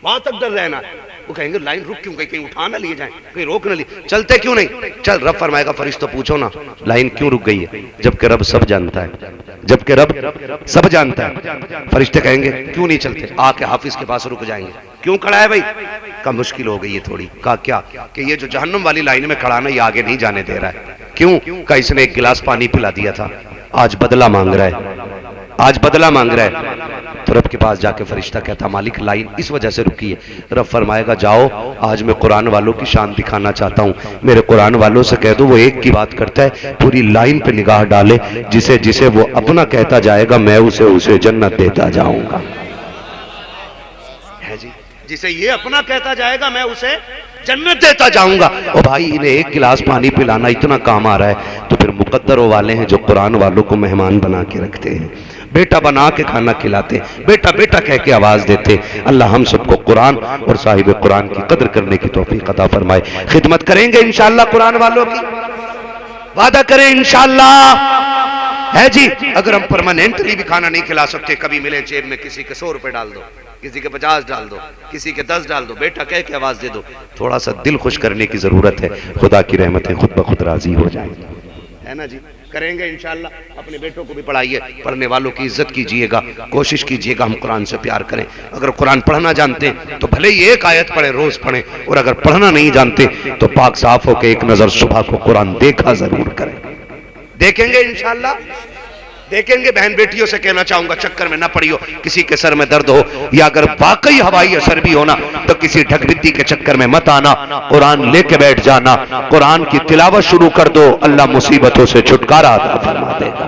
वहां तक डर रहना है। वो कहेंगे लाइन रुक क्यों गई, कहीं उठा ना लिए जाए, कहीं रोक ना लिए, चलते क्यों नहीं? चल रब फरमाएगा फरिश्तों पूछो ना लाइन क्यों रुक गई है, जबकि रब सब जानता है, जबकि रब सब जानता है। फरिश्ते कहेंगे क्यों नहीं चलते, आके हाफिज के पास रुक जाएंगे। क्यों खड़ा है भाई? का मुश्किल हो गई है थोड़ी। कहा क्या? कि ये जो जहन्नम वाली लाइन में खड़ा ना ये आगे नहीं जाने दे रहा है। क्यों? का इसने 1 गिलास पानी पिला दिया था, आज बदला मांग रहा है, आज बदला मांग रहा है। तो रब के पास जाके फरिश्ता कहता मालिक लाइन इस वजह से रुकी है। रब फरमाएगा जाओ आज मैं कुरान वालों की शान दिखाना चाहता हूँ, मेरे कुरान वालों से कह दो वो एक की बात करता है, पूरी लाइन पे निगाह डाले, जिसे जिसे वो अपना कहता जाएगा मैं उसे उसे जन्नत देता जाऊंगा। है जी, जिसे ये अपना कहता जाएगा मैं उसे जन्नत देता जाऊंगा। और भाई इन्हें 1 गिलास पानी पिलाना इतना काम आ रहा है तो फिर मुकद्दरों वाले हैं जो कुरान वालों को मेहमान बना के रखते हैं, बेटा बना के खाना खिलाते, बेटा बेटा कह के आवाज देते। अल्लाह हम सबको कुरान और साहिब कुरान की कदर करने की तौफीक अता फरमाए। खिदमत करेंगे इंशाअल्लाह कुरान वालों की, वादा करें इंशाअल्लाह। है जी, अगर हम परमानेंटली भी खाना नहीं खिला सकते, कभी मिले जेब में किसी के 100 रुपए डाल दो, किसी के 50 डाल दो, किसी के 10 डाल दो, बेटा कह के आवाज दे दो। थोड़ा सा दिल खुश करने की जरूरत है, खुदा की रहमतें खुद ब खुद राजी हो जाएंगी, है ना जी। करेंगे इंशाल्लाह। अपने बेटों को भी पढ़ाइए, पढ़ने वालों की इज्जत कीजिएगा, कोशिश कीजिएगा हम कुरान से प्यार करें। अगर कुरान पढ़ना जानते हैं तो भले ही एक आयत पढ़े, रोज पढ़ें, और अगर पढ़ना नहीं जानते तो पाक साफ होकर एक नजर सुबह को कुरान देखा जरूर करें। देखेंगे इंशाल्लाह, देखेंगे। बहन बेटियों से कहना चाहूंगा, चक्कर में ना पड़ियो। किसी के सर में दर्द हो या अगर वाकई हवाई असर भी होना तो किसी ढकबिद्दी के चक्कर में मत आना, कुरान लेके बैठ जाना, कुरान की तिलावत शुरू कर दो, अल्लाह मुसीबतों से छुटकारा अता फरमा देगा,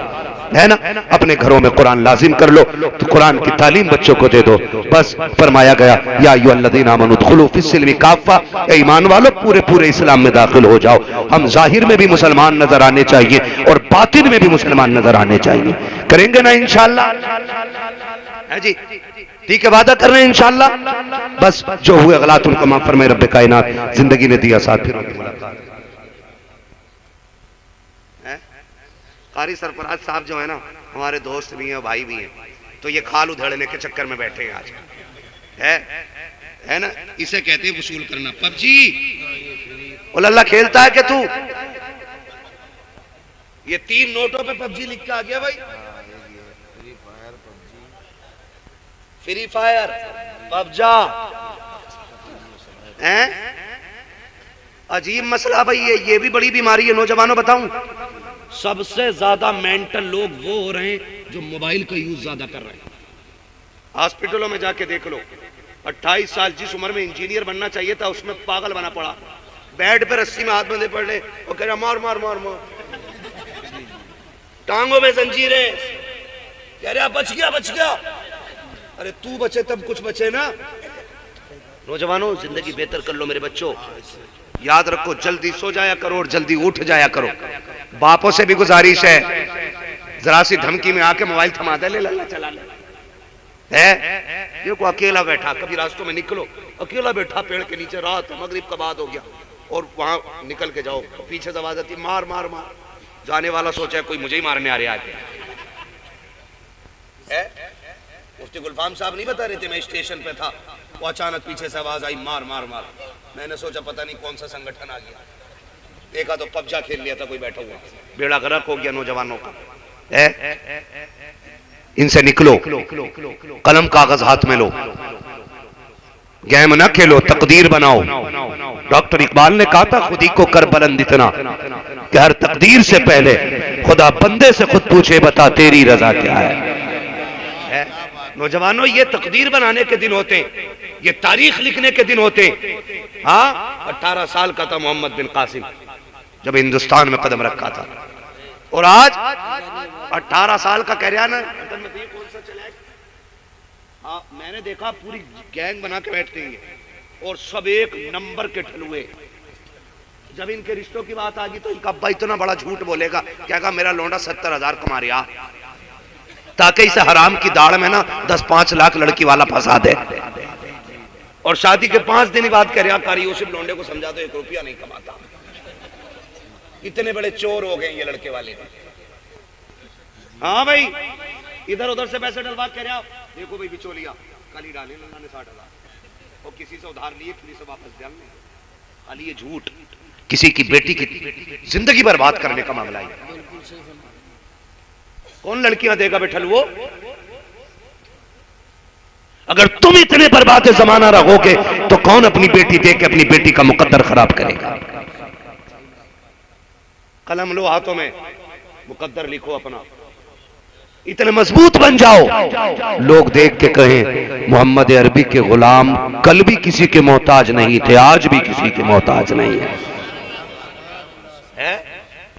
है ना। अपने घरों में कुरान लाजिम कर लो, तो कुरान की तालीम बच्चों को दे दो। बस फरमाया गया, या अय्युहल्लज़ीना आमनू उदखुलू फिस्सिल्मि काफ़ा, ए ईमान वालों पूरे पूरे इस्लाम में दाखिल हो जाओ। हम जाहिर में भी मुसलमान नजर आने चाहिए और बातिन में भी मुसलमान नजर आने चाहिए। करेंगे ना इंशाअल्लाह, है जी। ठीक है, वादा कर रहे हैं इंशाअल्लाह। बस जो हुए गलत उनको माफ फरमाए रब्बे कायनात। जिंदगी ने दिया साथ, फिर होगी मुलाकात। कारी सरफराज साहब जो है ना, हमारे दोस्त भी हैं, भाई भी हैं, तो ये खाल उधेड़ने के चक्कर में बैठे हैं आज, है ना। इसे कहते हैं वसूल करना। पबजी अल्लाह खेलता है कि तू? ये 3 नोटों पे पबजी लिख के आ गया भाई। फ्री फायर, पबजा, अजीब मसला भाई। ये भी बड़ी बीमारी है। नौजवानों बताऊं, सबसे ज्यादा मेंटल लोग वो हो रहे हैं जो मोबाइल का यूज ज्यादा कर रहे हैं। हॉस्पिटलों में जाके देख लो, 28 साल जिस उम्र में इंजीनियर बनना चाहिए था उसमें पागल बना पड़ा, बेड पे रस्सी में हाथ बंधे पड़े और कह रहा मार मार मार मार, टांगों में जंजीरें, कह रहा बच गया बच गया। अरे तू बचे तब कुछ बचे ना। नौजवानों जिंदगी बेहतर कर लो मेरे बच्चों, याद रखो जल्दी सो जाया करो और जल्दी उठ जाया करो। बापों से भी गुजारिश है, जरा सी धमकी में आके मोबाइल थमा दे, ले लल्ला चला ले, है ये को अकेला बैठा, कभी रास्तों में निकलो, अकेला बैठा पेड़ के नीचे, रात मगरिब का बाद हो गया और वहां निकल के जाओ, पीछे से आवाज आती मार मार मार, जाने वाला सोचा कोई मुझे ही मारने आ रहा है। मुफ्ती गुलफाम साहब नहीं बता रहे थे, मैं स्टेशन पे था, वो अचानक पीछे से आवाज आई मार मार मार, मैंने सोचा पता नहीं कौन सा संगठन आ गया, देखा तो पबजा खेल लिया था कोई बैठा हुआ, बेड़ा गर्क हो गया नौजवानों का। इनसे निकलो, कलम कागज हाथ में लो, गेम ना खेलो, तकदीर बनाओ। डॉक्टर इकबाल ने कहा था खुद ही को कर बुलंद इतना कि हर तकदीर से पहले खुदा बंदे से खुद पूछे बता तेरी रजा क्या है। नौजवानों ये तकदीर बनाने के दिन होते हैं, ये तारीख लिखने के दिन होते हैं। हाँ 18 साल का था मोहम्मद बिन कासिम जब हिंदुस्तान में कदम रखा था, और आज 18 साल का कह रहा ना, हाँ मैंने देखा पूरी गैंग बना के बैठते हैं और सब एक नंबर के ठलुए। जब इनके रिश्तों की बात आ गई तो इनका अब्बा इतना बड़ा झूठ बोलेगा, क्या कहा मेरा लौंडा 70,000 कमा रहा, ताकि इसे हराम की दाढ़ में ना 10-5 लाख लड़की वाला फंसा दे, और शादी के 5 दिन बाद कह रहा कारी यूसुफ लौंडे को समझा दो 1 रुपया नहीं कमाता। इतने बड़े चोर हो गए ये लड़के वाले। हाँ भाई इधर उधर से पैसे डलवा कह रहा, देखो भाई बिचौलिया कल ही डाले ने 60,000 और किसी से उधार लिए किसी से वापस डालने, खाली ये झूठ किसी की बेटी की जिंदगी बर्बाद करने का मामला है। कौन लड़कियां देगा बेठल वो? अगर तुम इतने बर्बाद जमाना रहोगे तो कौन अपनी बेटी दे के अपनी बेटी का मुकद्दर खराब करेगा। कलम लो हाथों में, मुकद्दर लिखो अपना, इतने मजबूत बन जाओ लोग देख के कहें मोहम्मद अरबी के गुलाम कल भी किसी के मोहताज नहीं थे, आज भी किसी के मोहताज नहीं है।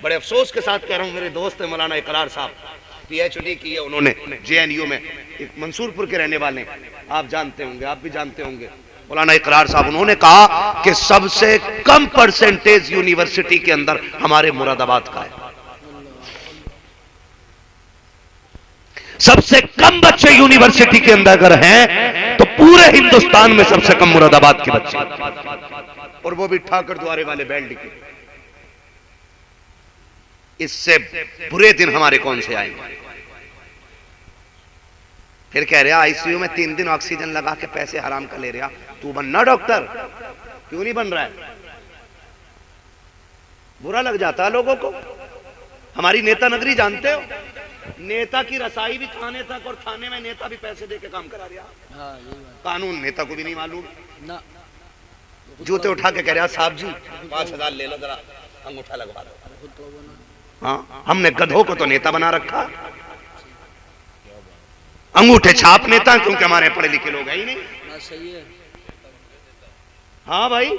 बड़े अफसोस के साथ कह रहा हूं, मेरे दोस्त है मौलाना इकरार साहब, PhD की है उन्होंने JNU में, एक मंसूरपुर के रहने वाले, आप जानते होंगे, आप भी जानते होंगे मौलाना इकरार साहब। उन्होंने कहा कि सबसे कम परसेंटेज यूनिवर्सिटी के अंदर हमारे मुरादाबाद का है, सबसे कम बच्चे यूनिवर्सिटी के अंदर अगर हैं तो पूरे हिंदुस्तान में सबसे कम मुरादाबाद के बच्चे, और वो भी ठाकर द्वारे वाले बेल्ट के। इससे बुरे दिन हमारे कौन से आएंगे? फिर कह रहा आईसीयू में 3 दिन ऑक्सीजन लगा के पैसे हराम का ले रहा, तू बनना डॉक्टर, क्यों नहीं बन रहा है? बुरा लग जाता है लोगों को। हमारी नेता नगरी जानते हो, नेता की रसाई भी थाने तक, और थाने में नेता भी पैसे दे के काम करा रहा। कानून नेता को भी नहीं मालूम ना। जूते उठा के कह रहा साहब जी 5000 ले लो, जरा अंगूठा लगवा दो। हाँ, हमने गधों को तो नेता बना रखा, अंगूठे छाप नेता, क्योंकि हमारे पढ़े लिखे लोग हैं ही नहीं। हाँ भाई,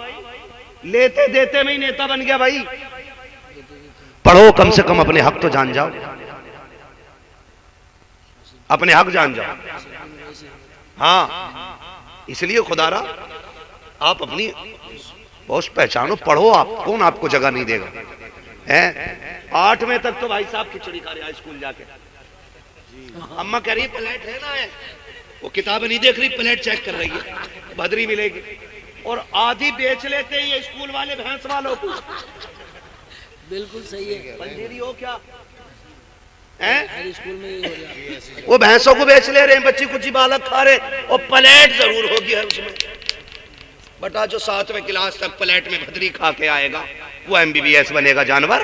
लेते देते में ही नेता बन गया भाई। पढ़ो, कम से कम अपने हक तो जान जाओ, अपने हक जान जाओ। हाँ, इसलिए खुदारा आप अपनी पोस्ट पहचानो, पढ़ो। आप कौन आपको जगह नहीं देगा? हैं 8वें तक तो भाई साहब खिचड़ी खा रहे स्कूल जाके। अम्मा कह रही प्लेट है ना, है वो किताबें नहीं देख रही, प्लेट चेक कर रही है, भदरी मिलेगी। और आधी बेच लेते हैं ये स्कूल वाले भैंस वालों को। बिल्कुल सही है। पंजीरी हो क्या है? स्कूल में वो भैंसों को बेच ले रहे हैं, बच्ची कुछ बालक खा रहे, और प्लेट जरूर होगी है उसमें। बटा जो 7वें क्लास तक प्लेट में भदरी खा के आएगा वो MBBS बनेगा जानवर।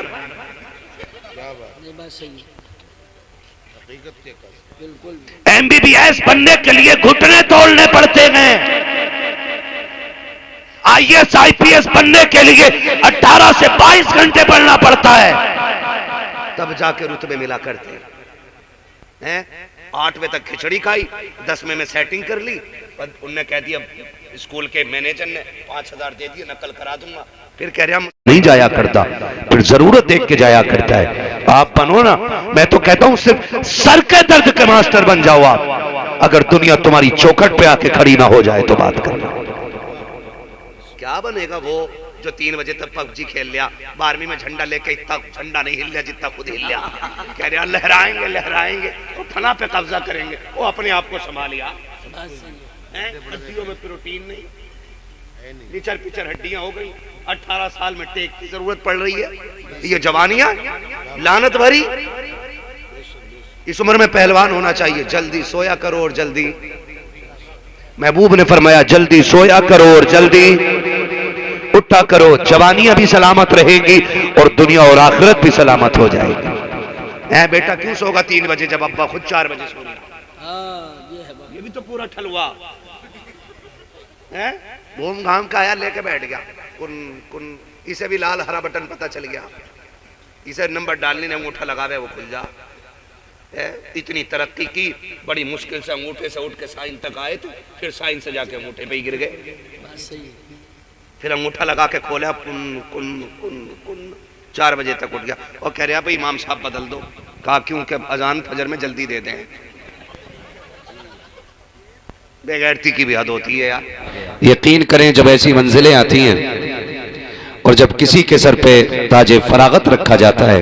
MBBS बनने के लिए घुटने तोड़ने पड़ते हैं। IAS IPS बनने के लिए 18 से 22 घंटे पढ़ना पड़ता है, तब जाके रुतबे मिला करते हैं। 8वें तक खिचड़ी खाई, 10वें में सेटिंग कर ली, उनने कह दिया स्कूल के मैनेजर ने 5000 दे दिए, नकल करा दूंगा। फिर कह रहा नहीं जाया करता, फिर जरूरत देख के जाया करता है। आप बनो ना, मैं तो कहता हूं सिर्फ सर के दर्द के मास्टर बन जाओ आप। अगर दुनिया तुम्हारी चौखट पे आके खड़ी ना हो जाए तो बात करना। क्या बनेगा वो जो 3 बजे तक PUBG खेल लिया, 12वीं में झंडा लेके इतना झंडा नहीं हिल लिया जितना खुद हिल लिया। कह रहा लहराएंगे लहराएंगे और फना पे कब्जा करेंगे, वो अपने आप को संभालिया। हड्डियों में प्रोटीन नहीं, निचर पिचर हड्डियां हो गई। 18 साल में टेक की जरूरत पड़ रही है। ये जवानियां लानत भरी। इस उम्र में पहलवान होना चाहिए। जल्दी सोया करो और जल्दी, महबूब ने फरमाया जल्दी सोया करो और जल्दी उठा करो, जवानियां भी सलामत रहेगी और दुनिया और आखिरत भी सलामत हो जाएगी। ऐ बेटा क्यों सोगा 3 बजे जब अब्बा खुद 4 बजे सो रहा? ये भी तो पूरा ठलुआ है। घूम घाम का आया लेके बैठ गया। कुन इसे भी लाल हरा बटन पता चल गया, इसे नंबर डालने ने अंगूठा लगावे वो खुल जा। इतनी तरक्की की, बड़ी मुश्किल से अंगूठे से उठ के साइन तक आए थे, फिर साइन से जाके अंगूठे पे ही गिर गए। फिर अंगूठा लगा के खोला, कुन कुन कुन कुन 4 बजे तक उठ गया और कह रहा भाई इमाम साहब बदल दो। कहा क्यों? कि अजान फजर में जल्दी दे दें। बेगैरती की भी हद होती है यार। यकीन करें जब ऐसी मंजिलें आती हैं और जब किसी के सर पे ताजे फरागत रखा जाता है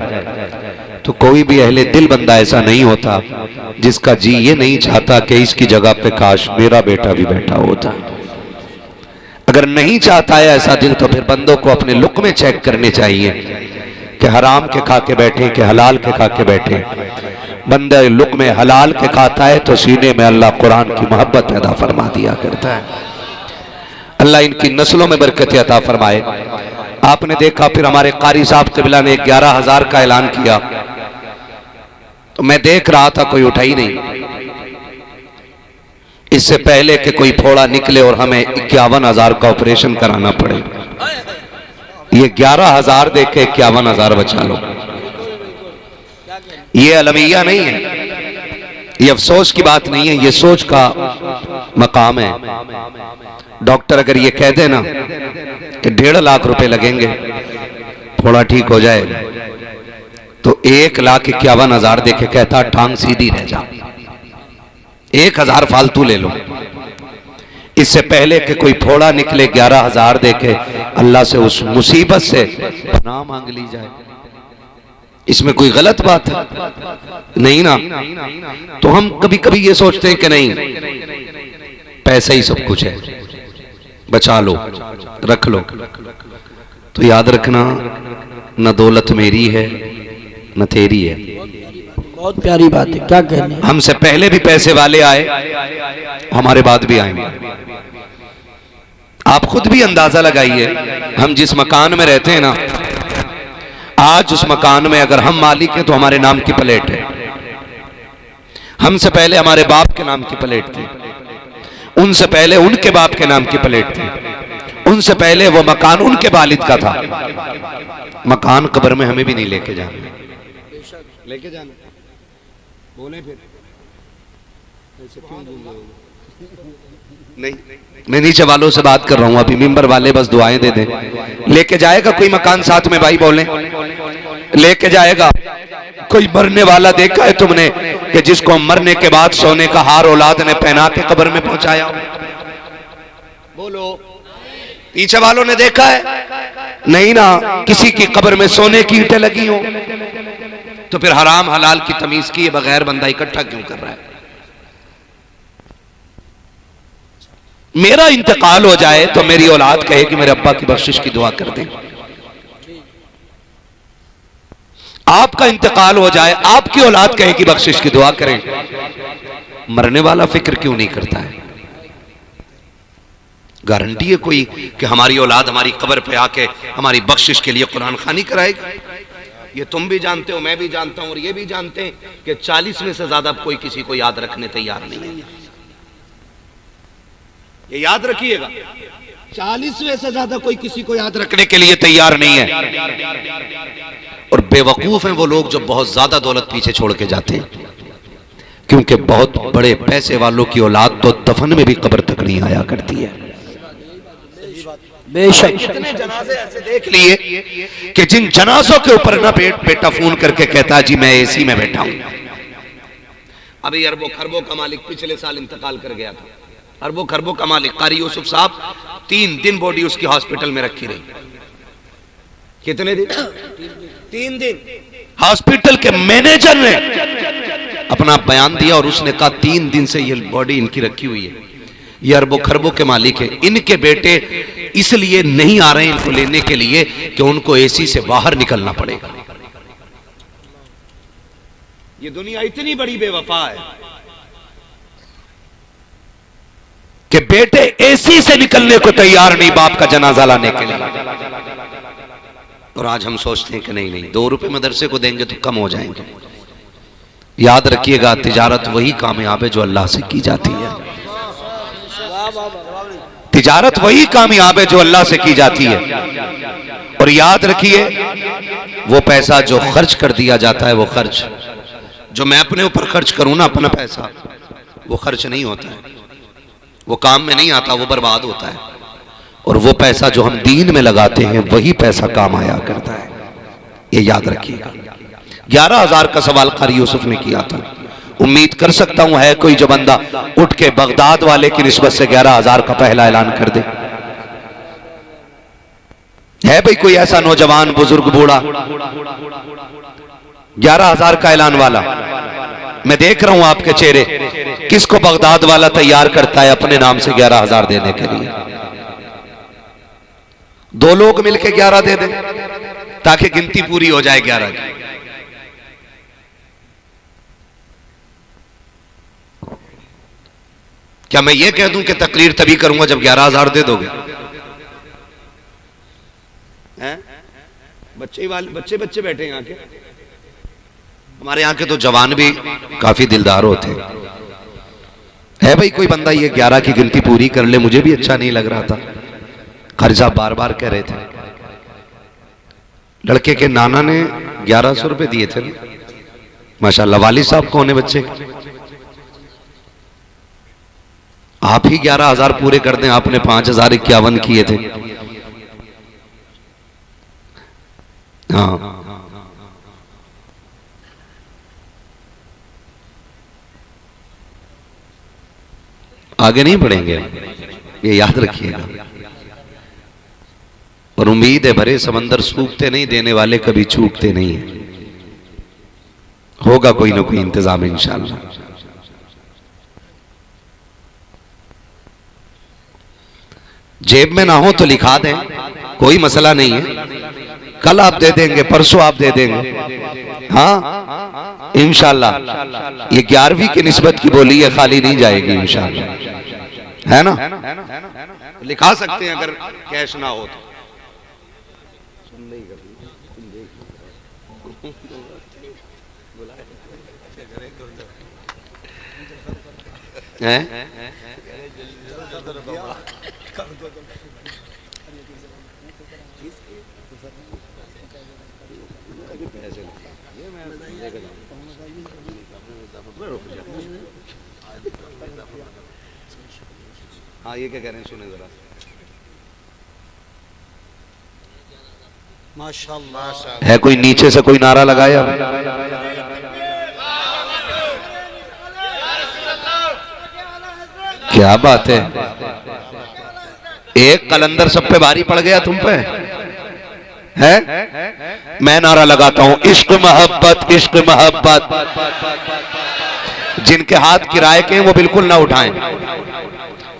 तो कोई भी अहले दिल बंदा ऐसा नहीं होता जिसका जी ये नहीं चाहता कि इसकी जगह पे काश मेरा बेटा भी बैठा होता। अगर नहीं चाहता है ऐसा दिल तो फिर बंदों को अपने लुक़्मे चेक करने चाहिए कि हराम के खा के बैठे कि हलाल के खा के बैठे। बंदा लुक़्मे हलाल के खाता है तो सीने में अल्लाह कुरान की मोहब्बत पैदा फरमा दिया करता है। अल्लाह इनकी नस्लों में बरकत अता फरमाए। आपने देखा फिर हमारे कारी साहब क़िबला ने 11,000 का ऐलान किया तो मैं देख रहा था कोई उठा ही नहीं। इससे पहले कि कोई फोड़ा निकले और हमें 51,000 का ऑपरेशन कराना पड़े, ये 11,000 देके 51,000 बचा लो। ये अलमिया नहीं है, ये अफसोस की बात नहीं है, ये सोच का मकाम है। डॉक्टर अगर ये कह देना कि 1.5 लाख रुपए लगेंगे थोड़ा ठीक हो जाए तो 1,51,000 देके कहता टांग सीधी रह जा, 1,000 फालतू ले लो। इससे पहले कि कोई फोड़ा निकले 11,000 देके अल्लाह से उस मुसीबत से पनाह मांग ली जाए, इसमें कोई गलत बात है नहीं ना। तो हम कभी कभी ये सोचते हैं कि नहीं पैसा ही सब कुछ है, बचा लो रख लो। तो याद रखना न दौलत मेरी है न तेरी है, बहुत प्यारी बात है, क्या कहने। हमसे पहले भी पैसे वाले आए, हमारे बाद भी आएंगे। आप खुद भी अंदाजा लगाइए, हम जिस मकान में रहते हैं ना, आज उस मकान में अगर हम मालिक हैं तो हमारे नाम की प्लेट है। हमसे पहले हमारे बाप के नाम की प्लेट थी, उनसे पहले उनके बाप के नाम की प्लेट थी, उनसे पहले वो मकान उनके वालिद का था। मकान कब्र में हमें भी नहीं लेके जाना, लेके जाना बोले फिर ऐसे क्यों बोल रहे हो? नहीं, मैं नीचे वालों से बात कर रहा हूं, अभी मिंबर वाले बस दुआएं दे दें। लेके जाएगा कोई मकान साथ में? भाई बोले लेके जाएगा। कोई मरने वाला देखा है तुमने कि जिसको मरने के बाद सोने का हार औलाद ने पहना के कब्र में पहुंचाया? बोलो, पीछे वालों ने देखा है? नहीं ना। किसी की कब्र में सोने की ईंटें लगी हो तो फिर हराम हलाल की तमीज किए बगैर बंदा इकट्ठा क्यों कर रहा है? मेरा इंतकाल हो जाए तो मेरी औलाद कहे कि मेरे अब्बा की बख्शिश की दुआ कर दें। आपका इंतकाल हो जाए, आपकी औलाद कहे कि बख्शिश की दुआ करें। मरने वाला फिक्र क्यों नहीं करता है? गारंटी है कोई कि हमारी औलाद हमारी कब्र पे आके हमारी बख्शिश के लिए कुरान खानी कराएगी? ये तुम भी जानते हो, मैं भी जानता हूं और ये भी जानते हैं कि 40 में से ज्यादा कोई किसी को याद रखने तैयार नहीं है। ये याद रखिएगा, 40 में से ज्यादा कोई किसी को याद रखने के लिए तैयार नहीं है। और बेवकूफ हैं वो लोग जो बहुत ज्यादा दौलत पीछे छोड़ के जाते हैं, क्योंकि बहुत बड़े पैसे वालों की औलाद तो दफन में भी कब्र तक नहीं आया करती है। बेशक इतने जनाजे ऐसे देख लिए कि जिन जनाजों के ऊपर ना बेटा फोन करके कहता जी मैं एसी में बैठा हूं। अभी अरबों खरबों का मालिक पिछले साल इंतकाल कर गया था, अरबों खरबों का मालिक कारी यूसुफ साहब, 3 दिन बॉडी उसकी हॉस्पिटल में रखी रही। कितने दिन? 3 दिन। हॉस्पिटल के मैनेजर ने अपना बयान दिया और उसने कहा 3 दिन से ये बॉडी इनकी रखी हुई है। ये अरबों खरबों के मालिक है, इनके बेटे इसलिए नहीं आ रहे इनको लेने के लिए कि उनको एसी से बाहर निकलना पड़ेगा। ये दुनिया इतनी बड़ी बेवफा है कि बेटे एसी से निकलने को तैयार नहीं बाप का जनाजा लाने के लिए। और आज हम सोचते हैं कि नहीं 2 रुपए मदरसे को देंगे तो कम हो जाएंगे। याद रखिएगा, तिजारत वही कामयाब है जो अल्लाह से की जाती है। तिजारत वही कामयाब है जो अल्लाह से की जाती है। और याद रखिए, वो पैसा जो खर्च कर दिया जाता है, वो खर्च जो मैं अपने ऊपर खर्च करूं ना, अपना पैसा, वो खर्च नहीं होता है, वो काम में नहीं आता, वो बर्बाद होता है। और वो पैसा जो हम दीन में लगाते हैं वही पैसा काम आया करता है। ये याद रखिएगा। 11,000 का सवाल कारी यूसुफ ने किया था। उम्मीद कर सकता हूं है कोई जो बंदा उठ के बगदाद वाले की निस्बत से 11,000 का पहला ऐलान कर दे। है भाई कोई ऐसा नौजवान बुजुर्ग बूढ़ा 11,000 का ऐलान वाला? मैं देख रहा हूं आपके चेहरे, किसको बगदाद वाला तैयार करता है अपने नाम से 11,000 देने के लिए? 2 लोग मिलके 11 दे दें ताकि गिनती पूरी हो जाए 11 की। क्या मैं ये कह दूं कि तकरीर तभी करूंगा जब 11,000 दे दोगे? हैं? बच्चे बैठे हैं यहाँ के, हमारे यहाँ के तो जवान भी काफी दिलदार होते हैं। है भाई कोई बंदा ये 11 की गिनती पूरी कर ले? मुझे भी अच्छा नहीं लग रहा था। खारिज साहब बार बार कह रहे थे, लड़के के नाना ने 1100 रुपए दिए थे माशाल्लाह। वालिद साहब कौन है बच्चे? आप ही 11,000 पूरे कर दें, आपने 5,051 किए थे। हाँ, आगे नहीं बढ़ेंगे, ये याद रखिएगा। और उम्मीद है भरे समंदर सूखते नहीं, देने वाले कभी चूकते नहीं है। होगा कोई ना कोई इंतजाम इंशाअल्लाह। जेब में ना हो तो लिखा दें, कोई मसला नहीं है। कल आप दे देंगे, परसों आप दे देंगे। हाँ, इंशाल्लाह ये 11वीं की निस्बत की बोली है, खाली नहीं जाएगी इंशाल्लाह, है ना। लिखा सकते हैं अगर कैश ना हो तो। हैं? हाँ ये क्या कह रहे हैं, सुने जरा। माशाअल्लाह है कोई नीचे से कोई नारा लगाया? क्या बात है, एक कलंदर सब पे भारी पड़ गया तुम पे है। मैं नारा लगाता हूं, इश्क मोहब्बत इश्क मोहब्बत। जिनके हाथ किराए के हैं वो बिल्कुल ना उठाएं,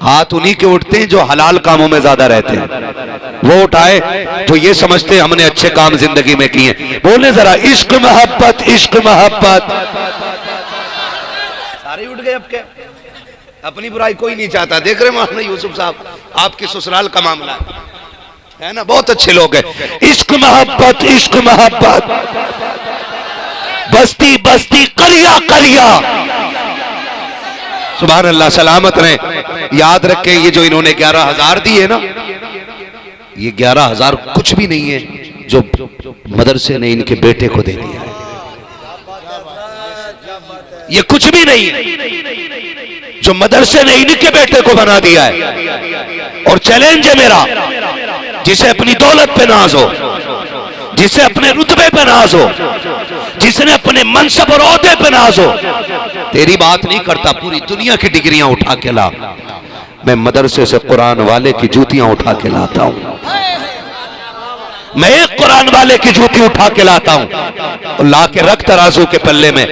हाथ उन्हीं के उठते हैं जो हलाल कामों में ज्यादा रहते हैं, वो उठाए जो ये समझते हैं हमने अच्छे काम जिंदगी में किए। बोले जरा, इश्क मोहब्बत इश्क मोहब्बत। सारे उठ गए अब क्या, अपनी बुराई कोई नहीं चाहता। देख रहे मौलाना यूसुफ साहब, आपके ससुराल का मामला है ना, बहुत अच्छे लोग हैं। इश्क मोहब्बत इश्क मोहब्बत, बस्ती बस्ती करिया करिया। सुभान अल्लाह, सलामत रहे। याद रखें, ये जो इन्होंने 11,000 दिए ना, ये 11,000 कुछ भी नहीं है जो मदरसे ने इनके बेटे को दे दिया है। ये कुछ भी नहीं है जो मदरसे ने इनके बेटे को बना दिया है। और चैलेंज है मेरा, जिसे अपनी दौलत पे नाज हो, जिसे अपने रुतबे पे नाज हो, जिसने अपने मनसब और ओहदे पे नाज हो, तेरी बात नहीं करता, पूरी दुनिया की डिग्रियां उठा के ला। मैं मदरसे से कुरान वाले की जूतियां उठा के लाता हूं। मैं एक कुरान वाले की जूती उठा के लाता हूं, ला के रख तराजू के पल्ले में।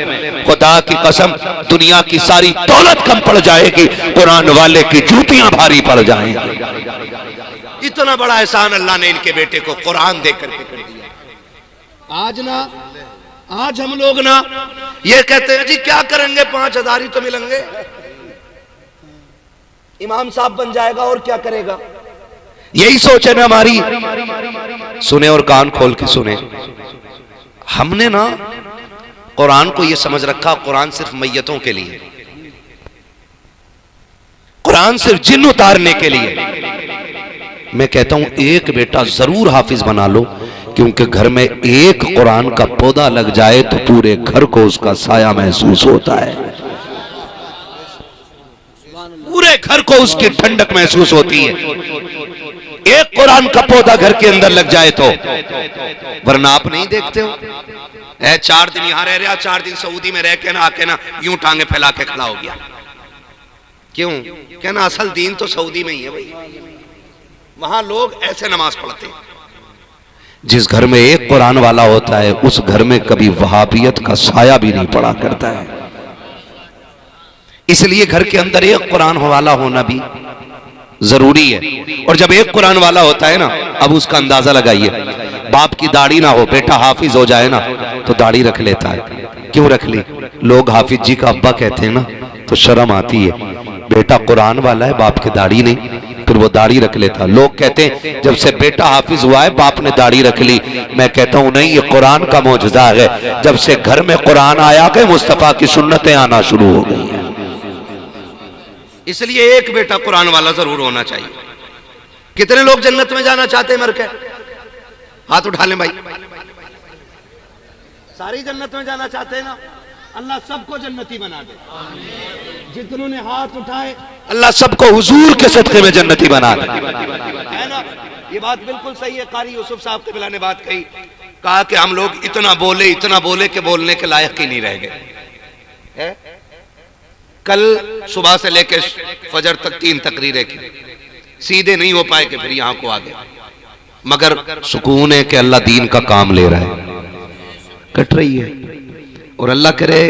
खुदा की कसम, दुनिया की सारी दौलत कम पड़ जाएगी, कुरान वाले की जूतियां भारी पड़ जाएंगी। इतना बड़ा एहसान अल्लाह ने इनके बेटे को कुरान देकर के कर दिया। आज हम लोग ना ये कहते हैं जी क्या करेंगे, 5,000 ही तो मिलेंगे, इमाम साहब बन जाएगा और क्या करेगा, यही सोच है ना हमारी। सुने और कान खोल के सुने, हमने ना कुरान को ये समझ रखा, कुरान सिर्फ मैयतों के लिए, कुरान सिर्फ जिन उतारने के लिए। मैं कहता हूं एक बेटा जरूर हाफिज बना लो, क्योंकि घर में एक कुरान का पौधा लग जाए तो पूरे घर को उसका साया महसूस होता है, पूरे घर को उसकी ठंडक महसूस होती है। एक कुरान का पौधा घर के अंदर लग जाए तो, वरना आप नहीं देखते हो, 4 दिन यहां रह रहा, 4 दिन सऊदी में रह के ना आके ना यूं टांगे फैला के खड़ा हो गया। क्यों? कहना असल दीन तो सऊदी में ही है भाई, वहां लोग ऐसे नमाज पढ़ते हैं। जिस घर में एक कुरान वाला होता है, उस घर में कभी वहाबियत का साया भी नहीं पड़ा करता है। इसलिए घर के अंदर एक कुरान वाला होना भी जरूरी है। और जब एक कुरान वाला होता है ना, अब उसका अंदाजा लगाइए, बाप की दाढ़ी ना हो, बेटा हाफिज हो जाए ना तो दाढ़ी रख लेता है। क्यों रख ली? लोग हाफिज जी का अब्बा कहते हैं ना तो शर्म आती है। बेटा कुरान वाला है, बाप की दाढ़ी नहीं, फिर वो दाढ़ी रख लेता। लोग कहते हैं जब से बेटा हाफिज हुआ है बाप ने दाढ़ी रख ली। मैं कहता हूं नहीं, ये कुरान का मौजूदा है। जब से घर में कुरान आया कि मुस्तफा की सुन्नतें आना शुरू हो गई हैं। इसलिए एक बेटा कुरान वाला जरूर होना चाहिए। कितने लोग जन्नत में जाना चाहते हैं मर के? हाथ उठा लें भाई। सारी जन्नत में जाना चाहते हैं ना? अल्लाह सबको जन्नती बना दे। जितनों ने हाथ उठाए, अल्लाह सबको हुजूर के सदके में जन्नती बना दे, है ना? ये बात बिल्कुल सही है। कारी यूसुफ साहब के बिला ने बात कही, कहा कि हम लोग इतना बोले कि बोलने के लायक ही नहीं रह गए। कल सुबह से लेकर फजर तक 3 तकरीरें की, सीधे नहीं हो पाए कि फिर यहां को आ गए। मगर सुकून है कि अल्लाह दीन का काम ले रहा है, कट रही है। और अल्लाह करे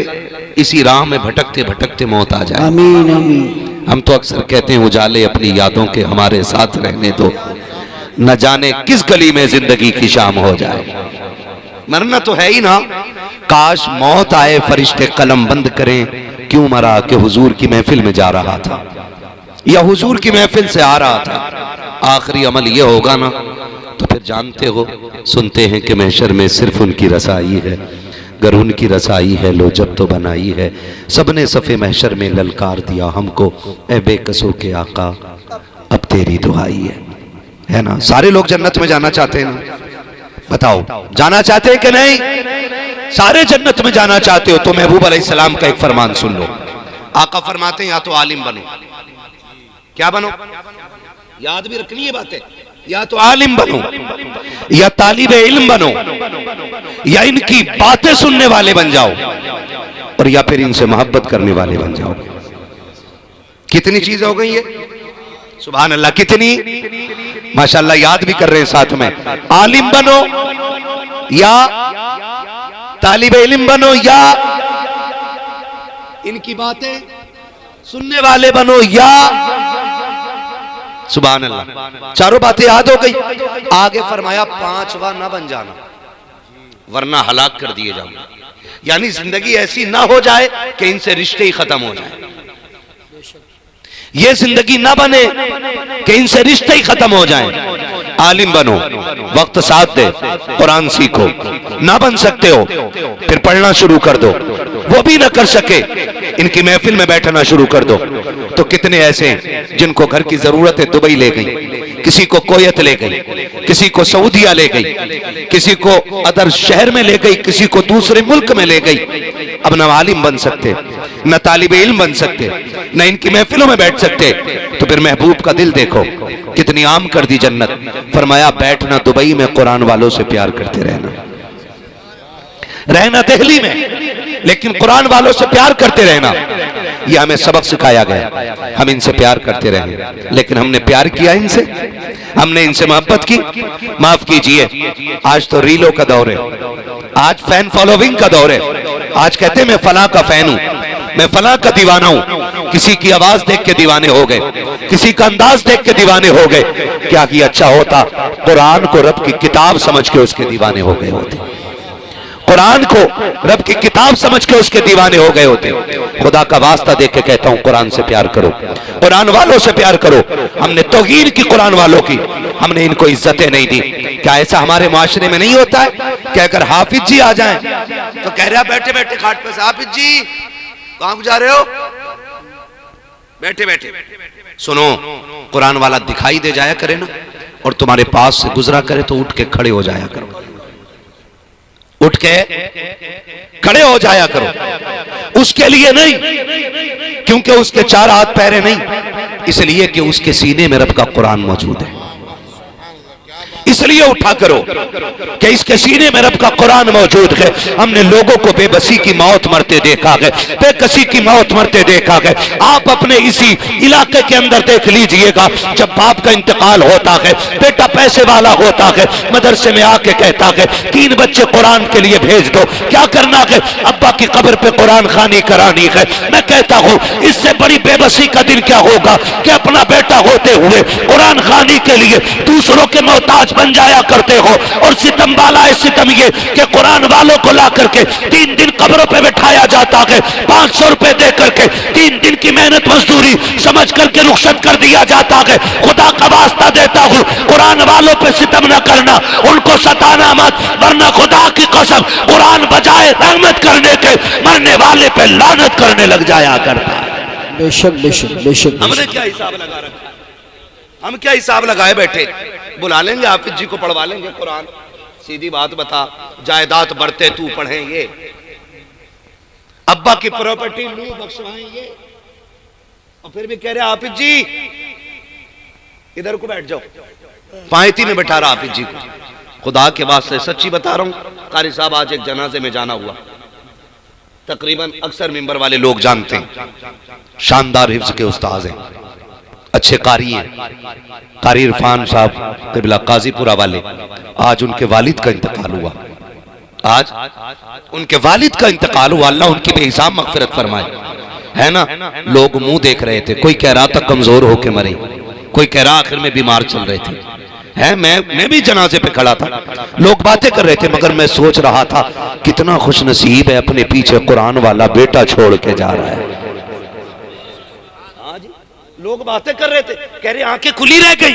इसी राह में भटकते भटकते मौत आ जाए। आमीन आमीन। हम तो अक्सर कहते हैं उजाले अपनी यादों के हमारे साथ रहने दो, न जाने किस गली में जिंदगी की शाम हो जाए। मरना तो है ही ना, काश मौत आए फरिश्ते कलम बंद करें, क्यों मरा कि हुजूर की महफिल में जा रहा था या हुजूर की महफिल से आ रहा था। आखिरी अमल ये होगा ना, तो फिर जानते हो, सुनते हैं कि महशर में सिर्फ उनकी रसाई है, गर उनकी रसाई है लो जब तो बनाई है। सबने सफ़े महशर में ललकार दिया हमको, ए बेकसों के आका अब तेरी दुआई है ना। सारे लोग जन्नत में जाना चाहते हैं ना, बताओ जाना चाहते हैं कि नहीं? सारे जन्नत में जाना चाहते हो तो महबूब अलैहिस्सलाम का एक फरमान सुन लो। आका फरमाते हैं या तो आलिम बनो, क्या बनो, याद भी रखनी है बातें, या तो आलिम बनो या तालिबे इल्म बनो या इनकी बातें सुनने वाले बन जाओ और या फिर इनसे मोहब्बत करने वाले बन जाओ। कितनी चीजें हो गई है, सुभान अल्लाह, कितनी माशाअल्लाह, याद भी कर रहे हैं साथ में। आलिम बनो या तालिबे इल्म बनो या इनकी बातें सुनने वाले बनो या, सुभान अल्लाह, चारों बातें याद हो गई। आगे फरमाया पांचवा ना बन जाना वरना हलाक कर दिए जाओगे, यानी जिंदगी ऐसी ना हो जाए कि इनसे रिश्ते ही खत्म हो जाए। ये जिंदगी ना बने कि इनसे रिश्ते ही खत्म हो जाएं। आलिम बनो, वक्त साथ दे, कुरान सीखो, ना बन सकते हो फिर पढ़ना शुरू कर दो, वो भी ना कर सके इनकी महफिल में बैठना शुरू कर दो। तो कितने ऐसे हैं जिनको घर की जरूरत है दुबई ले गई, किसी को कोयत ले गई, किसी को सऊदिया ले गई, किसी को अदर शहर में ले गई, किसी को दूसरे मुल्क में ले गई। अब न आलिम बन सकते, न तालिबे इल्म बन सकते, न इनकी महफिलों में बैठ सकते। तो फिर महबूब का दिल देखो कितनी आम कर दी जन्नत। फरमाया बैठना दुबई में, कुरान वालों से प्यार करते रहना, रहना दिल्ली में लेकिन कुरान वालों से प्यार करते रहना। यह हमें सबक सिखाया गया, हम इनसे प्यार करते रहे, लेकिन हमने प्यार किया इनसे, हमने इनसे मोहब्बत की। माफ कीजिए, आज तो रीलों का दौर है, आज फैन फॉलोइंग का दौर है। आज कहते हैं मैं फलां का फैन हूं, मैं फलां का दीवाना हूं। किसी की आवाज देख के दीवाने हो गए, किसी का अंदाज देख के दीवाने हो गए। क्या कि अच्छा होता कुरान को रब की किताब समझ के उसके दीवाने हो गए होते, कुरान को रब की किताब समझ के उसके दीवाने हो गए होते। खुदा का वास्ता देख के कहता हूं, कुरान से प्यार करो, कुरान वालों से प्यार करो। हमने तौहीन की कुरान वालों की, हमने इनको इज्जतें नहीं दी। क्या ऐसा हमारे माशरे में नहीं होता है कि अगर हाफिज जी आ जाएं तो कह रहा बैठे बैठे खाट पे से, हाफिज जी कहां जा रहे हो, बैठे बैठे सुनो। कुरान वाला दिखाई दे जाया करे ना, और तुम्हारे पास से गुजरा करे तो उठ के खड़े हो जाया करो, उठ के खड़े हो जाया करो। उसके लिए नहीं क्योंकि उसके चार हाथ पैरे नहीं, इसलिए कि उसके सीने में रब का कुरान मौजूद है। इसलिए उठा करो कि इसके सीने में रब का कुरान मौजूद है। हमने लोगों को बेबसी की मौत मरते देखा है, बेकसी की मौत मरते देखा है। आप अपने इसी इलाके के अंदर देख लीजिएगा, जब बाप का इंतकाल होता है, बेटा पैसे वाला होता है, मदरसे में आके कहता है 3 बच्चे कुरान के लिए भेज दो। क्या करना है, अब्बा की कब्र पे कुरान खानी करानी है। मैं कहता हूँ इससे बड़ी बेबसी का दिन क्या होगा कि अपना बेटा होते हुए कुरान खानी के लिए दूसरों के मोहताज बन जाया करते हो। और सितम वाला है सितम ये कि कुरान वालों को ला करके 3 दिन कब्रों पे बैठाया जाता है, 500 रुपए दे करके 3 दिन की मेहनत मजदूरी समझ करके रुखसत कर दिया जाता है। खुदा का वास्ता देता हूँ, कुरान वालों पे सितम न करना, उनको सताना मत, वरना खुदा की कसम कुरान बजाए रहमत करने के मरने वाले पे लानत करने लग जाया करता है। बेशक बेशक बेशक। हमने क्या हिसाब लगा रखा, हम क्या हिसाब लगाए बैठे, बुला लेंगे हाफिज जी को, पढ़वा लेंगे कुरान। सीधी बात बता, जायदाद बढ़ते तू पढ़े ये, अब्बा की प्रॉपर्टी लू बख्शवाएंगे, और फिर भी कह रहे हाफिज जी इधर को बैठ जाओ। पायती में बैठा रहा हाफिज जी को। खुदा के वास्ते सच्ची बता रहा हूं, कारी साहब आज एक जनाजे में जाना हुआ, तकरीबन अक्सर मिंबर वाले लोग जानते हैं, शानदार हिफ्ज के उस्ताद हैं, अच्छे कारी हैं, कारी इरफान साहब क़िबला काजीपुरा वाले। आज उनके वालिद का इंतकाल हुआ, आज उनके वालिद का इंतकाल हुआ। अल्लाह उनकी बेहिसाब मग़फ़िरत फरमाए, है ना। लोग मुंह देख रहे थे, कोई कह रहा था कमजोर होके मरे, कोई कह रहा आखिर में बीमार चल रहे थे, है। मैं भी जनाजे पे खड़ा था, लोग बातें कर रहे थे, मगर मैं सोच रहा था कितना खुशनसीब है, अपने पीछे कुरान वाला बेटा छोड़ के जा रहा है। लोग बातें कर रहे थे, कह रहे आंखें खुली रह गई।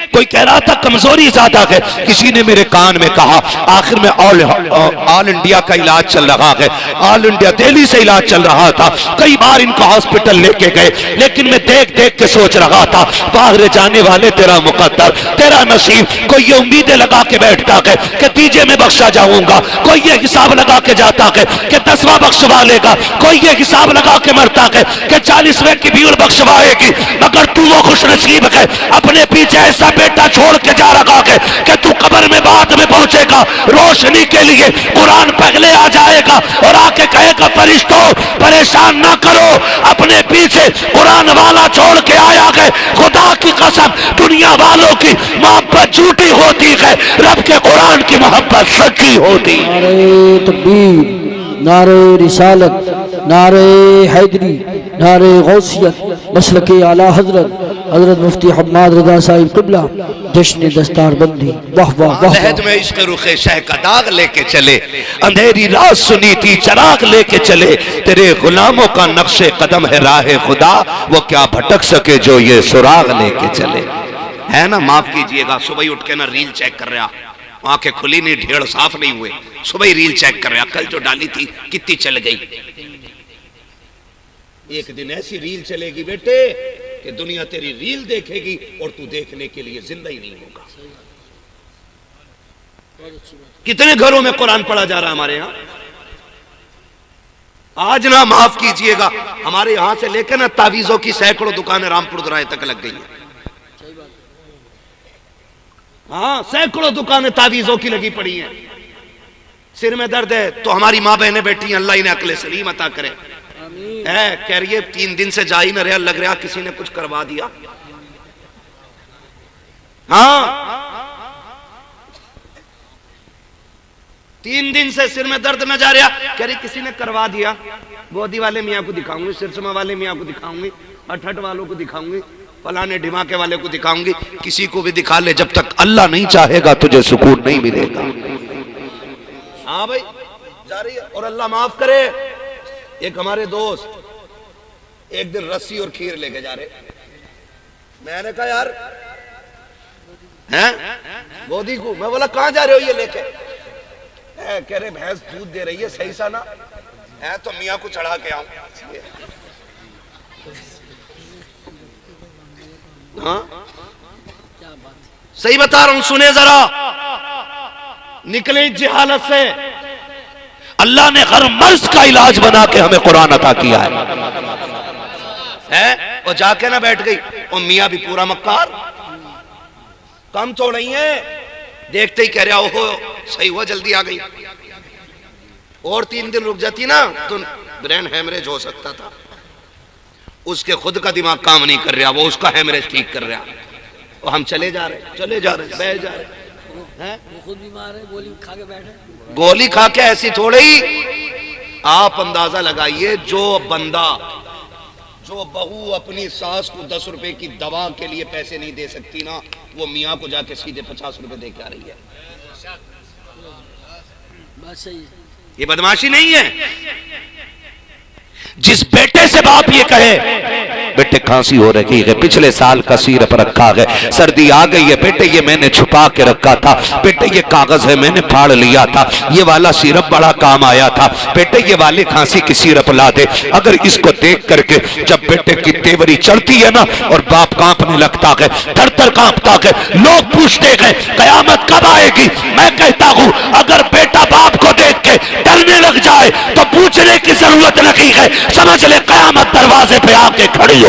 कोई कह रहा था कमजोरी ज्यादा है, किसी ने मेरे कान में कहा आखिर में ऑल इंडिया का इलाज चल रहा है, ऑल इंडिया दिल्ली से इलाज चल रहा था, कई बार इनको हॉस्पिटल लेके गए, लेकिन मैं देख देख के सोच रहा था बाहर जाने वाले तेरा मुकद्दर, तेरा नसीब। कोई ये उम्मीदें लगा के बैठता है कि तीजे में बख्शा जाऊंगा, कोई ये हिसाब लगा के जाता है कि 10वां बख्शवा लेगा, कोई ये हिसाब लगा के मरता है कि 40वें की भीड़ बख्शवाएगी, मगर तू वो खुशनसीब है, अपने पीछे ऐसा बेटा छोड़ के जा रहा है कि तू कब्र में बाद में पहुंचेगा, रोशनी के लिए कुरान पहले आ जाएगा और आके कहेगा फरिश्तों परेशान ना करो, अपने पीछे कुरान वाला छोड़ के आया है। खुदा की कसम दुनिया वालों की मोहब्बत झूठी होती है, रब के कुरान की मोहब्बत सच्ची होती है। नारे तकबीर, नारे रिसालत, नारे हैदरी, नारे गौसियत, मसलक आला हजरत हजरत मुफ्ती हम्माद रजा साहिब क़िबला, जश्न दस्तार बंदी। वाह वाह वाह। लहद में इश्क़ रुखे शह का दाग लेके चले, अंधेरी रात सुनी थी चराग लेके चले, तेरे गुलामों का नक्शे कदम है राह खुदा, वो क्या भटक सके जो ये सुराग लेके चले। है ना, माफ कीजिएगा, सुबह ही उठ के ना रील चेक कर रहा, आंखें खुली नहीं, ढेड़ साफ नहीं हुए, सुबह ही रील चेक कर रहा, कल जो डाली थी कितनी चल गई। एक दिन ऐसी रील चलेगी बेटे कि दुनिया तेरी रील देखेगी और तू देखने के लिए जिंदा ही नहीं होगा। कितने घरों में कुरान पढ़ा जा रहा है हमारे यहाँ। आज ना माफ कीजिएगा, हमारे यहां से लेकर ना तावीजों की सैकड़ों दुकानें रामपुर दोराहे तक लग गई हैं। हाँ, सैकड़ों दुकानें तावीजों की लगी पड़ी हैं। सिर में दर्द है तो हमारी माँ बहनें बैठी हैं, अल्लाह इन्हें अक्ल सलीम अता करे। है कह रही है 3 दिन से जा ही न रहा, लग रहा किसी ने कुछ करवा दिया। हाँ, 3 दिन से सिर में दर्द न जा रहा, कह रही किसी ने करवा दिया। गोदी वाले मियाँ को दिखाऊंगी, सिरसमा वाले मियाँ को दिखाऊंगी, अठठ वालों को दिखाऊंगी, फलाने ढिमाके वाले को दिखाऊंगी, किसी को भी दिखा ले, जब तक अल्लाह नहीं चाहेगा तुझे सुकून नहीं मिलेगा। हाँ भाई, जा रही है। और अल्लाह माफ करे, एक हमारे दोस्त एक दिन रस्सी और खीर लेके जा रहे, मैंने कहा यार हैं गोदी को, मैं बोला कहां जा रहे हो ये लेके? कह रहे भैंस दूध दे रही है सही सा ना है, तो मियाँ को चढ़ा के आऊं। हाँ सही बता रहा हूं, सुने जरा, निकले जिहालत से। अल्लाह ने हर मर्ज का इलाज बना के हमें कुरान अता किया है। और जाके ना बैठ गई, और मियाँ भी पूरा मक्कार, कम तो नहीं है, देखते ही कह रहा ओहो सही हुआ जल्दी आ गई। और 3 दिन रुक जाती ना तो ब्रेन हेमरेज हो सकता था। उसके खुद का दिमाग काम नहीं कर रहा, वो उसका हेमरेज ठीक कर रहा, और हम चले जा रहे बैठ जा रहे हैं। वो खुद बीमार है, गोली खा के बैठे, गोली खा के ऐसी थोड़ी ही। आप अंदाजा लगाइए, जो बहू अपनी सास को 10 रुपए की दवा के लिए पैसे नहीं दे सकती ना, वो मियाँ को जाके सीधे 50 रुपए दे के आ रही है। बात सही है, ये बदमाशी नहीं है। जिस बेटे से बाप ये कहे बेटे खांसी हो रही है, पिछले साल का सिरप रखा है, सर्दी आ गई है, बेटे ये मैंने छुपा के रखा था, बेटे ये कागज है मैंने फाड़ लिया था, ये वाला सिरप बड़ा काम आया था, बेटे ये वाले खांसी की सिरप ला दे। अगर इसको देख करके जब बेटे की तेवरी चढ़ती है ना, और बाप कांपने लगता है, थर-थर कांपता है, लोग पूछते हैं कयामत कब आएगी। मैं कहता हूं अगर बेटा बाप को देख के डरने लग जाए तो पूछने की जरूरत नहीं है, समझ ले कयामत दरवाजे पे आके खड़ी हो।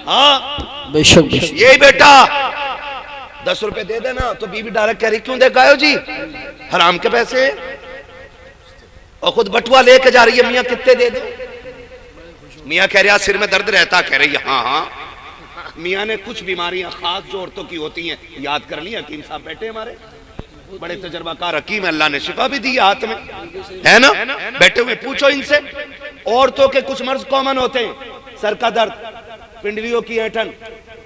हाँ बेशक यही बेटा 10 रुपए दे देना, तो बीबी डायरेक्ट कह रही क्यों दे गायो जी, हराम के पैसे, और खुद बटुआ लेके जा रही है, मियाँ कितने दे दो। मियाँ कह रहा सिर में दर्द रहता, कह रही है हाँ। मियाँ ने कुछ बीमारियां खास जो औरतों की होती हैं याद कर ली, हकीम साहब बैठे हमारे बड़े तजर्बाकार हकीम, अल्लाह ने शिफा भी दी हाथ में, है ना, बैठे हुए पूछो इनसे। औरतों के कुछ मर्ज कॉमन होते हैं, सर का दर्द, पिंडलियों की ऐंठन,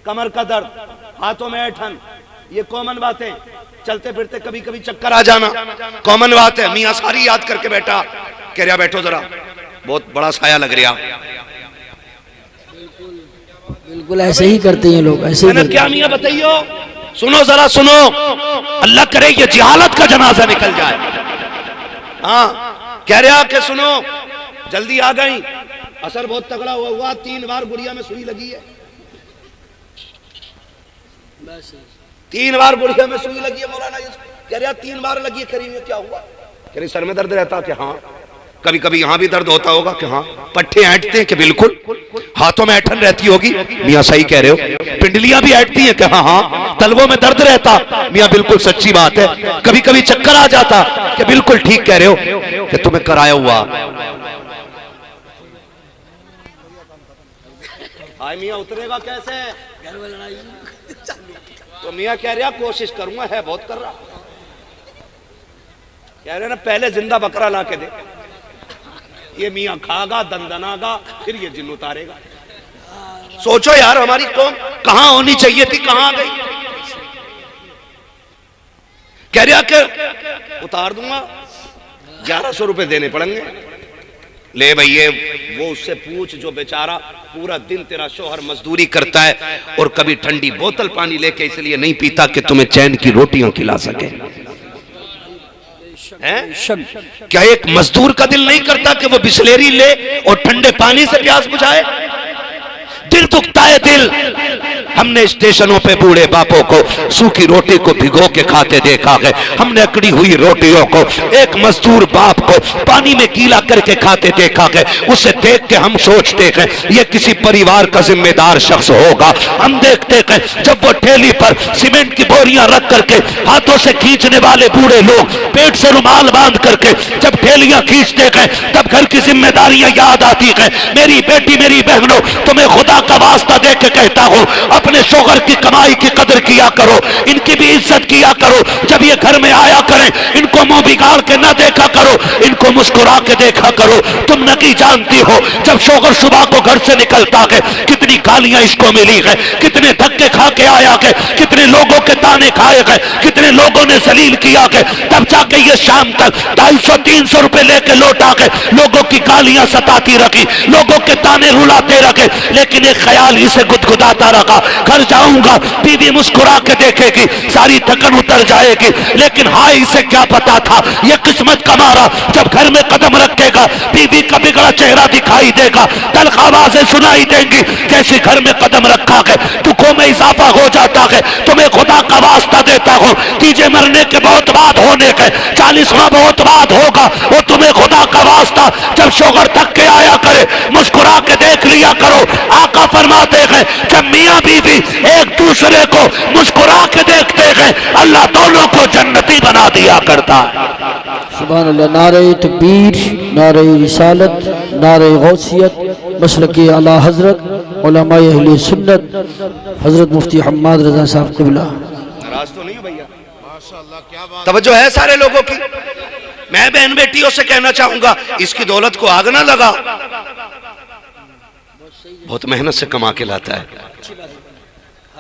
कमर का दर्द, हाथों में ऐठन, ये कॉमन बातें। चलते फिरते कभी कभी चक्कर आ जाना कॉमन बात है। मियाँ सारी याद करके बैठा, कह रहा बैठो जरा, बहुत बड़ा साया लग रहा। बिल्कुल ऐसे ही करते हैं लोग, ऐसे ही मैंने करते क्या मियाँ बताइयो, सुनो जरा सुनो, अल्लाह करे ये जिहालत का जनाजा निकल जाए। हाँ कह रहा कि सुनो जल्दी आ गई, असर बहुत तगड़ा हुआ, 3 बार गुड़िया में सुई लगी है, 3 बार गुड़िया में सुई लगी है। मौलाना कह रहा 3 बार लगी है, करीब क्या हुआ? कह रही सर में दर्द रहता कि हाँ, कभी कभी यहां भी दर्द होता होगा कि हाँ, पट्टे ऐंठते हैं कि बिल्कुल, हाथों में ऐठन रहती होगी, मियाँ सही कह रहे हो, पिंडलियां भी ऐंठती हैं कि हाँ हाँ, तलवों में दर्द रहता, मियाँ बिल्कुल सच्ची बात है, कभी कभी चक्कर आ जाता कि बिल्कुल ठीक कह रहे हो कि तुम्हें कराया हुआ। हाय मियाँ उतरेगा कैसे? घर में लड़ाई। तो मियाँ कह रहा कोशिश करूंगा, है बहुत कर रहा, कह रहे ना पहले जिंदा बकरा ला के दे, ये मियाँ खागा दंदनागा, फिर ये जिन उतारेगा। सोचो यार हमारी कौम कहां होनी चाहिए थी, कहां गई। कह रहा कि उतार दूंगा, 1100 रुपए देने पड़ेंगे। ले भैया वो उससे पूछ जो बेचारा पूरा दिन तेरा शोहर मजदूरी करता है और कभी ठंडी बोतल पानी लेके इसलिए नहीं पीता कि तुम्हें चैन की रोटियां खिला सके। क्या एक मजदूर का दिल नहीं करता कि वो बिस्लेरी ले और ठंडे पानी से प्यास बुझाए? दिल दुखता है दिल। हमने स्टेशनों पे बूढ़े बापों को सूखी रोटी को भिगो के खाते देखा है, हमने अकड़ी हुई रोटियों को एक मजदूर बाप को पानी में गीला करके खाते देखा है। उसे देख के हम सोचते हैं ये किसी परिवार का जिम्मेदार शख्स होगा। हम देखते हैं जब वो ठेली पर सीमेंट की बोरियां रख करके हाथों से खींचने वाले बूढ़े लोग पेट से रुमाल बांध करके जब ठेलियां खींचते हैं, तब घर की जिम्मेदारियां याद आती है। मेरी बेटी मेरी बहनों, तुम्हें खुदा का वास्ता दे के कहता हूं, अपने शोहर की कमाई की कदर किया करो, इनकी भी इज्जत किया करो। जब ये घर में आया करें, इनको मुंह बिगाड़ के ना देखा करो, इनको मुस्कुरा के देखा करो। तुम नहीं जानती हो जब शोहर सुबह को घर से निकलता है कितनी गालियां इसको मिली है, कितने धक्के खा के आया है, कितने लोगों के ताने खाए गए, कितने लोगों ने जलील किया है। तब जाके ये शाम तक 250-300 रुपए लेके लौटा के लोगों की गालियां सताती रखी, लोगों के ताने रुलाते रखे, लेकिन एक ख्याल इसे गुदगुदाता रखा, घर जाऊंगा बीवी मुस्कुरा के देखेगी, सारी थकन उतर जाएगी। लेकिन हाय इसे क्या पता था, ये किस्मत का मारा जब घर में कदम रखेगा बीवी का बिगड़ा चेहरा दिखाई देगा, तल्ख आवाजें सुनाई देंगी, जैसे घर में कदम रखा है दुखों में इजाफा हो जाता है। तुम्हें खुदा का वास्ता देता हूं, तीजे मरने के बहुत बाद होने के 40वां बहुत बाद होगा, वो तुम्हें खुदा का वास्ता जब शोहर थक के आया करे मुस्कुरा के देख लिया करो। आका फरमाते हैं जब मियां बीवी एक दूसरे को मुस्कुरा के देखते हैं, अल्लाह दोनों को जन्नती बना दिया करता है। सुभान अल्लाह। नारे तकबीर, नारे रिसालत, नारे गौसियत, मसलके आला हजरत उलमाए अहले सुन्नत हजरत मुफ्ती हम्माद रजा साहब क़िबला। नाराज तो नहीं हो भैया? माशाअल्लाह क्या बात, तवज्जो है सारे लोगों की। मैं बहन बेटियों से कहना चाहूंगा इसकी दौलत को आग ना लगा, बहुत मेहनत से कमा के लाता है,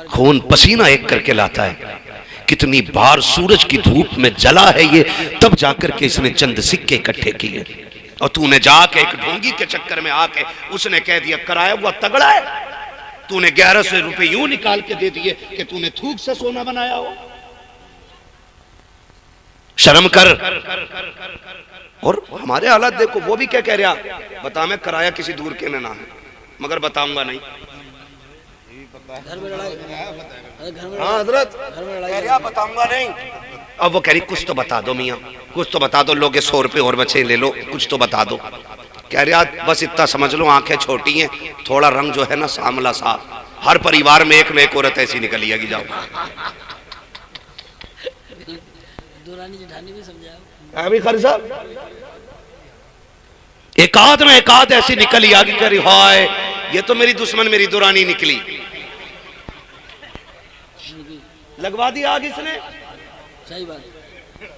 खून पसीना एक करके लाता है। कितनी बार सूरज की धूप में जला है ये, तब जाकर के इसने चंद सिक्के इकट्ठे किए, और तूने जाके एक ढोंगी के चक्कर में आके उसने कह दिया कराया हुआ तगड़ा है, तूने 1100 रुपए यूं निकाल के दे दिए कि तूने थूक से सोना बनाया हो। शर्म कर। और हमारे हालात देखो, वो भी क्या कह रहा, बता मैं कराया किसी दूर के ना है, मगर बताऊंगा नहीं। हाँ हजरत बताऊंगा नहीं। अब वो कह रही कुछ तो बता दो मियाँ, कुछ तो बता दो, लोगे 100 रुपए और बचे ले लो, कुछ तो बता दो। कह रहा बस इतना समझ लो आंखें छोटी हैं, थोड़ा रंग जो है ना सामला सा, हर परिवार में एक न एक औरत ऐसी निकली आएगी। जाओ अभी खर साहब एक आध ऐसी निकली आगे करी, हाय ये तो मेरी दुश्मन मेरी दुरानी निकली, लगवा दी आग इसने। सही बात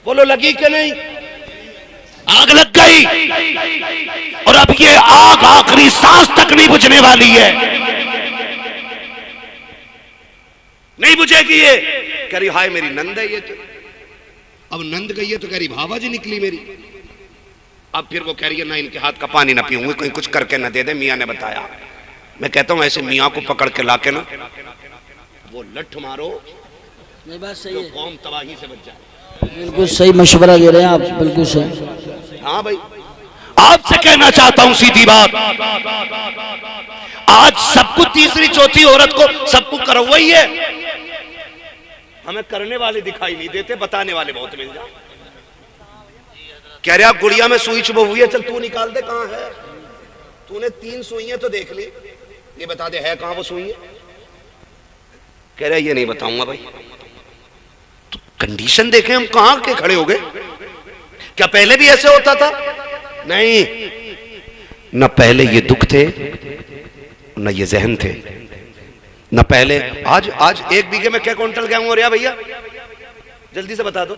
बोलो, लगी कि नहीं? आग लग गई, और अब ये आग आखिरी सांस तक नहीं बुझने वाली है। नहीं बुझेगी ये। कह रही हाय मेरी नंद है ये तो। अब नंद गई है तो कह रही भावा जी निकली मेरी। अब फिर वो कह रही है ना इनके हाथ का पानी ना पीऊंगी, कहीं कुछ करके ना दे दे, मियाँ ने बताया। मैं कहता हूं ऐसे मियाँ को पकड़ के लाके ना वो लठ मारो, नहीं बात सही तो है, कौम तबाही से बच जाए। बिल्कुल सही मशवरा दे रहे हैं आप, बिल्कुल सही। हाँ भाई, आपसे कहना चाहता हूं सीधी बात, आज सबको तीसरी चौथी औरत को सबको करवा ही है। हमें करने वाले दिखाई नहीं देते, बताने वाले बहुत मिल जाए। कह रहा गुड़िया में सुई चुभ हुई है, चल तू निकाल दे कहां है। तूने 3 सुइयां तो देख ली, ये बता दे है कहां वो सुई है। कह रहा ये नहीं बताऊंगा भाई। तो कंडीशन देखें हम कहां के खड़े हो गए। क्या पहले भी ऐसे होता था? नहीं, न पहले ये दुख थे न ये जहन थे, न पहले। आज 1 बीघे में क्या क्विंटल गेहूं हो रहा भैया? जल्दी से बता दो।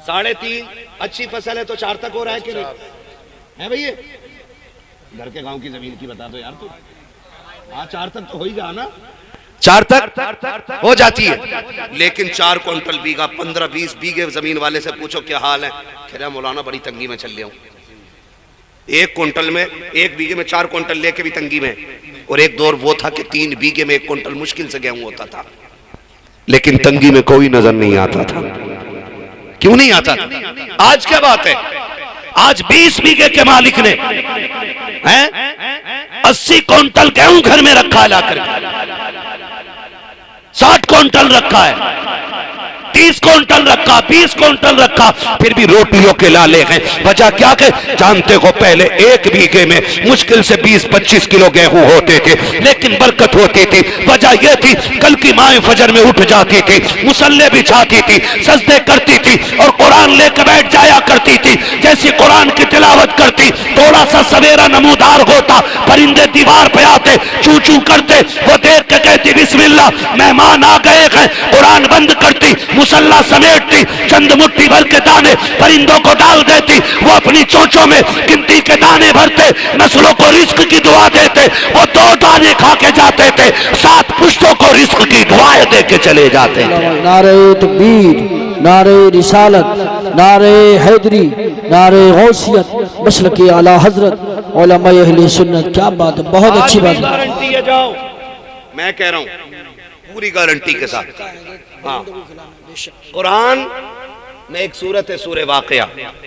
3.5। अच्छी फसल है तो 4 तक हो रहा है कि नहीं है भैया? घर के गांव की जमीन की बता दो यार तू। हाँ 4 तक तो हो ही जा ना, 4 तक हो जाती है। लेकिन 4 क्विंटल बीघा, 15-20 बीघे जमीन वाले से पूछो क्या हाल है, कह रहा मौलाना बड़ी तंगी में चल रहा हूं। 1 क्विंटल में 1 बीघे में 4 क्विंटल लेके भी तंगी में। और एक दौर वो था कि 3 बीघे में 1 क्विंटल मुश्किल से गेहूं होता था, लेकिन तंगी में कोई नजर नहीं आता था। क्यों नहीं आता था? आज क्या बात है, आज 20 बीघे के मालिक ने 80 क्विंटल गेहूं घर में रखा है, लाकर 60 क्विंटल रखा है, 30 क्विंटल रखा, 20 क्विंटल रखा, फिर भी रोटियों के लाले हैं। वजह क्या है जानते हो? पहले 1 बीघे में मुश्किल से 20-25 किलो गेहूं होते थे, लेकिन बरकत होती थी। वजह यह थी कल की माएं फजर में उठ जाती थी, मुसल्ले बिछाती थी, सजदे करती थी और कुरान लेकर बैठ जाया करती थी। जैसी कुरान की तिलावत करती, थोड़ा सा सवेरा नमूदार होता, परिंदे दीवार पे आते, चू चू करते, वो देख के कहती बिस्मिल्लाह मेहमान आ गए हैं। कुरान बंद करती, मुसल्ला समेटती, चंद मुट्ठी भर के दाने परिंदों को डाल देती, वो अपनी चोंचों में गिनती के दाने भरते, नस्लों को रिस्क की दुआ देते, वो 2 दाने खा के जाते थे, 7 पुश्तों को रिस्क की दुआएं दे के चले जाते थे। नारे तकबीर, नारे रिसालत, नारे हैदरी, नारे गौसियत, मसलक आला हजरत उलमा अहले सुन्नत। क्या बात है, बहुत अच्छी बात है। गारंटी है, जाओ मैं कह रहा हूं पूरी गारंटी के साथ। हाँ, कुरान में एक सूरत है सूरह वाक़िया।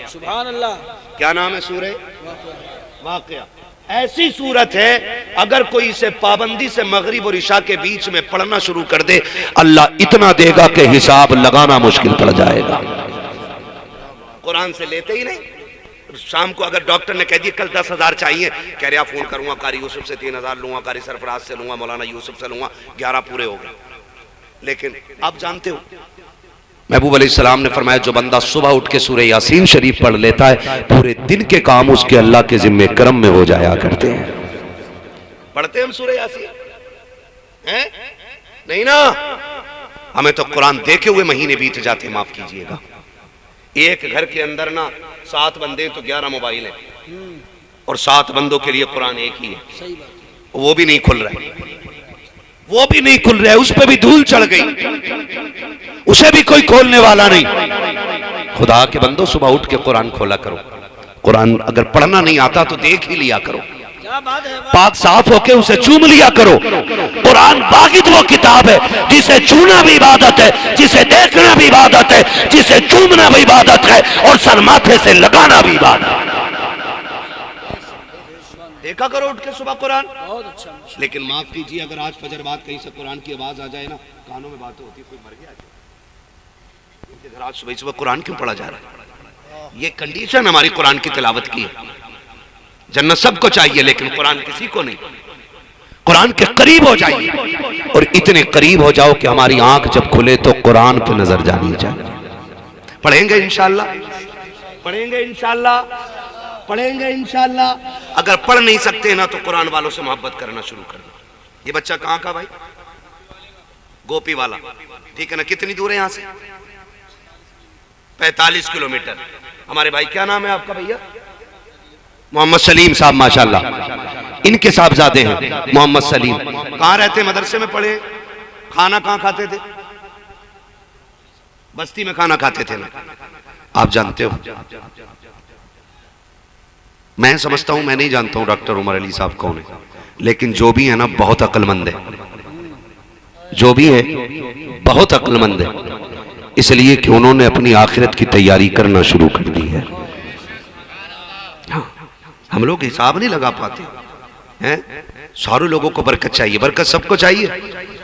सुभान अल्लाह। क्या नाम है? सूरह वाक़िया। ऐसी सूरत है अगर कोई इसे पाबंदी से मगरिब और इशा के बीच में पढ़ना शुरू कर दे, अल्लाह इतना देगा कि हिसाब लगाना मुश्किल पड़ जाएगा। कुरान से लेते ही नहीं। शाम को अगर डॉक्टर ने कह दिया कल 10,000 चाहिए, कह रहा फोन करूंगा कारी यूसुफ से 3,000 लूंगा, कारी सरफराज से लूंगा, मौलाना यूसुफ से लूंगा, 11 पूरे हो गए। लेकिन आप जानते हो महबूब अलैहिस्सलाम ने फरमाया जो बंदा सुबह उठ के सूरह यासीन शरीफ पढ़ लेता है, पूरे दिन के काम उसके अल्लाह के जिम्मे करम में हो जाया करते हैं। पढ़ते हम सूरह यासीन हैं? नहीं ना, हमें तो कुरान देखे हुए महीने बीत जाते, माफ कीजिएगा। एक घर के अंदर ना 7 बंदे तो 11 मोबाइल हैं और 7 बंदों के लिए कुरान एक ही है, वो भी नहीं खुल रहा है, वो भी नहीं खुल रहा है, उस पर भी धूल चढ़ गई, उसे भी कोई खोलने वाला नहीं। खुदा के बंदो सुबह उठ के कुरान खोला करो। कुरान अगर पढ़ना नहीं आता तो देख ही लिया करो, पाक साफ होके उसे चूम लिया करो। कुरान बागिद वो किताब है जिसे छूना भी इबादत है, जिसे देखना भी इबादत है, जिसे चूमना भी इबादत है और सर माथे से लगाना भी इबादत है। देखा करो उठ के सुबह कुरान। बहुत अच्छा। लेकिन माफ कीजिए अगर आज फजर बाद कहीं से कुरान की आवाज आ जाए ना, कानों में बातें होती, कोई मर गया घर आज सुबह सुबह कुरान क्यों पढ़ा जा रहा है? ये कंडीशन हमारी कुरान की तिलावत की है। जन्नत सबको चाहिए लेकिन कुरान किसी को नहीं। कुरान के करीब हो जाइए और इतने करीब हो जाओ कि हमारी आंख जब खुले तो कुरान पे नजर जानी चाहिए। पढ़ेंगे इंशाअल्लाह, पढ़ेंगे इंशाअल्लाह, पढ़ेंगे इंशाअल्लाह। अगर पढ़ नहीं सकते ना तो कुरान वालों से मोहब्बत करना शुरू कर दो। ये बच्चा कहाँ का भाई? गोपी वाला, ठीक है ना? कितनी दूर है यहाँ से? 45 किलोमीटर। हमारे भाई क्या नाम है आपका भैया? मोहम्मद सलीम साहब, माशाल्लाह। इनके साहबजादे हैं मोहम्मद सलीम। कहाँ रहते? मदरसे में पढ़े। खाना कहाँ खाते थे? बस्ती में खाना खाते थे ना, आप जानते हो। मैं समझता हूं, मैं नहीं जानता हूं डॉक्टर उमर अली साहब कौन है, लेकिन जो भी है ना बहुत अक्लमंद है, जो भी है बहुत अक्लमंद है, इसलिए कि उन्होंने अपनी आखिरत की तैयारी करना शुरू कर दी है। हम लोग हिसाब नहीं लगा पाते हैं। सारे लोगों को बरकत चाहिए, बरकत सबको चाहिए,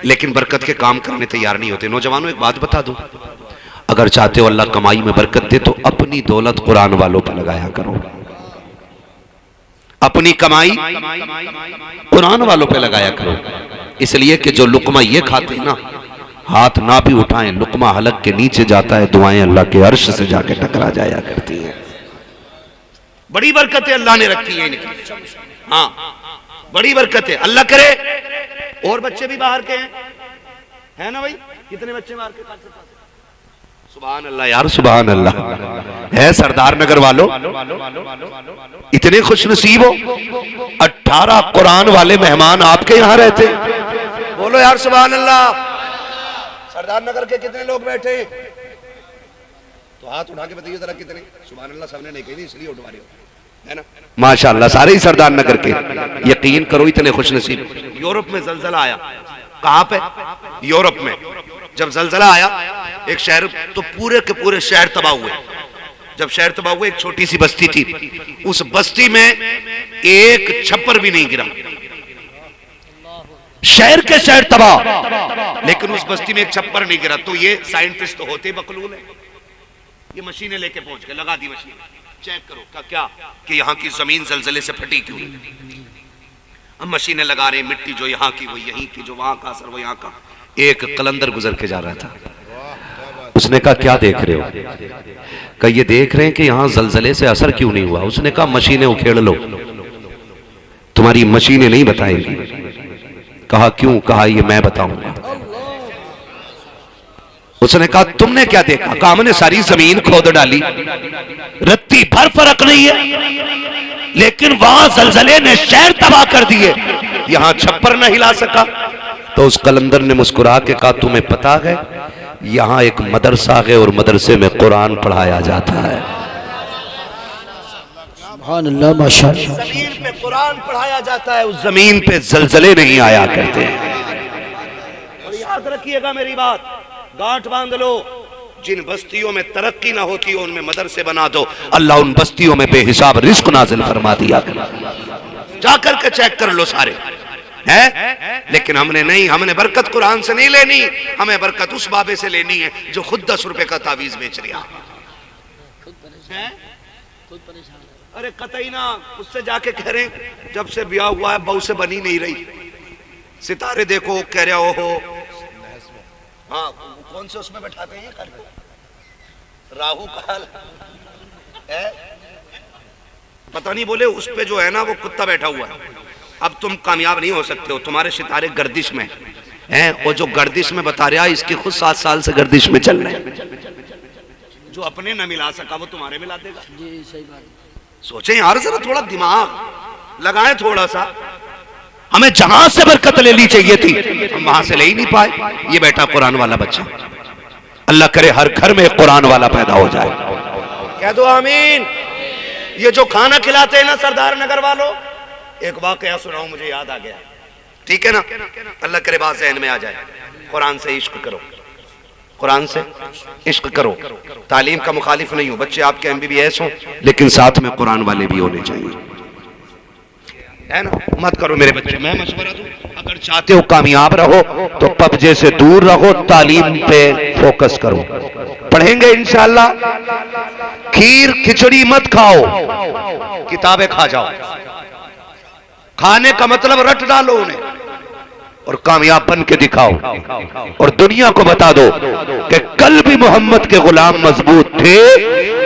लेकिन बरकत के काम करने तैयार नहीं होते। नौजवानों एक बात बता दूं, अगर चाहते हो अल्लाह कमाई में बरकत दे तो अपनी दौलत कुरान वालों पर लगाया करो। अपनी कमाई कुरान वालों पे लगाया करो, इसलिए कि जो लुकमा ये खाते हैं ना, हाथ ना भी उठाएं, लुकमा हलक के नीचे जाता है, दुआएं अल्लाह के अर्श से जाके टकरा जाया करती हैं। बड़ी बरकत है अल्लाह ने रखी है इनकी। हाँ, बड़ी बरकत है। अल्लाह करे और बच्चे भी बाहर के हैं ना भाई? कितने बच्चे बाहर के? सुभान अल्लाह यार, सुभान अल्लाह। है सरदार नगर वालों इतने खुशनसीब हो, 18 कुरान वाले मेहमान आपके यहाँ रहते। बोलो यार सुभान अल्लाह। सरदार नगर के कितने लोग बैठे? तो हाथ उठा के बताइए जरा कितने? सुभान अल्लाह सबने नहीं कही, इसलिए उठवा रहे हो, है ना? माशाअल्लाह, सारे ही सरदार नगर के। यकीन करो इतने खुशनसीब। यूरोप में जलजला आया। कहां पे? यूरोप में जब जलजला आया, एक शहर, तो पूरे के पूरे शहर तबाह हुए। जब शहर तबाह हुए, एक छोटी सी बस्ती थी, उस बस्ती में एक छप्पर भी नहीं गिरा। शहर के शहर तबाह, लेकिन उस बस्ती में एक छप्पर नहीं गिरा। तो ये साइंटिस्ट तो होते बकलूल है, ये मशीनें लेके पहुंच गए, लगा दी मशीन, चेक करो क्या कि यहाँ की जमीन जलजले से फटी क्यों। हम मशीनें लगा रहे, मिट्टी जो यहाँ की वो यहीं की, जो वहां का असर वो यहाँ का। एक कलंदर गुजर के जा रहा था, उसने कहा क्या देख रहे हो? कहा ये देख रहे हैं कि यहाँ जलजले से असर क्यों नहीं हुआ। उसने कहा मशीनें उखेड़ लो, तुम्हारी मशीनें नहीं बताएंगी। कहा क्यों? कहा ये मैं बताऊंगा। उसने कहा तुमने क्या देखा? कहा हमने सारी जमीन खोद डाली, रत्ती भर फर्क नहीं है, लेकिन वहां जलजले ने शहर तबाह कर दिए, यहां छप्पर न हिला सका। तो उस कलंदर ने मुस्कुरा के कहा तुम्हें पता है यहां एक मदरसा है और मदरसे में कुरान पढ़ाया जाता है। सुभान अल्लाह, माशाअल्लाह। जमीन पे कुरान पढ़ाया जाता है, उस जमीन पे जलजले नहीं आया करते। और याद रखिएगा मेरी बात, गांठ बांध लो, जिन बस्तियों में तरक्की ना होती हो उनमें मदरसे बना दो, अल्लाह उन बस्तियों में बेहिसाब रिस्क नाजिल फरमा दिया। जाकर के चेक कर लो सारे है। लेकिन हमने नहीं, हमने बरकत कुरान से नहीं लेनी, हमें बरकत उस बाबे से लेनी है जो खुद 10 रुपए का तावीज बेच रहा है। अरे कतई ना, उससे जाके कह रहे जब से ब्याह हुआ है बहू से बनी नहीं रही, सितारे देखो कह रहे हो। हाँ, कौन से उसमें बैठाते हैं राहु काल है, पता नहीं, बोले उस पे जो है ना वो कुत्ता बैठा हुआ है। अब तुम कामयाब नहीं हो सकते हो, तुम्हारे सितारे गर्दिश में हैं, और जो गर्दिश में बता रहा है इसके खुद 7 साल से गर्दिश में चल रहे हैं। जो अपने न मिला सका वो तुम्हारे मिला देगा। जी सही बात। सोचे यार, जरा थोड़ा दिमाग लगाए थोड़ा सा। हमें जहां से बरकत लेनी चाहिए थी हम वहां से ले ही नहीं पाए। ये बैठा कुरान वाला बच्चा, अल्लाह करे हर घर में कुरान वाला पैदा हो जाए। कह दो आमीन। ये जो खाना खिलाते हैं ना सरदार नगर वालों, एक वाकया सुनाऊं, मुझे याद आ गया, ठीक है ना? अल्लाह करे बात ज़हन में आ जाए। कुरान से इश्क करो, कुरान से इश्क करो। तालीम का मुखालिफ नहीं हो, बच्चे आपके MBBS हो, लेकिन साथ में कुरान वाले भी होने चाहिए, है ना? मत करो मेरे बच्चे, मैं मशवरा दूं, अगर चाहते हो कामयाब रहो तो पबजे से दूर रहो, तालीम पे फोकस करो। पढ़ेंगे इंशाअल्लाह। खीर खिचड़ी मत खाओ, किताबें खा जाओ। खाने का मतलब रट डालो उन्हें और कामयाब बन के दिखाओ, और दुनिया को बता दो कि कल भी मोहम्मद के गुलाम मजबूत थे,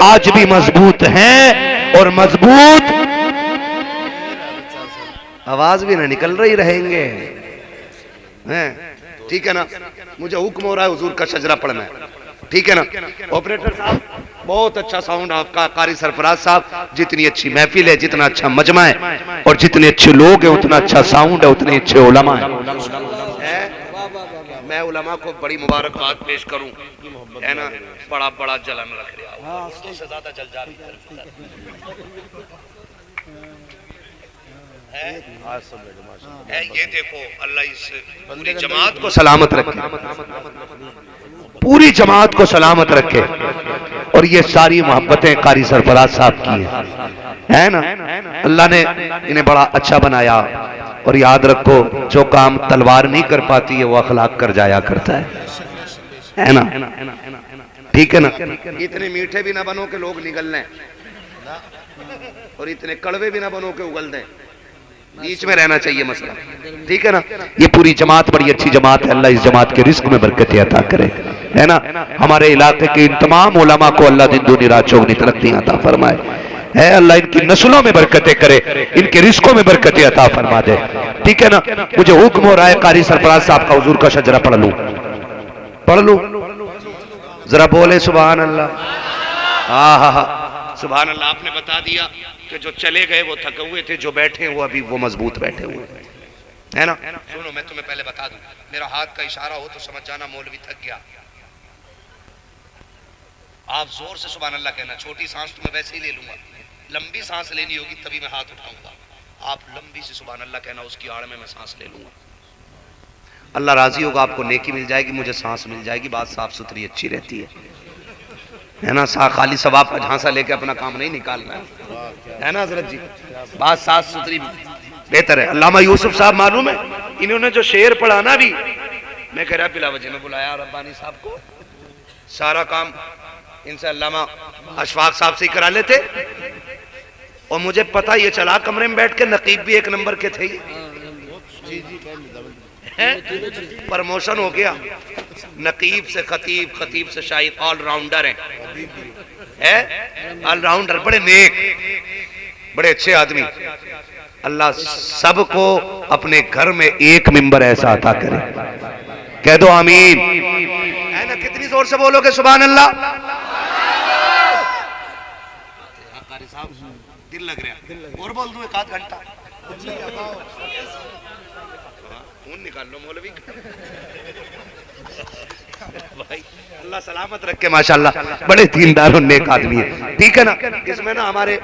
आज भी मजबूत हैं, और मजबूत आवाज भी ना निकल रही रहेंगे, हैं? ठीक है ना? मुझे हुक्म हो रहा है हुजूर का शजरा पढ़ना है। ठीक है ना ऑपरेटर साहब? बहुत अच्छा साउंड आपका कारी सरफराज साहब। जितनी अच्छी महफिल है, जितना अच्छा मजमा है और जितने अच्छे लोग हैं उतना अच्छा साउंड है, उतने अच्छे उलमा है। मैं उलमा को बड़ी मुबारकबाद पेश करूं, है ना, बड़ा बड़ा जलन रख रहा हूं, उससे ज्यादा जल जा रही है। ये देखो, अल्लाह इस पूरी जमात को सलामत रखे, पूरी जमात को सलामत रखे। और ये सारी मोहब्बतें कारी सरफराज साहब की है ना। अल्लाह ने इन्हें बड़ा अच्छा बनाया। और याद रखो, जो काम तलवार नहीं कर पाती है वो अखलाक कर जाया करता है ना। ठीक है ना। इतने मीठे भी ना बनो के लोग निगल लें और इतने कड़वे भी ना बनो के उगल दें, बीच में रहना चाहिए मसला। ठीक है ना। ये पूरी जमात बड़ी अच्छी जमात है। अल्लाह इस जमात के रिस्क में बरकत अता करे, है ना। हमारे इलाके के इन तमाम उलमा को अल्लाह दिन दूनी रात चौगनी तरक्की अता फरमाए, है। अल्लाह इनकी नस्लों में बरकतें करे, इनके रिस्कों में बरकतें अता फरमा दे। ठीक है ना। मुझे हुक्म हो रहा है कारी सरफराज साहब का हुजूर का शजरा पढ़ लूं, पढ़ लूं, जरा बोले सुभान अल्लाह। हाँ, सुभान अल्लाह। आपने बता दिया कि जो चले गए वो थके हुए थे, जो बैठे वो अभी वो मजबूत बैठे हुए, है ना। सुनो, मैं तुम्हें पहले बता दूं, मेरा हाथ का इशारा हो तो समझ जाना मौलवी थक गया। आप जोर से सुभान अल्लाह कहना। छोटी सांस तो मैं वैसे ही ले लूंगा, लंबी सांस लेनी होगी तभी मैं हाथ उठाऊंगा। आप लंबी से सुभान अल्लाह कहना, उसकी आड़ में मैं सांस ले लूंगा। अल्लाह राजी होगा, आपको नेकी मिल जाएगी, मुझे सांस मिल जाएगी, बात साफ सुथरी अच्छी रहती है ना। खाली सवाब का झांसा लेके अपना काम नहीं निकालना है ना हजरत जी। बात साफ सुथरी बेहतर है। अल्लामा यूसुफ साहब मालूम है, इन्होंने जो शेर पढ़ा ना, भी मैं कह रहा बिला वजह में बुलाया रब्बानी साहब को, सारा काम इनसे अल्लामा अशफाक साहब से ही करा लेते। और मुझे पता ये चला कमरे में बैठ के नकीब भी एक नंबर के थे, प्रमोशन हो गया। नकीब से खतीब, खतीब से शाहिद, ऑलराउंडर हैं, ऑलराउंडर, बड़े नेक, बड़े अच्छे आदमी। अल्लाह सबको अपने घर में एक मिंबर ऐसा अता करे। कह दो आमीन, है ना। कितनी जोर से बोलोगे सुभान अल्लाह? दिल लग रहा है, और बोल दूं एक आध घंटा, खून निकाल लो मौलवी भाई। अल्लाह सलामत रखे, माशाल्लाह बड़े दीनदार और नेक आदमी है। ठीक है ना। इसमें ना हमारे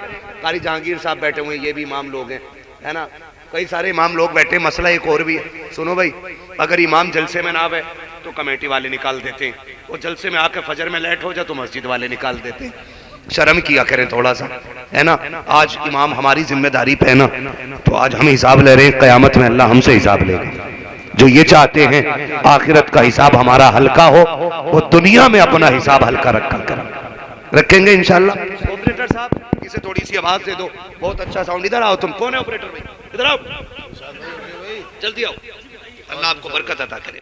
कारी जहांगीर साहब बैठे हुए हैं, ये भी इमाम लोग हैं, है ना। कई सारे इमाम लोग बैठे। मसला एक और भी है, सुनो भाई, अगर इमाम जलसे में ना आवे तो कमेटी वाले निकाल देते हैं, और जलसे में आके फजर में लेट हो जाए तो मस्जिद वाले निकाल देते हैं। शर्म किया करें थोड़ा सा, है ना। आज इमाम हमारी जिम्मेदारी पे है ना, तो आज हम हिसाब ले रहे हैं, क़यामत में अल्लाह हमसे हिसाब लेगा। जो ये चाहते हैं आखिरत का हिसाब हमारा हल्का हो, वो दुनिया में अपना हिसाब हल्का रखेंगे इंशाल्लाह। ऑपरेटर साहब, इसे थोड़ी सी आवाज दे दो, बहुत अच्छा साउंड। इधर आओ, तुम कौन है ऑपरेटर भाई? इधर आओ, जल्दी आओ। अल्लाह आपको बरकत अता करे।